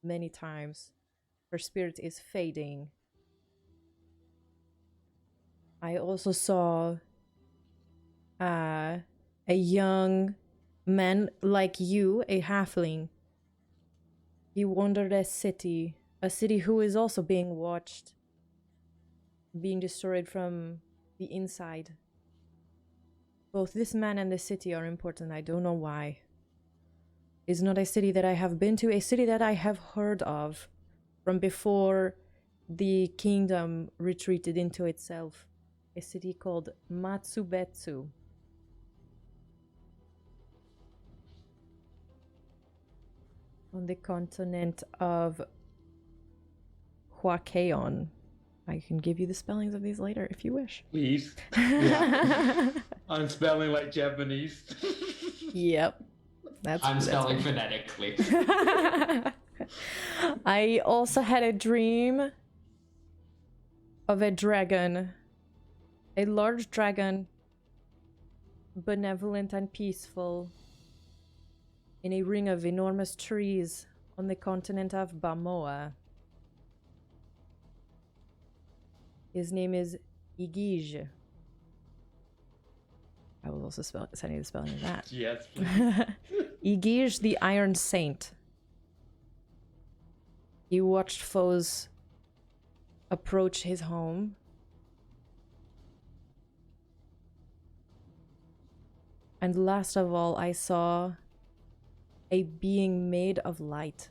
many times. Her spirit is fading. I also saw a young man like you, a halfling. He wandered a city who is also being watched, being destroyed from the inside. Both this man and the city are important. I don't know why. It's not a city that I have been to, a city that I have heard of from before the kingdom retreated into itself. A city called Matsubetsu. On the continent of Huakeon. I can give you the spellings of these later if you wish. Please. Yeah. I'm spelling like Japanese. Yep. I'm spelling phonetically. I also had a dream of a dragon. A large dragon, benevolent and peaceful, in a ring of enormous trees on the continent of Bamoa. His name is Igij. I will also send you the spelling of that. Yes, please. Igij the Iron Saint. He watched foes approach his home. And last of all, I saw a being made of light.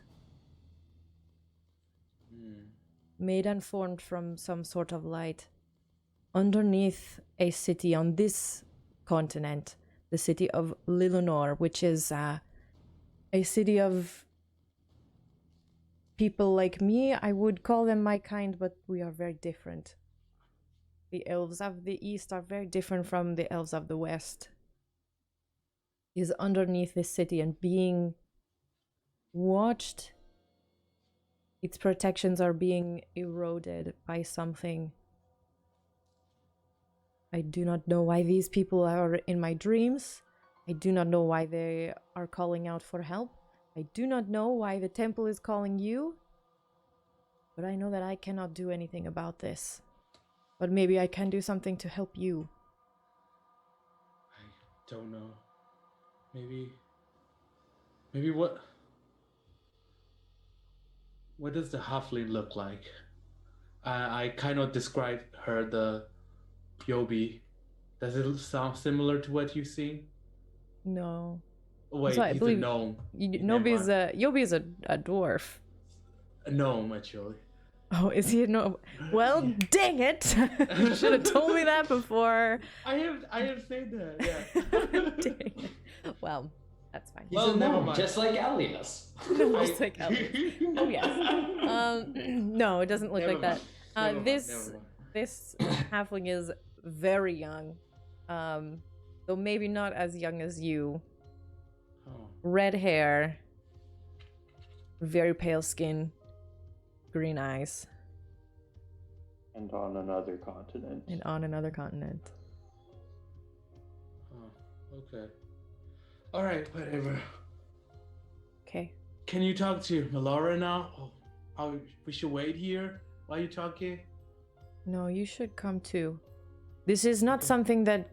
Made and formed from some sort of light. Underneath a city on this continent, the city of Lilunor, which is a city of people like me. I would call them my kind, but we are very different. The elves of the east are very different from the elves of the west. Is underneath this city and being watched. Its protections are being eroded by something. I do not know why these people are in my dreams. I do not know why they are calling out for help. I do not know why the temple is calling you. But I know that I cannot do anything about this. But maybe I can do something to help you. I don't know. Maybe what does the halfling look like? I kind of described her, the Yobi. Does it sound similar to what you've seen? No. Wait, I he's believe a gnome. Yobi is a dwarf. A gnome, actually. Oh, is he a gnome? Well, dang it! You should have told me that before. I have said that, yeah. Dang it. Well, that's fine. He's a gnome, just like Elias. Just like Elias. Oh yes. No, it doesn't look like that. This halfling is very young, though maybe not as young as you. Oh. Red hair, very pale skin, green eyes. And on another continent. Oh, okay. All right, whatever. Okay. Can you talk to Melora now? Oh, we should wait here while you talking? No, you should come too. This is not something that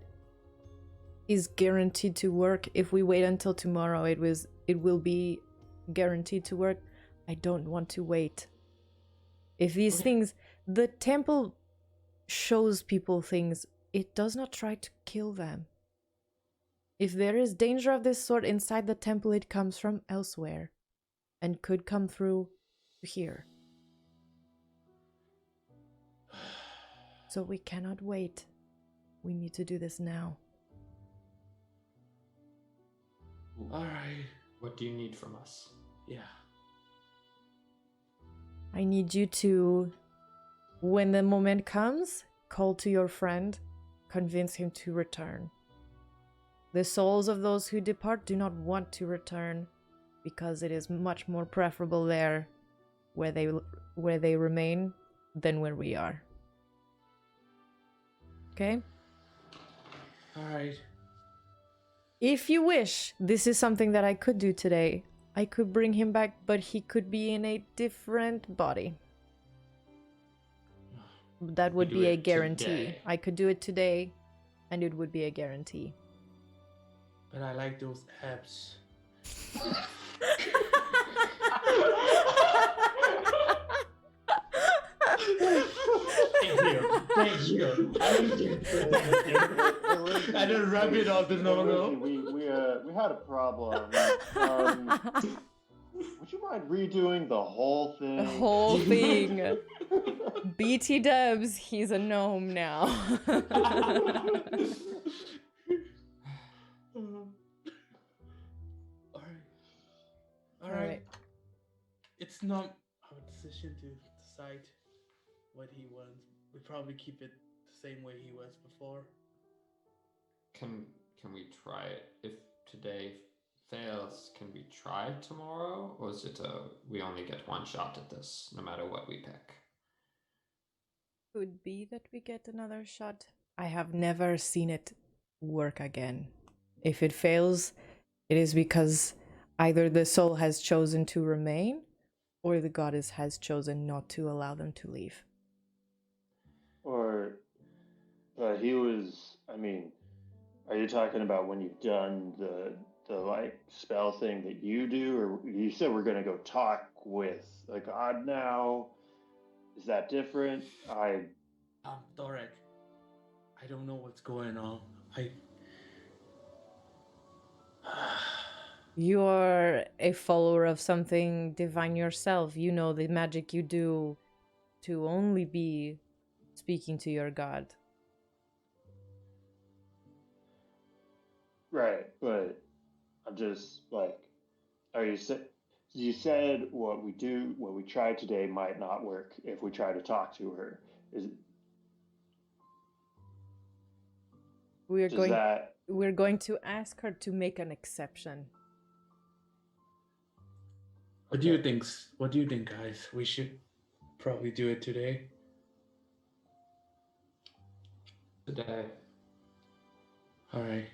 is guaranteed to work. If we wait until tomorrow, it will be guaranteed to work. I don't want to wait. If these Okay. things, the temple shows people things, it does not try to kill them. If there is danger of this sort inside the temple, it comes from elsewhere and could come through here. So we cannot wait. We need to do this now. All right. What do you need from us? Yeah. I need you to, when the moment comes, call to your friend, convince him to return. The souls of those who depart do not want to return because it is much more preferable there where they remain than where we are. Okay? All right. If you wish, this is something that I could do today. I could bring him back, but he could be in a different body. That would do be a it guarantee. today. I could do it today, and it would be a guarantee. But I like those abs. Thank you. I didn't rub it off the no. We had a problem. Would you mind redoing the whole thing? The whole thing. BT dubs, he's a gnome now. All right. It's not our decision to decide what he wants. We probably keep it the same way he was before. Can we try it? If today fails, can we try tomorrow? Or is it we only get one shot at this, no matter what we pick? Could be that we get another shot. I have never seen it work again. If it fails, it is because either the soul has chosen to remain or the goddess has chosen not to allow them to leave. Or, he was, I mean, are you talking about when you've done the like spell thing that you do? Or you said we're gonna go talk with a god now? Is that different? Dorek, I don't know what's going on. You're a follower of something divine yourself. You know the magic you do to only be speaking to your god. Right, but I'm just like, you said what we tried today might not work if we try to talk to her. We're going to ask her to make an exception. What do you think? What do you think, guys? We should probably do it today. Today. All right.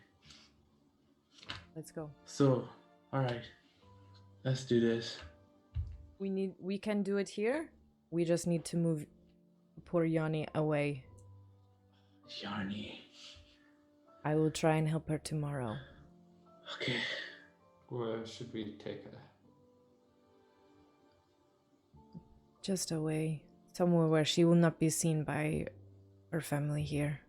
Let's go. So, all right. Let's do this. We can do it here. We just need to move poor Yanni away. Yanni. I will try and help her tomorrow. Okay. Where should we take her? Just away. Somewhere where she will not be seen by her family here.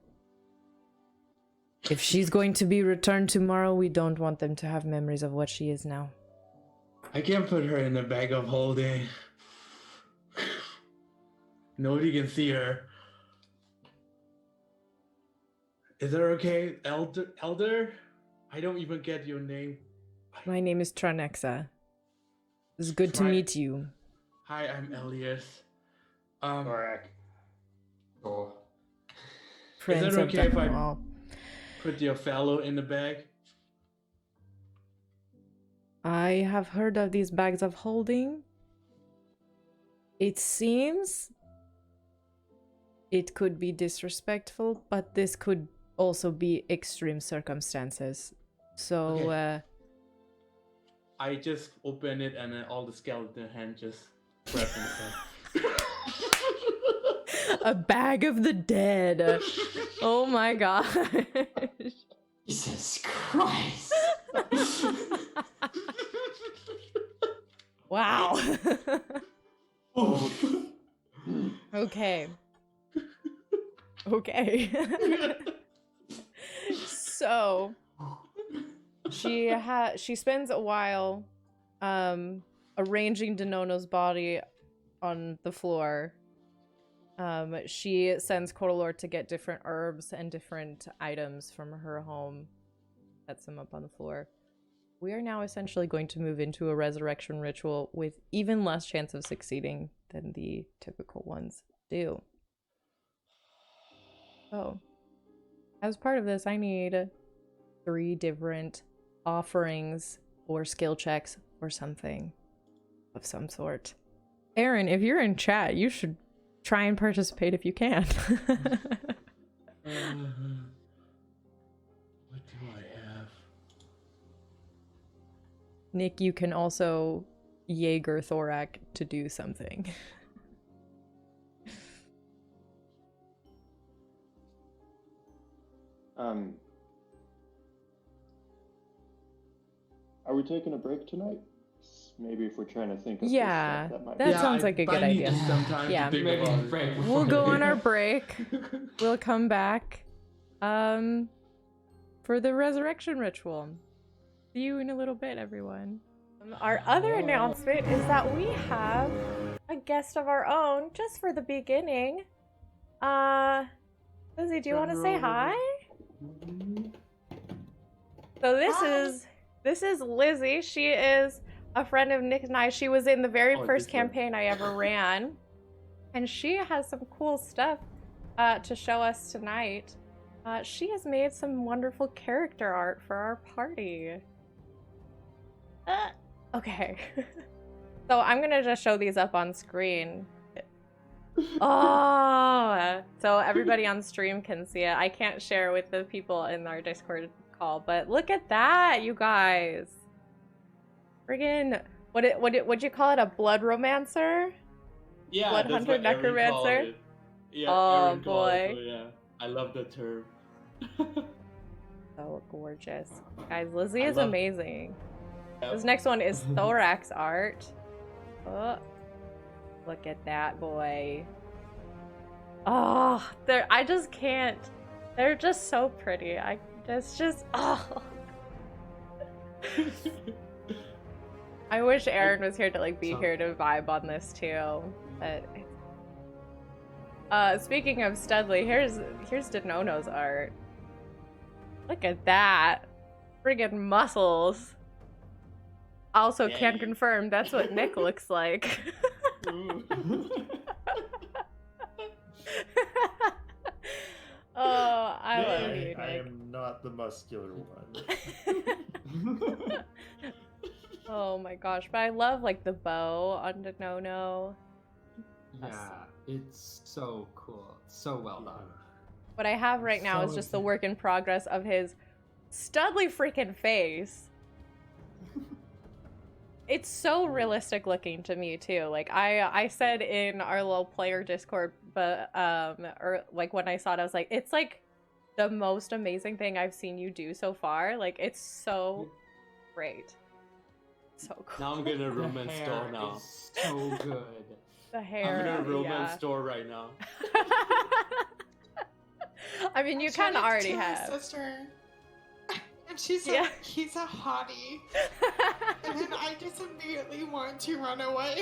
If she's going to be returned tomorrow, we don't want them to have memories of what she is now. I can't put her in a bag of holding. Nobody can see her. Is that okay? Elder? I don't even get your name. My name is Tranexa. It's good to meet you. Hi, I'm Elias. Correct. Or Is it okay if I all. put your fellow in the bag? I have heard of these bags of holding. It seems it could be disrespectful, but this could also be extreme circumstances. So, Okay. I just open it and then all the skeleton hands just grab inside. a bag of the dead. Oh my gosh. Jesus Christ! Wow. Okay. Okay. So she spends a while arranging Denono's body on the floor. She sends Kodalor to get different herbs and different items from her home, sets them up on the floor. We are now essentially going to move into a resurrection ritual with even less chance of succeeding than the typical ones do. So, as part of this, I need 3 different offerings or skill checks or something of some sort. Aaron, if you're in chat, you should try and participate if you can. What do I have? Nick, you can also Jaeger Thorak to do something. Are we taking a break tonight? Maybe if we're trying to think of Yeah, this stuff, that might that be. sounds like a good idea. Sometimes Yeah. to think Maybe about it. break. We'll go on our break. We'll come back for the resurrection ritual. See you in a little bit, everyone. Our other announcement is that we have a guest of our own just for the beginning. Lizzie, do you want to say hi? So this is Lizzie. She is a friend of Nick and I. She was in the very first campaign I ever ran. And she has some cool stuff to show us tonight. She has made some wonderful character art for our party. Okay. So I'm gonna just show these up on screen. Oh, so everybody on stream can see it. I can't share with the people in our Discord call, but look at that, you guys. Friggin' what'd you call it? A blood romancer? Yeah, Blood that's hunter what Erin necromancer? called it. Yeah, Oh, Erin called it, boy. so yeah, I love the term. So gorgeous. Guys, Lizzie I is love- amazing. Yep. This next one is Thorax art. Oh, look at that boy. Oh, I just can't. They're just so pretty. It's just, oh. I wish Aaron was here to be here to vibe on this too. But speaking of Studley, here's Denono's art. Look at that. Friggin' muscles. Also can confirm that's what Nick looks like. Oh, I love you, Nick. I am not the muscular one. Oh my gosh, but I love the bow on Denono. Yeah, it's so cool. So well done. What I have right now is just the work in progress of his Studley freaking face. It's so realistic looking to me too. I said in our little player Discord, but or when I saw it, I was like, it's the most amazing thing I've seen you do so far. It's so great. So cool. Now I'm gonna romance store now. Is so good. The hair. I'm gonna romance yeah. store right now. I mean, you kind of already to my have. sister, and she's Yeah. like, he's a hottie, and then I just immediately want to run away.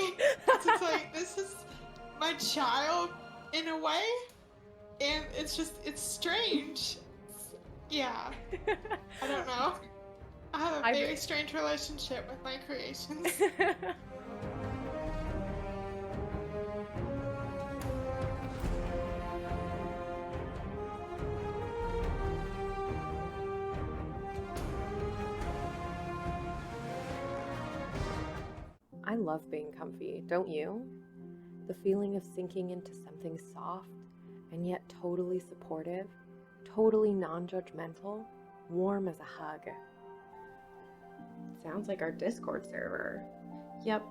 It's like, this is my child in a way, and it's strange. Yeah, I don't know. I have a very strange relationship with my creations. I love being comfy, don't you? The feeling of sinking into something soft and yet totally supportive, totally non-judgmental, warm as a hug. Sounds like our Discord server. Yep,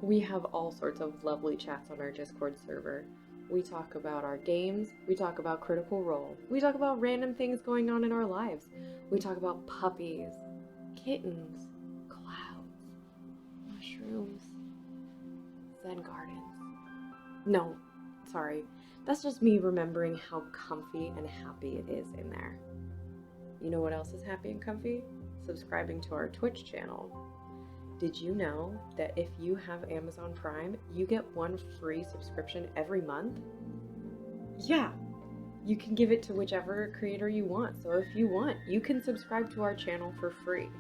we have all sorts of lovely chats on our Discord server. We talk about our games, we talk about Critical Role, we talk about random things going on in our lives. We talk about puppies, kittens, clouds, mushrooms, Zen gardens. No, sorry. That's just me remembering how comfy and happy it is in there. You know what else is happy and comfy? Subscribing to our Twitch channel. Did you know that if you have Amazon Prime, you get one free subscription every month? Yeah, you can give it to whichever creator you want. So if you want, you can subscribe to our channel for free.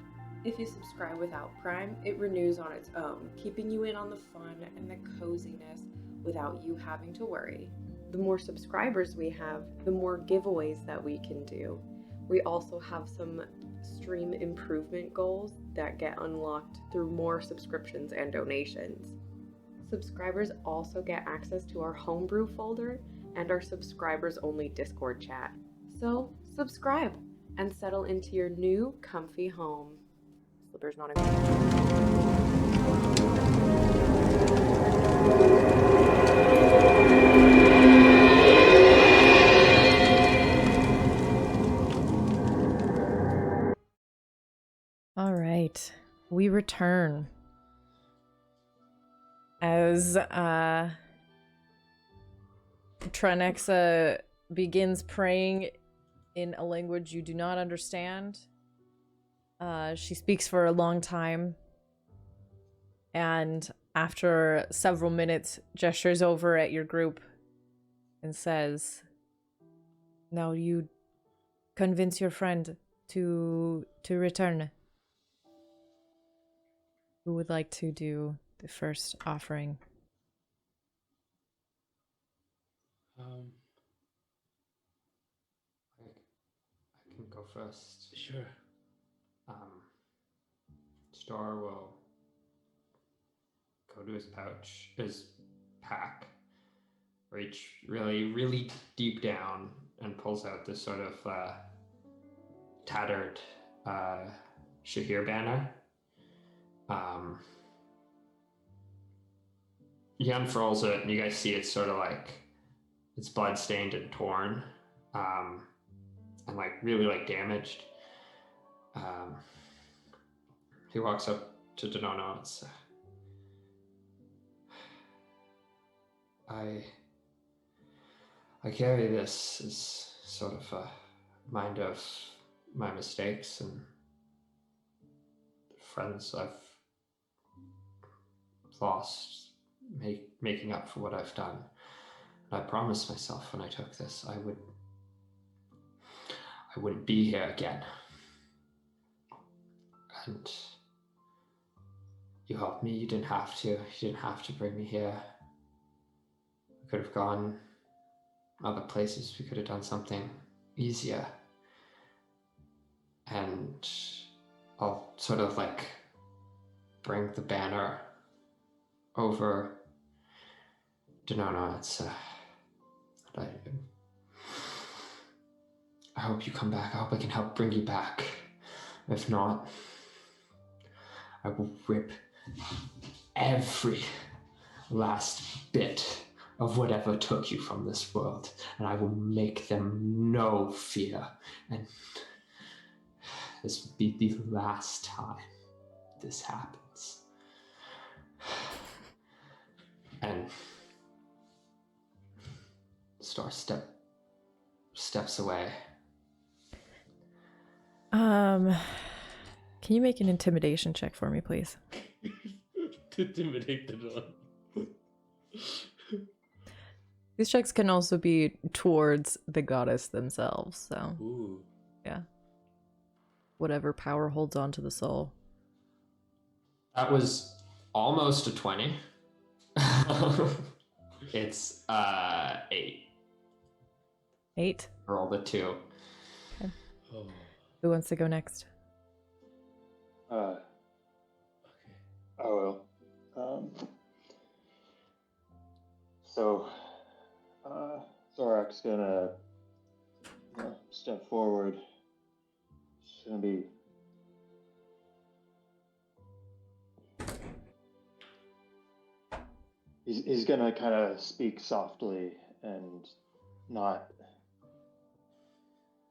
If you subscribe without Prime, it renews on its own, keeping you in on the fun and the coziness without you having to worry. The more subscribers we have, the more giveaways that we can do. We also have some stream improvement goals that get unlocked through more subscriptions and donations. Subscribers also get access to our homebrew folder and our subscribers only Discord chat. So subscribe and settle into your new comfy home. Slippers not included. All right, we return as Tranexa begins praying in a language you do not understand. She speaks for a long time, and after several minutes, gestures over at your group and says, "Now you convince your friend to return." Who would like to do the first offering? I can go first. Sure. Star will go to his pouch, his pack, reach really, really deep down, and pulls out this sort of tattered Zhahir banner. He unfurls it, and you guys see it's sort of like it's bloodstained and torn, and like really like damaged. He walks up to Denono and says, I carry this as sort of a mind of my mistakes and friends I've lost, making up for what I've done. And I promised myself when I took this, I wouldn't be here again. And you helped me. You didn't have to. You didn't have to bring me here. We could have gone other places. We could have done something easier. And I'll sort of like bring the banner over Denono. It's I hope you come back. I hope I can help bring you back. If not, I will rip every last bit of whatever took you from this world, and I will make them know fear. And this will be the last time this happens. And Star steps away. Can you make an intimidation check for me, please? To intimidate the dog. These checks can also be towards the goddess themselves, so Ooh. yeah. Whatever power holds on to the soul. That was almost a 20. It's 8. 8. Roll the 2. Okay. Oh. Who wants to go next? Okay. I will. So, Zorak's gonna step forward. It's gonna be he's gonna kind of speak softly and not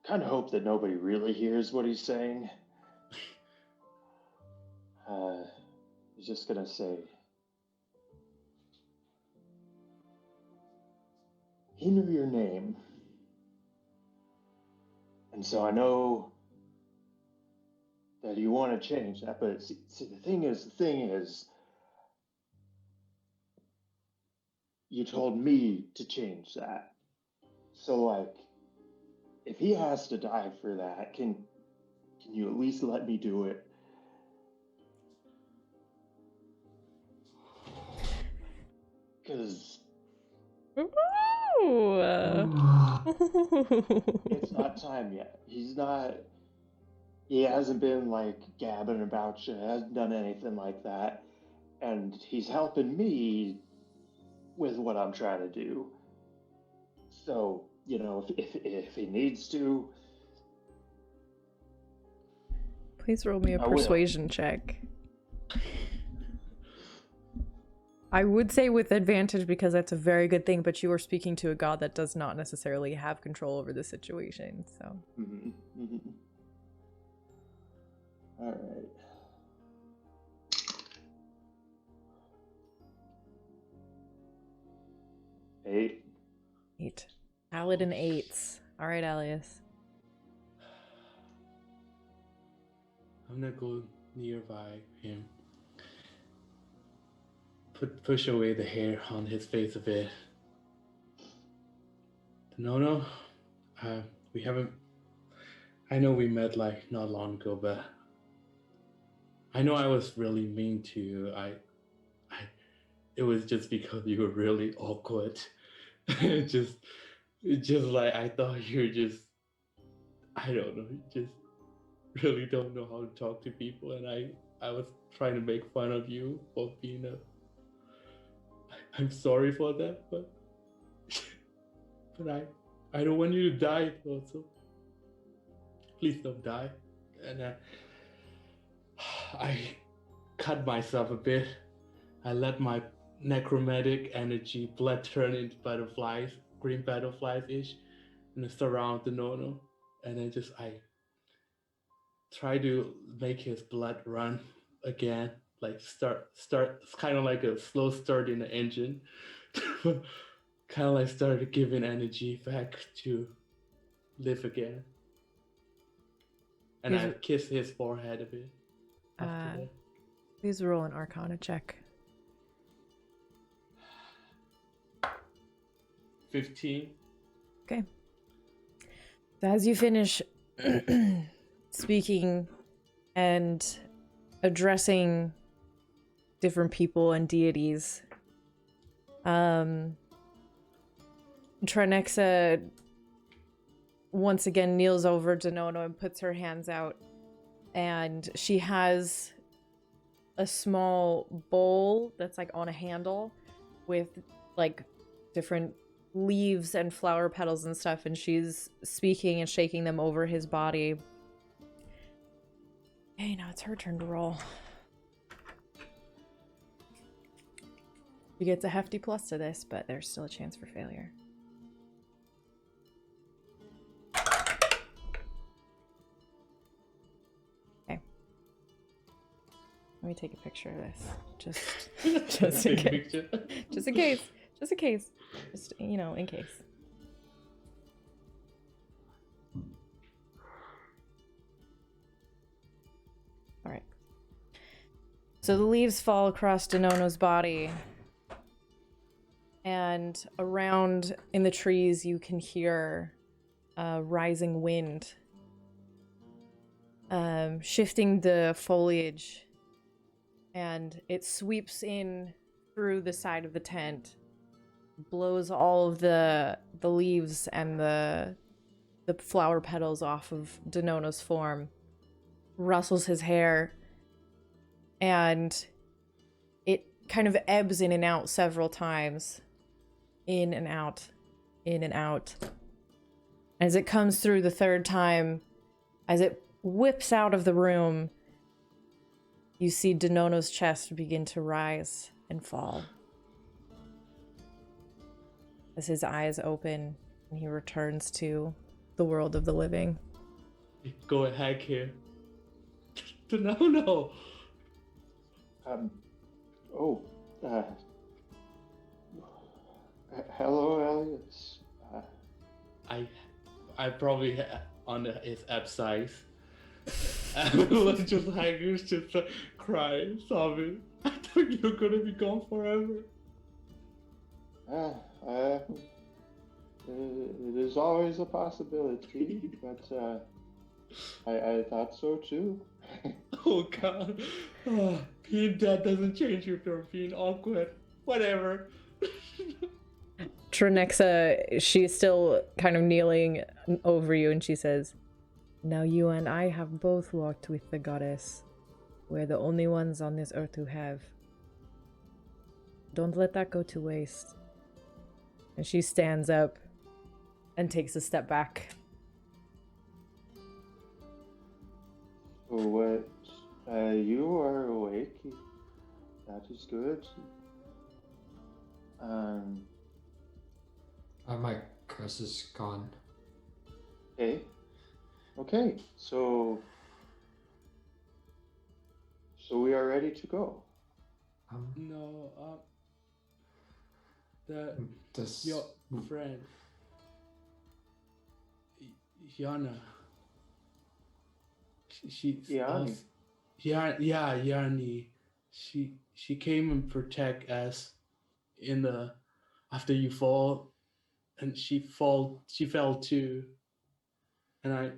kind of hope that nobody really hears what he's saying. He's just gonna say, he knew your name. And so I know that you want to change that, but see, the thing is, you told me to change that. So like, if he has to die for that, can you at least let me do it? Because it's not time yet. He hasn't been like gabbing about you, hasn't done anything like that. And he's helping me with what I'm trying to do. So, if he needs to. Please roll me a persuasion check. I would say with advantage because that's a very good thing, but you are speaking to a god that does not necessarily have control over the situation, so. All right. Eight. Paladin 8s. All right, Alias. I'm gonna go nearby him. Push away the hair on his face a bit. No. We haven't. I know we met like not long ago, but I know I was really mean to you. It was just because you were really awkward. It just like I thought you were just. I don't know. You just really don't know how to talk to people, and I was trying to make fun of you for being a. I'm sorry for that, but I don't want you to die also. Please don't die. And I cut myself a bit. I let my necromantic energy blood turn into butterflies, green butterflies-ish, and surround the Nono. And then I try to make his blood run again, like start. It's kind of like a slow start in the engine. Kind of like started giving energy back to live again. And I kiss his forehead a bit after that. Please roll an Arcana check. 15. Okay. So as you finish speaking and addressing different people and deities, Tranexa once again kneels over Denono and puts her hands out, and she has a small bowl that's like on a handle with like different leaves and flower petals and stuff, and she's speaking and shaking them over his body. Okay, now it's her turn to roll. She gets a hefty plus to this, but there's still a chance for failure. Okay. Let me take a picture of this. Just in case. Just in case. Just in case. Just, in case. Alright. So the leaves fall across Denono's body. And around in the trees, you can hear a rising wind. Shifting the foliage. And it sweeps in through the side of the tent. Blows all of the leaves and the flower petals off of Denono's form, rustles his hair, and it kind of ebbs in and out several times. In and out, in and out. As it comes through the third time, as it whips out of the room, you see Denono's chest begin to rise and fall. As his eyes open and he returns to the world of the living. Go ahead here. No. Hello, Alias. I probably on his abscise. And like just hangers, just crying, sobbing. I thought you were gonna be gone forever. It is always a possibility, but I thought so too. Oh god. Being dead doesn't change you from being awkward. Whatever. Trenexa, she's still kind of kneeling over you, and she says, "Now you and I have both walked with the goddess. We're the only ones on this earth who have. Don't let that go to waste." And she stands up and takes a step back. What? You are awake. That is good. My curse is gone. Okay. So we are ready to go. No, This... your friend, Yana. Yanni. Yanni. She came and protect us in the after you fall, and she fell too, and I.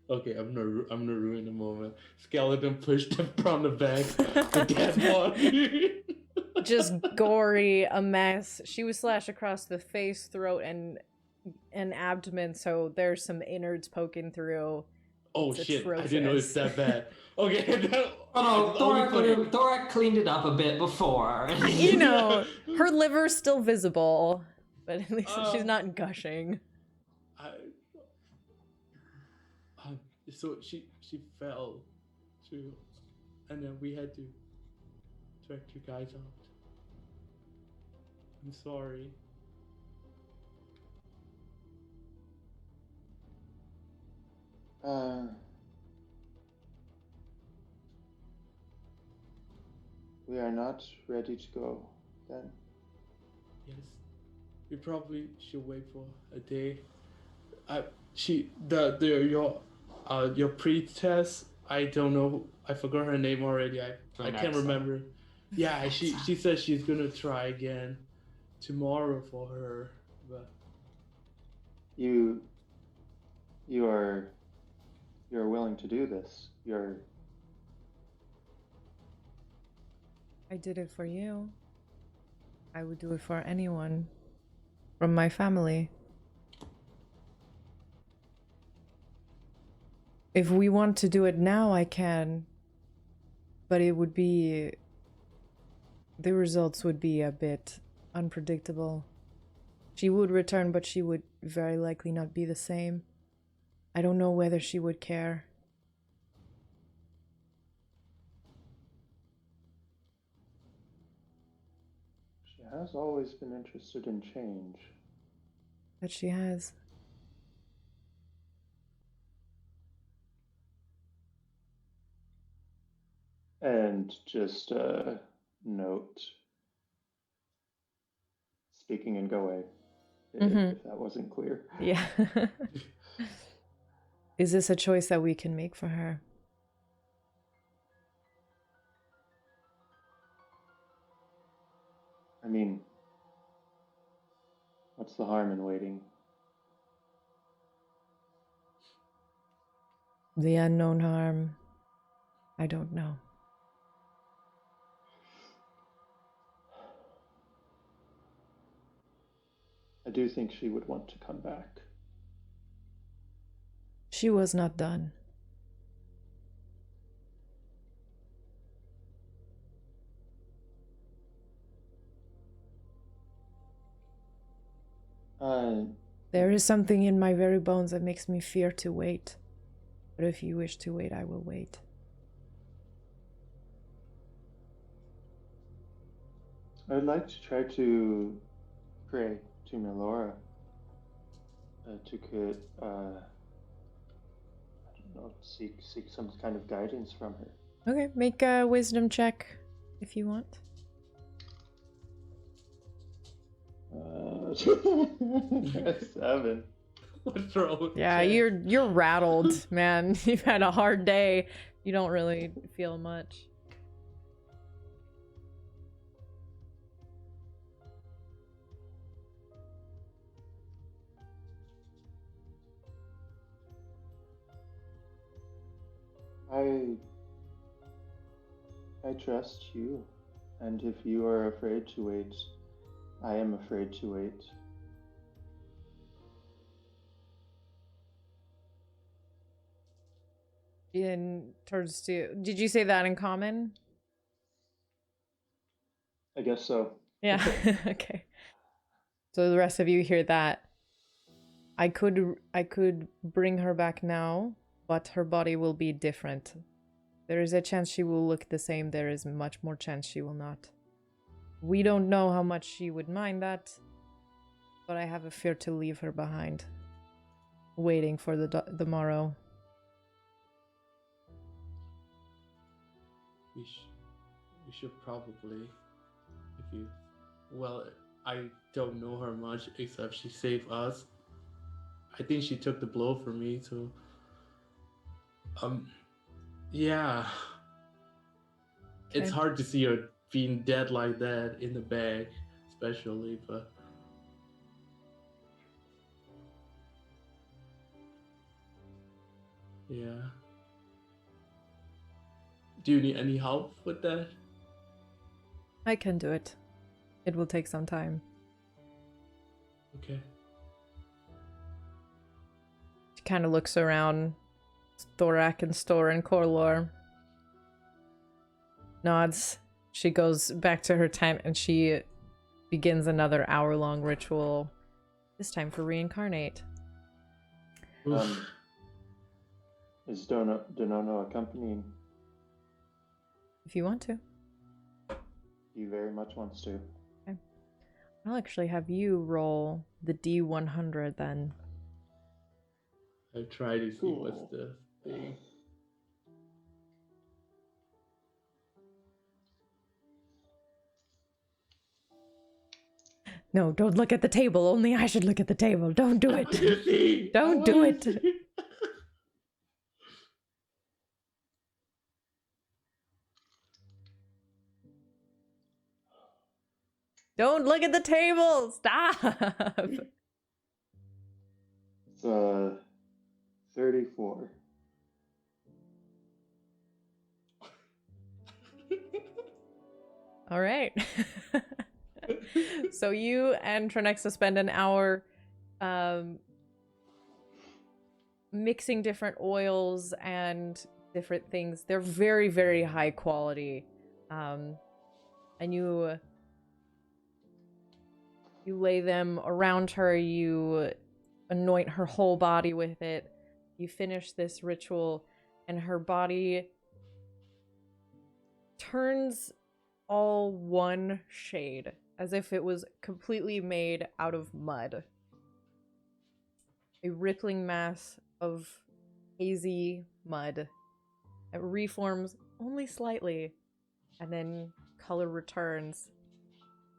Okay, I'm gonna ruin the moment. Skeleton pushed him from the back, the dead body. Just gory, a mess. She was slashed across the face, throat, and abdomen, so there's some innards poking through. Oh It's shit! atrocious. I didn't know it's that bad. Okay. Oh no, Thora cleaned it up a bit before. You know, her liver's still visible, but at least she's not gushing. So she fell too, and then we had to drag you guys out. I'm sorry. We are not ready to go then. Yes, we probably should wait for a day. Your pre-test, I don't know, I forgot her name already. I can't remember. Yeah, she said she's gonna try again tomorrow for her, but You're willing to do this. I did it for you. I would do it for anyone from my family. If we want to do it now, I can. But it would be... the results would be a bit unpredictable. She would return, but she would very likely not be the same. I don't know whether she would care. She has always been interested in change. But she has. And just a note, speaking in Goe, if that wasn't clear. Yeah. Is this a choice that we can make for her? I mean, what's the harm in waiting? The unknown harm. I don't know. I do think she would want to come back. She was not done. There is something in my very bones that makes me fear to wait. But if you wish to wait, I will wait. I'd like to try to pray to Melora to could I don't know, seek some kind of guidance from her. Okay, make a wisdom check if you want. 7. What's wrong? Yeah, you're rattled, man. You've had a hard day. You don't really feel much. I trust you, and if you are afraid to wait, I am afraid to wait. Ian turns to. Did you say that in common? I guess so. Yeah. Okay. So the rest of you hear that. I could bring her back now, but her body will be different. There is a chance she will look the same. There is much more chance she will not. We don't know how much she would mind that, but I have a fear to leave her behind, waiting for the morrow. We should probably, if you, well, I don't know her much except she saved us. I think she took the blow for me, so, yeah. It's Okay. hard to see her being dead like that in the bag, especially, but. Yeah. Do you need any help with that? I can do it. It will take some time. Okay. She kind of looks around Thorak and Store and Korlor. Nods. She goes back to her tent and she begins another hour-long ritual. This time for reincarnate. Is Donono accompanying? If you want to. He very much wants to. Okay. I'll actually have you roll the D100 then. I'll try to see Cool. what's the thing. No, don't look at the table. Only I should look at the table. Don't do it. See. Don't do it. Don't look at the table. Stop. It's 34. All right. So you and Trenexa spend an hour mixing different oils and different things. They're very, very high quality. And you lay them around her, you anoint her whole body with it. You finish this ritual and her body turns all one shade, as if it was completely made out of mud. A rippling mass of hazy mud. It reforms only slightly, and then color returns.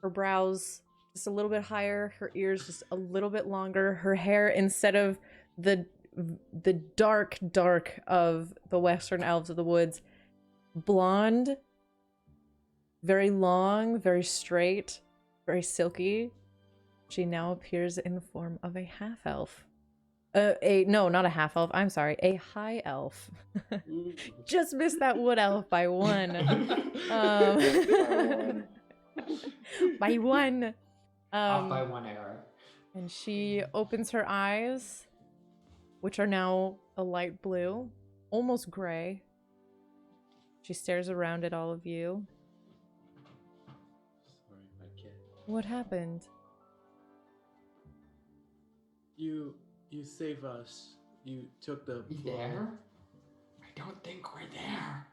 Her brows just a little bit higher, her ears just a little bit longer, her hair, instead of the dark of the western elves of the woods, blonde, very long, very straight, very silky. She now appears in the form of a half-elf. No, not a half-elf, I'm sorry, a high elf. Just missed that wood elf by one. By one. Off by 1 error. And she opens her eyes, which are now a light blue, almost gray. She stares around at all of you. Sorry, my kid. What happened? You save us. You took the. We there? I don't think we're there.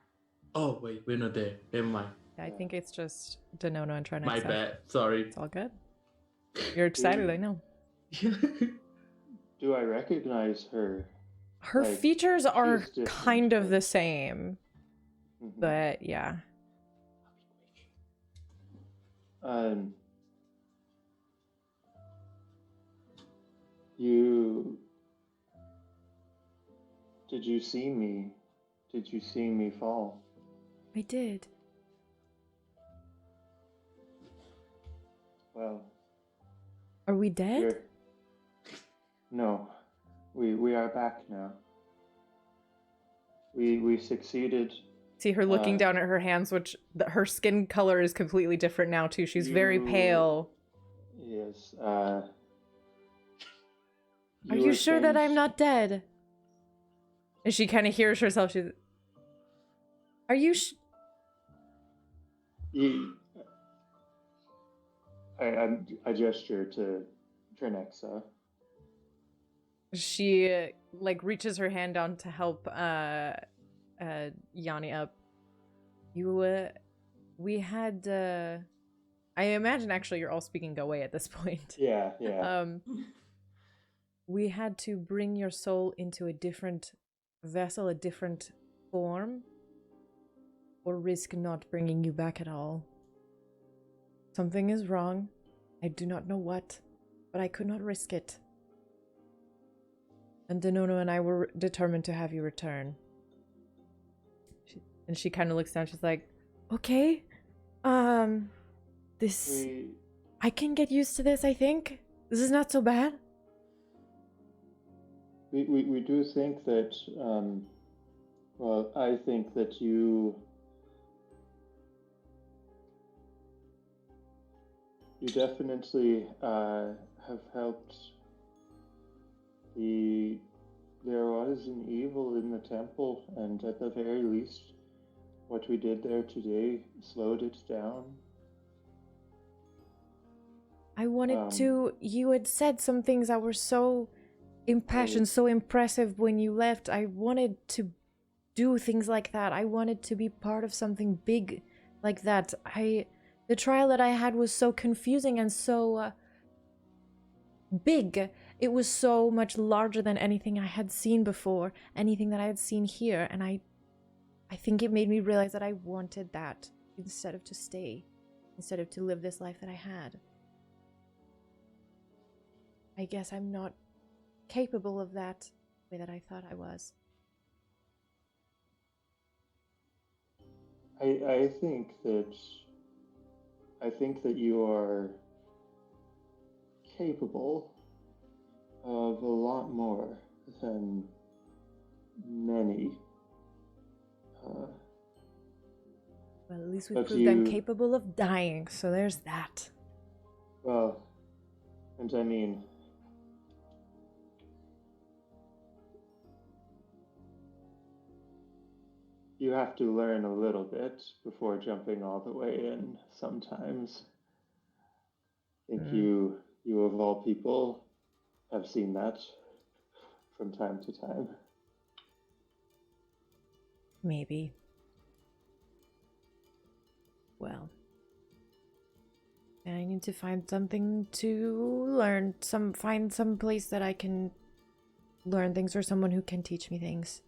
Oh wait, we're not there. Never mind. Yeah, I think it's just Denono and Trinexa. My bad. Sorry. It's all good. You're excited, I know. Do I recognize her? Her Like, features are she's different, kind of but- the same, Mhm. but yeah. You Did you see me? Did you see me fall? I did. Well, Are we dead? we're... No, we are back now. We succeeded. See her looking down at her hands, which her skin color is completely different now too. She's very pale. Yes. Are you sure that I'm not dead? And she kind of hears herself. She's. Are you? I gesture to Trenexa. She like reaches her hand down to help Yanni up. We had I imagine actually you're all speaking Gawaii at this point. Yeah. We had to bring your soul into a different vessel, a different form, or risk not bringing you back at all. Something is wrong. I do not know what, but I could not risk it. And Denono and I were determined to have you return. She kind of looks down. She's like, okay, this... I can get used to this, I think. This is not so bad. We do think that, well, I think that you definitely have helped. There was an evil in the temple, and at the very least, what we did there today slowed it down. I wanted to... You had said some things that were so impassioned, so impressive when you left. I wanted to do things like that. I wanted to be part of something big like that. The trial that I had was so confusing and so big. It was so much larger than anything I had seen before, anything that I had seen here, and I think it made me realize that I wanted that instead of to stay, instead of to live this life that I had. I guess I'm not capable of that the way that I thought I was. I think that you are capable of a lot more than many. Well, at least we proved I'm capable of dying, so there's that. Well, and I mean, you have to learn a little bit before jumping all the way in sometimes. I think you of all people have seen that from time to time. Maybe. Well, I need to find something to learn. Find some place that I can learn things, or someone who can teach me things.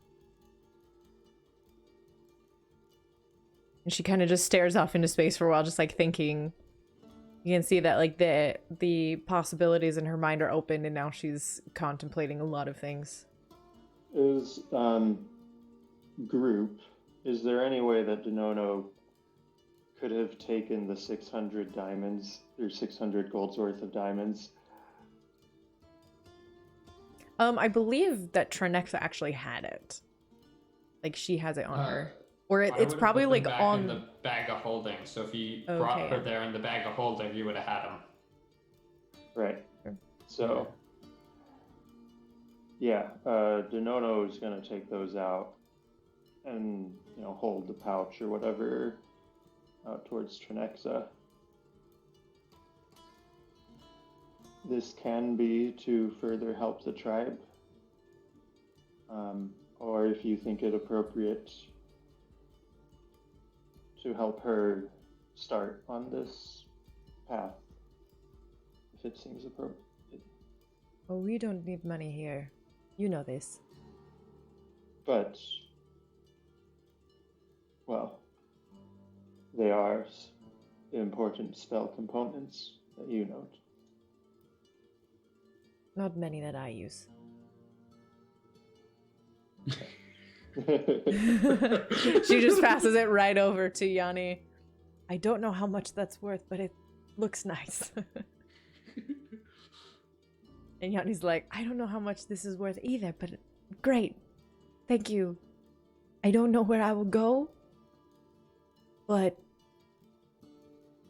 And she kind of just stares off into space for a while, just like thinking. You can see that like the possibilities in her mind are open, and now she's contemplating a lot of things. Group, is there any way that Denono could have taken the 600 diamonds, or 600 gold's worth of diamonds? I believe that Trenexa actually had it. Like, she has it on her. Or it's probably like back on in the bag of holding. So if you brought her there in the bag of holding, you would have had them. Right. So, yeah, Denono is going to take those out and, hold the pouch or whatever out towards Trenexa. This can be to further help the tribe, or if you think it appropriate, to help her start on this path, if it seems appropriate. Oh, we don't need money here. You know this. But, well, they are important spell components that you note. Not many that I use. She just passes it right over to Yanni. I don't know how much that's worth, but it looks nice. And Yanni's like, I don't know how much this is worth either, but great. Thank you. I don't know where I will go, but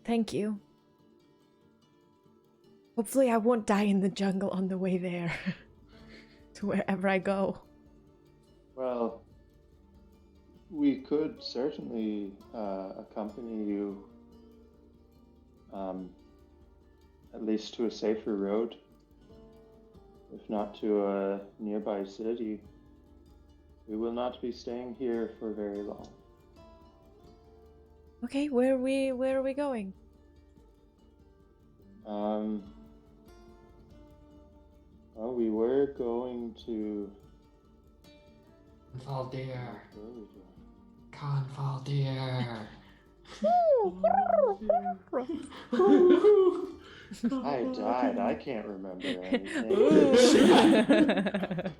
thank you. Hopefully I won't die in the jungle on the way there. To wherever I go. Well, we could certainly accompany you at least to a safer road, if not to a nearby city. We will not be staying here for very long. Okay, where are we going? Well, we were going to... Valdir. Where are we going? Convaldir. I died. I can't remember anything.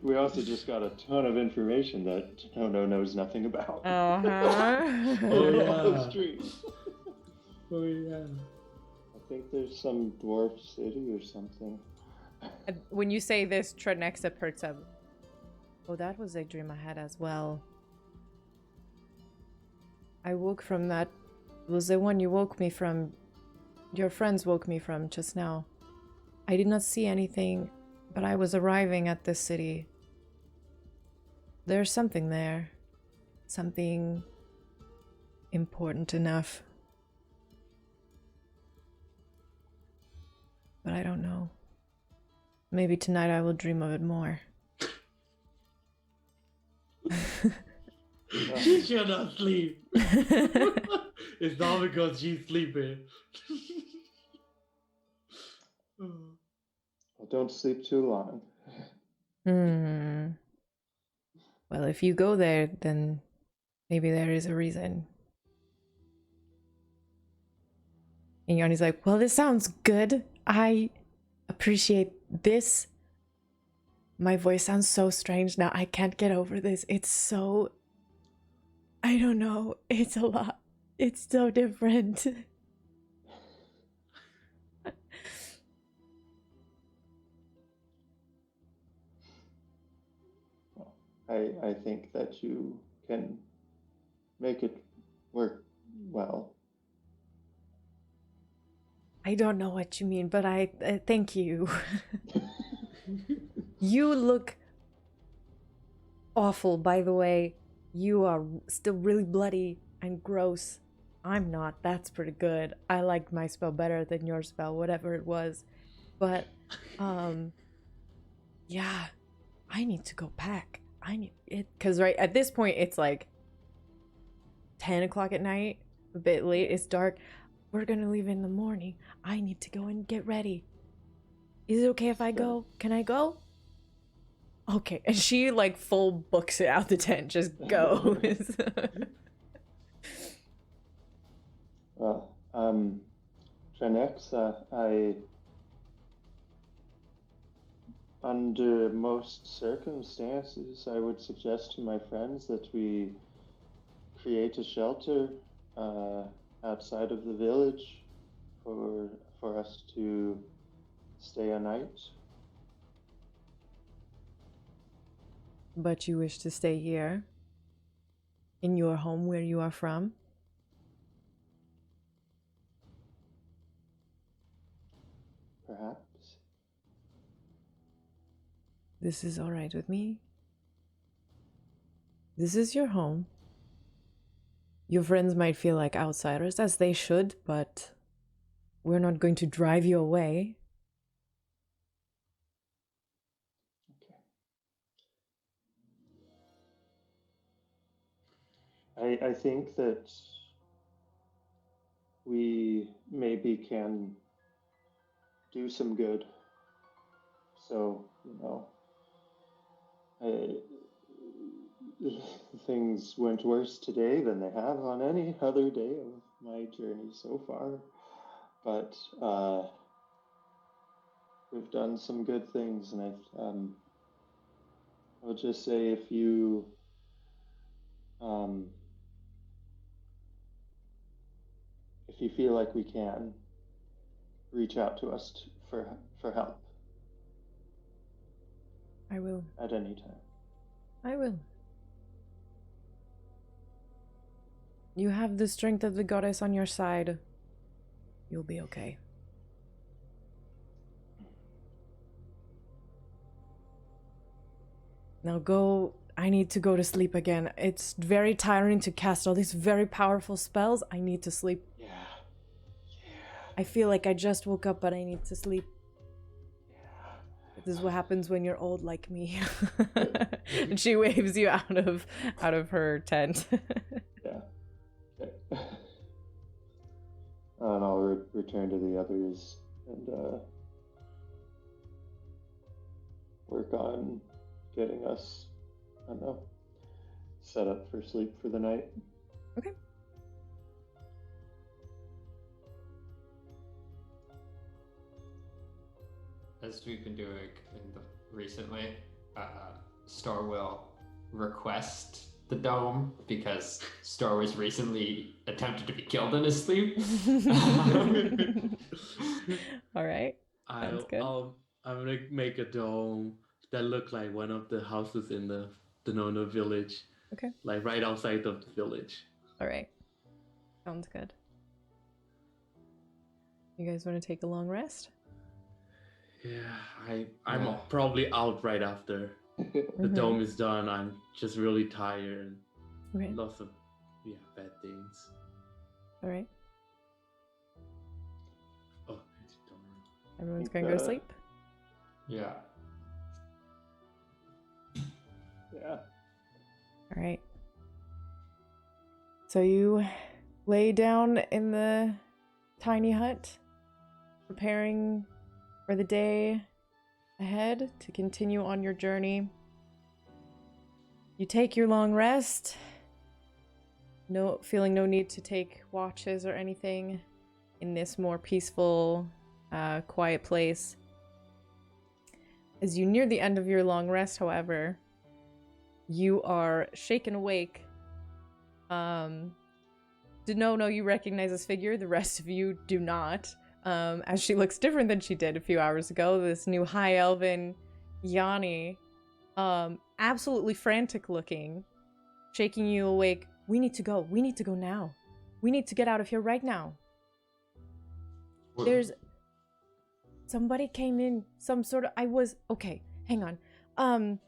We also just got a ton of information that Nono knows nothing about. Uh-huh. All those trees. Oh yeah. I think there's some dwarf city or something. When you say this, Trenexa perks up. Oh, that was a dream I had as well. I woke from that. It was the one you woke me from. Your friends woke me from just now. I did not see anything, but I was arriving at this city. There's something there. Something important enough. But I don't know. Maybe tonight I will dream of it more. She should not sleep. It's not because she's sleeping. Well, don't sleep too long. Well, if you go there, then maybe there is a reason. And Yanni's like, well, this sounds good. I appreciate this. My voice sounds so strange now. I can't get over this. It's so... I don't know. It's a lot. It's so different. I think that you can make it work well. I don't know what you mean, but I thank you. You look awful, by the way. You are still really bloody and gross. I'm not. That's pretty good. I liked my spell better than your spell, whatever it was. But, yeah, I need to go back. I need it. Because, right, at this point, it's like 10 o'clock at night, a bit late. It's dark. We're going to leave in the morning. I need to go and get ready. Is it okay if I go? Can I go? Okay. And she, like, full books it out the tent. Just goes. Well, Trenexa, under most circumstances, I would suggest to my friends that we create a shelter outside of the village for us to stay a night. But you wish to stay here? In your home where you are from? Perhaps. This is all right with me. This is your home. Your friends might feel like outsiders, as they should, but we're not going to drive you away. Okay. I think that we maybe can do some good. So, things went worse today than they have on any other day of my journey so far. But we've done some good things, and I'll just say if you if you feel like we can, reach out to us for help. I will. At any time. I will. You have the strength of the goddess on your side. You'll be okay. Now go. I need to go to sleep again. It's very tiring to cast all these very powerful spells. I need to sleep. Yeah. I feel like I just woke up, but I need to sleep. This is what happens when you're old like me. And she waves you out of her tent. Yeah. Okay. And I'll return to the others and work on getting us, I don't know, set up for sleep for the night. Okay. As we've been doing recently, Star will request the dome because Star was recently attempted to be killed in his sleep. All right. Sounds good. I'm gonna make a dome that look like one of the houses in the Denono village. Okay. Like right outside of the village. All right. Sounds good. You guys want to take a long rest? Yeah, I'm probably out right after the dome is done. I'm just really tired and Okay. lots of bad things. All right. Oh, Everyone's going to go to sleep? Yeah. Yeah. All right. So you lay down in the tiny hut, preparing for the day ahead to continue on your journey. You take your long rest, feeling no need to take watches or anything in this more peaceful, quiet place. As you near the end of your long rest, however, you are shaken awake. Denono, you recognize this figure. The rest of you do not. As she looks different than she did a few hours ago. This new high elven Yanni, absolutely frantic looking, shaking you awake. We need to go. We need to go now. We need to get out of here right now. There's somebody came in, okay, hang on.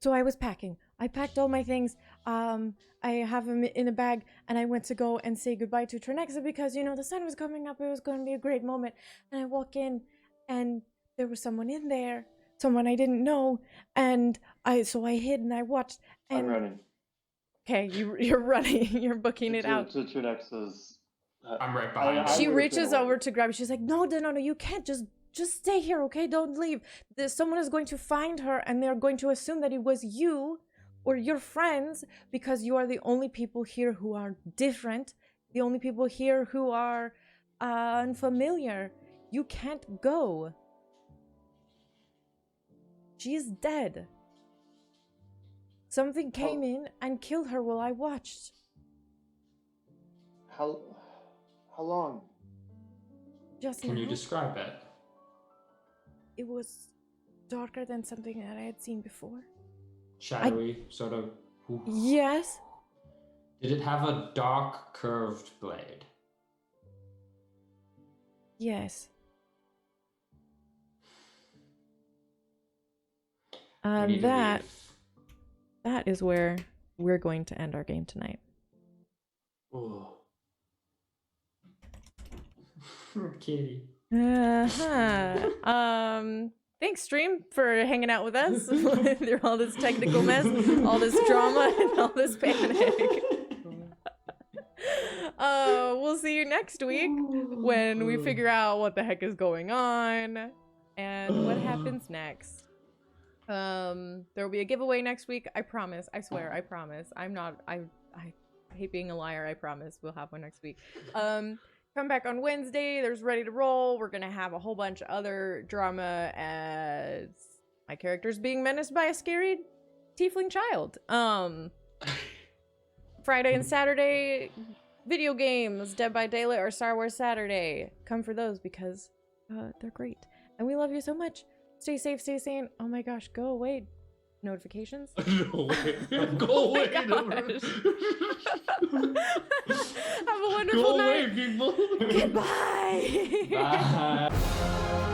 So I was packing. I packed all my things. I have them in a bag, and I went to go and say goodbye to Trenexa because, the sun was coming up. It was going to be a great moment. And I walk in, and there was someone in there, someone I didn't know, and I hid and I watched. And I'm running. Okay, you're running. You're booking it out. To Trenexa's. I'm right behind She reaches over to grab. She's like, no, you can't. Just stay here, okay? Don't leave. Someone is going to find her, and they're going to assume that it was you or your friends because you are the only people here who are different, the only people here who are unfamiliar. You can't go. She's dead. Something came in and killed her while I watched. How long? Just Can now. you describe it? It was darker than something that I had seen before. Shadowy, sort of. Ooh. Yes. Did it have a dark, curved blade? Yes. We need to That leave. is where we're going to end our game tonight. Oh. Kitty. Thanks, stream, for hanging out with us through all this technical mess, all this drama, and all this panic. We'll see you next week when we figure out what the heck is going on and what happens next. There will be a giveaway next week. I promise. I swear. I promise. I hate being a liar. I promise. We'll have one next week. Come back on Wednesday. There's Ready to Roll. We're gonna have a whole bunch of other drama as my character's being menaced by a scary tiefling child. Friday and Saturday video games, Dead by Daylight or Star Wars Saturday. Come for those because they're great. And we love you so much. Stay safe, stay sane. Oh my gosh, go away. Notifications? No way. Go away. Have a wonderful Go night. away, people. Goodbye. Bye.